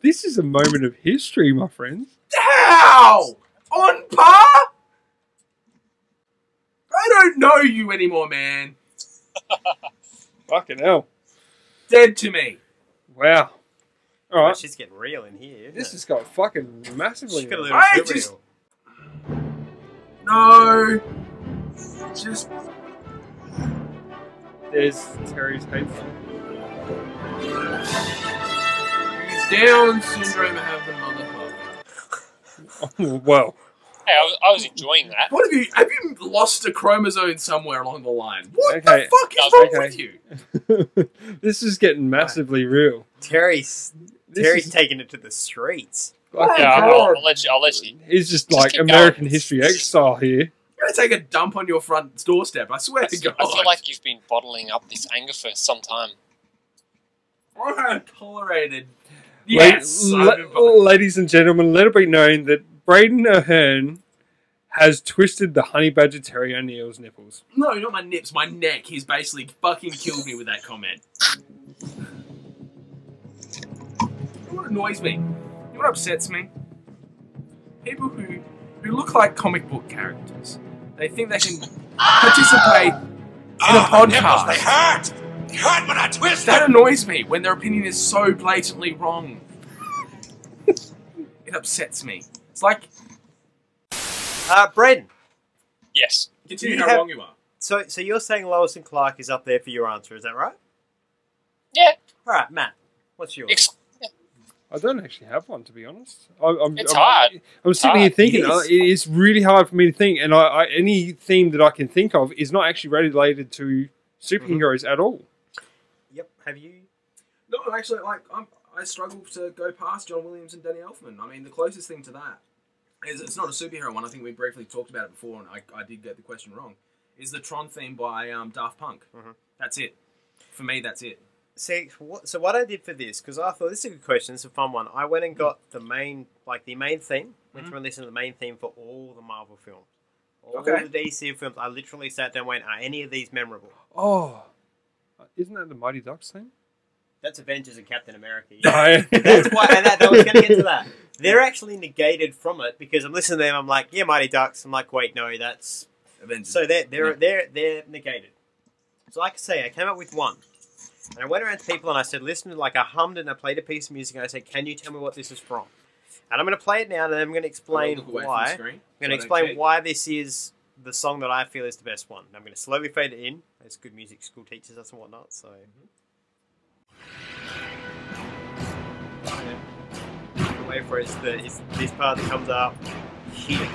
S3: This is a moment of history, my friends.
S4: How? On par? I don't know you anymore, man.
S3: Fucking hell.
S4: Dead to me.
S3: Wow. All right.
S1: She's getting real in here.
S3: This has got fucking massively.
S1: She's got a little
S4: I
S1: too
S4: just-
S1: real.
S4: No. Just.
S3: There's Terry's hate song.
S4: It's Down syndrome having motherfucker.
S3: Oh, well.
S2: Hey, I was enjoying that.
S4: What have you lost a chromosome somewhere along the line? What
S3: Okay.
S4: the fuck is wrong
S3: Okay.
S4: with you?
S3: This is getting massively real.
S1: Terry's
S3: is-
S1: taking it to the streets.
S2: Yeah, I'll let you.
S3: He's just
S2: Just
S3: like
S2: keep
S3: American
S2: going.
S3: History X style here.
S4: You're gonna take a dump on your front doorstep. I swear to God.
S2: I feel like you've been bottling up this anger for some time.
S4: I have tolerated. Yes.
S3: Ladies and gentlemen, let it be known that Braden Ahern has twisted the honey badger Terry O'Neill's nipples.
S4: No, not my nips, my neck. He's basically fucking killed me with that comment. You know what annoys me? You know what upsets me? People who look like comic book characters. They think they can participate in a podcast.
S5: They hurt! They hurt when I twist
S4: That
S5: them!
S4: annoys me when their opinion is so blatantly wrong. It upsets me. It's like,
S1: Braden.
S2: Yes.
S4: continue
S1: You
S4: how
S1: have-
S4: wrong you are.
S1: So you're saying Lois and Clark is up there for your answer, is that right?
S2: Yeah.
S1: All right, Matt. What's yours?
S3: I don't actually have one, to be honest.
S2: It's hard.
S3: I'm sitting here thinking,
S1: It is.
S3: it's really hard for me to think, and any theme that I can think of is not actually related to superheroes at all.
S1: Yep. Have you?
S4: No, actually, I struggle to go past John Williams and Danny Elfman. I mean, the closest thing to that is, it's not a superhero one. I think we briefly talked about it before, and I did get the question wrong. Is the Tron theme by Daft Punk? That's it. For me, that's it.
S1: See, so what I did for this, because I thought this is a good question, it's a fun one. I went and got the main theme, went through and listened to the main theme for all the Marvel films. All the DC films. I literally sat down and went, are any of these memorable?
S3: Oh, isn't that the Mighty Ducks thing?
S1: That's Avengers and Captain America.
S3: Yeah.
S1: That's why, and that was going to get to that. They're actually negated from it, because I'm listening to them, I'm like, yeah, Mighty Ducks. I'm like, wait, no, that's...
S4: Avengers.
S1: So they're negated. So like I say, I came up with one. And I went around to people and I said, listen, I hummed and I played a piece of music and I said, can you tell me what this is from? And I'm going to play it now and then I'm going to explain why. I'm going to explain why this is the song that I feel is the best one. And I'm going to slowly fade it in. It's good music, school teaches us and whatnot, so... Wait for it, it's this part that comes up here.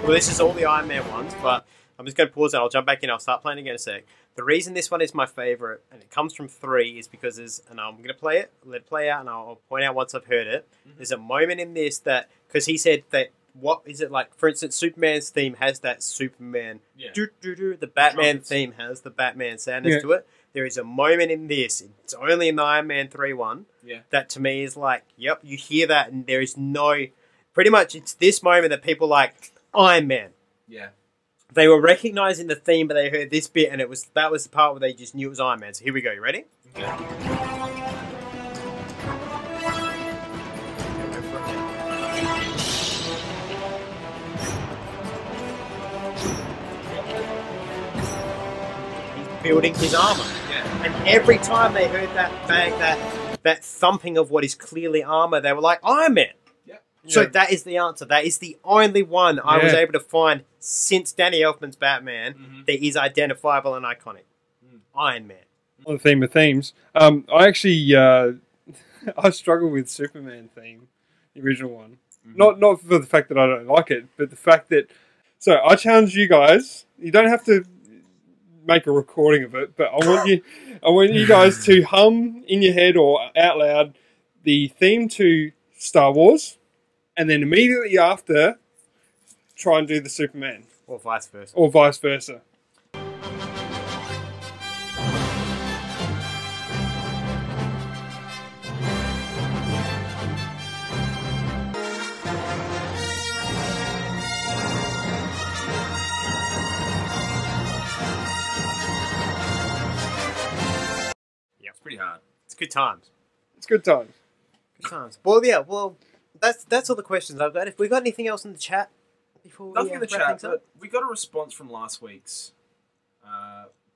S1: Well, this is all the Iron Man ones, but I'm just going to pause it. I'll jump back in. I'll start playing again in a sec. The reason this one is my favourite, and it comes from 3, is because and I'm going to play it, let it play out, and I'll point out once I've heard it. There's a moment in this that, because he said that, what is it like, for instance, Superman's theme has that Superman, the Batman theme has the Batman soundness to it. There is a moment in this, it's only in the Iron Man 3 one, that to me is like, yep, you hear that, and there is no, pretty much it's this moment that people like, Iron Man.
S4: Yeah.
S1: They were recognizing the theme, but they heard this bit, and that was the part where they just knew it was Iron Man. So here we go. You ready? He's building his armor, and every time they heard that bang, that thumping of what is clearly armor, they were like Iron Man. So that is the answer. That is the only one I was able to find since Danny Elfman's Batman that is identifiable and iconic. Iron Man.
S3: On the theme of themes, I actually I struggle with Superman theme, the original one. Not for the fact that I don't like it, but the fact that. So I challenge you guys. You don't have to make a recording of it, but I want you guys to hum in your head or out loud the theme to Star Wars, and then immediately after, try and do the Superman.
S1: Or vice versa.
S3: Or vice versa.
S4: Pretty hard.
S1: It's good times.
S3: It's good times.
S1: Good times. Well, yeah. Well, that's all the questions I've got. If we got anything else in the chat before we
S4: Nothing in the
S1: wrap
S4: chat,
S1: things up?
S4: but we got a response from last week's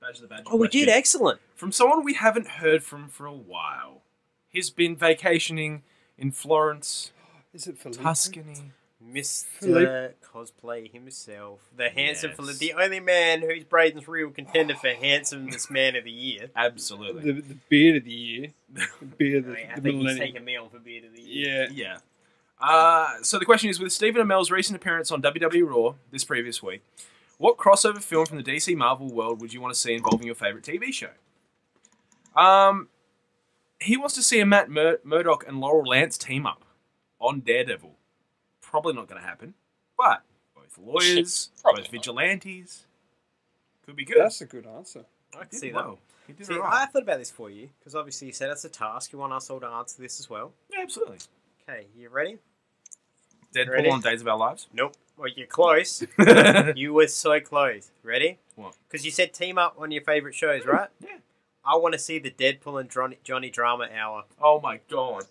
S4: Badge of the Badge.
S1: Oh, we did. Excellent.
S4: From someone we haven't heard from for a while. He's been vacationing in Florence.
S3: Is it Felipe?
S4: Tuscany?
S1: Mr. Cosplay himself, the handsome Philip, the only man who's Braden's real contender for handsomest man of the year.
S4: Absolutely.
S3: The beard of the year. The beard of
S1: I
S3: the
S1: think he's
S3: millennium.
S1: taking me on for beard of the year.
S3: Yeah.
S4: Yeah. So the question is, with Stephen Amell's recent appearance on WWE Raw this previous week, what crossover film from the DC Marvel world would you want to see involving your favourite TV show? He wants to see a Matt Murdock and Laurel Lance team up on Daredevil. Probably not going to happen, but both lawyers, both vigilantes, could be good.
S3: That's a good answer.
S1: I can see that.
S4: He did
S1: See,
S4: it right.
S1: I thought about this for you, because obviously you said it's a task. You want us all to answer this as well.
S4: Yeah, absolutely.
S1: Okay, you ready?
S4: Deadpool
S1: Ready?
S4: on Days of Our Lives?
S1: Nope. Well, you're close. You were so close. Ready?
S4: What?
S1: Because you said team up on your favourite shows, right?
S4: Yeah.
S1: I want to see the Deadpool and Johnny Drama Hour.
S4: Oh my god.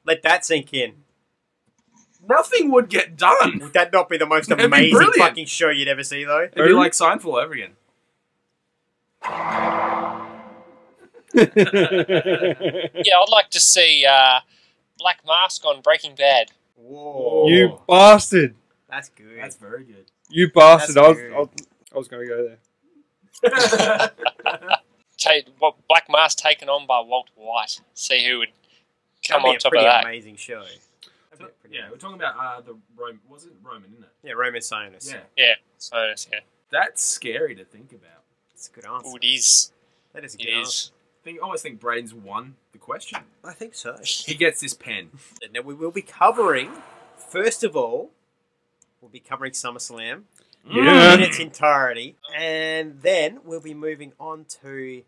S1: Let that sink in.
S4: Nothing would get done.
S1: Would that not be the most
S4: That'd be
S1: amazing
S4: brilliant.
S1: fucking show you'd ever see, though?
S4: It'd be like Seinfeld all over again.
S2: Yeah, I'd like to see Black Mask on Breaking Bad.
S1: Whoa.
S3: You bastard.
S1: That's good.
S4: That's very good.
S3: You bastard.
S1: That's
S3: I was going to go there.
S2: Black Mask taken on by Walter White. See who would come
S1: That'd be
S2: on
S1: a
S2: top of
S1: pretty
S2: that.
S1: amazing show.
S4: Yeah, we're talking about the Rome. Was it Roman, isn't it?
S1: Yeah, Roman Sionis.
S4: Yeah.
S2: Yeah, so yeah.
S4: That's scary to think about.
S1: That's a good answer.
S2: Oh, it is.
S1: That is a
S2: It
S1: good answer.
S2: is.
S4: I always think Braden's won the question.
S1: I think so.
S4: He gets this pen.
S1: Now, we will be covering, first of all, we'll be covering SummerSlam
S3: Yeah.
S1: in its entirety. And then we'll be moving on to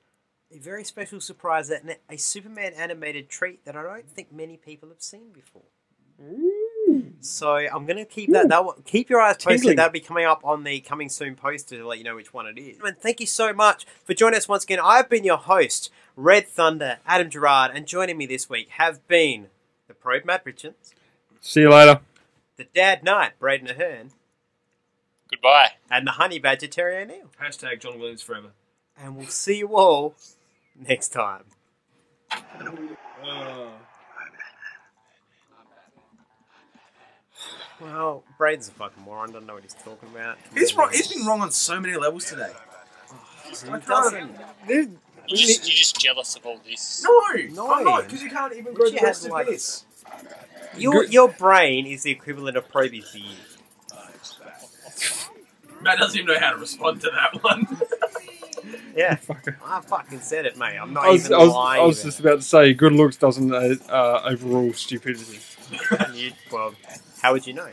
S1: a very special surprise, a Superman animated treat that I don't think many people have seen before. So I'm going to keep that. Keep your eyes posted.
S3: Tingling.
S1: That'll be coming up on the coming soon poster to let you know which one it is. And thank you so much for joining us once again. I've been your host, Red Thunder, Adam Gerard, and joining me this week have been the Probe Matt Richards,
S3: See you later.
S1: the Dad Knight, Braden Ahern,
S2: Goodbye.
S1: and the Honey Badger, Terry O'Neill.
S4: Hashtag John Williams forever.
S1: And we'll see you all next time. Well, Braden's a fucking moron. Doesn't know what he's talking about.
S4: He's wrong. He's been wrong on so many levels today.
S1: He doesn't.
S2: You're just jealous of all this.
S4: No, I'm not, because you can't even go
S1: But
S4: the
S1: you
S4: rest
S1: had,
S4: of
S1: like-
S4: this.
S1: Your brain is the equivalent of Probie's beard.
S4: Matt doesn't even know how to respond to that one.
S1: Yeah, I fucking said it, mate. I'm not
S3: I was
S1: even lying.
S3: I was just about to say, good looks doesn't overrule stupidity.
S1: Well, how would you know?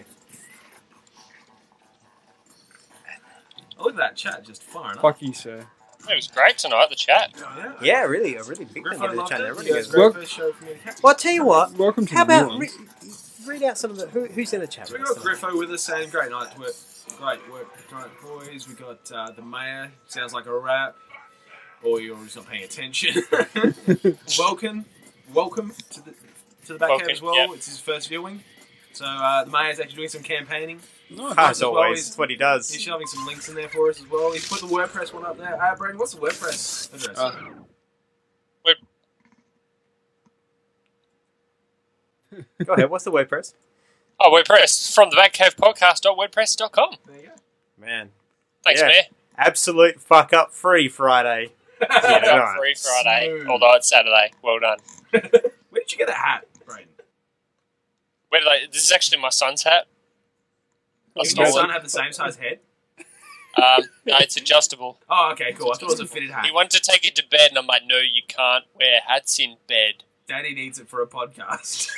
S4: Oh, look at that chat just firing up.
S3: Fuck you, sir.
S2: It was great tonight, the chat.
S1: Yeah, really, a really big thing
S4: Griffo
S1: in the
S4: loved
S1: channel.
S4: it.
S1: Everybody
S4: You
S1: goes,
S4: guys great
S3: Well-
S4: first show for me to catch.
S1: well, I'll tell you what.
S3: Welcome to
S1: How
S3: the new
S1: about
S3: ones.
S1: read out some of the who's in the chat?
S4: So we
S1: with us
S4: got
S1: tonight?
S4: Griffo with us saying great night work. Great work tonight, boys. We got the mayor. Sounds like a rap. Or you're just not paying attention. welcome to the Batcave
S2: Welcome,
S4: as well.
S2: yep.
S4: It's his first viewing. So the mayor's actually doing some campaigning.
S1: As always, that's what he does.
S4: He's shoving some links in there for us as well. He's put the WordPress one up there. Brandon, what's the WordPress address?
S1: Go ahead. What's the WordPress?
S2: Oh, WordPress. From the Batcave Podcast.wordpress.com.
S4: There you go.
S1: Man.
S2: Thanks,
S1: Yeah.
S2: Mayor.
S1: Absolute fuck up free Friday.
S2: Fuck
S1: Yeah,
S2: up
S1: right.
S2: free Friday,
S4: Smooth.
S2: although it's Saturday. Well done.
S4: Where did you get that hat, Brayden?
S2: Where did this is actually my son's hat. I
S4: Does your
S2: stole
S4: son
S2: it.
S4: have the same size head?
S2: No, it's adjustable.
S4: Oh, okay, cool. I thought it was a fitted hat.
S2: He wanted to take it to bed, and I'm like, no, you can't wear hats in bed.
S4: Daddy needs it for a podcast.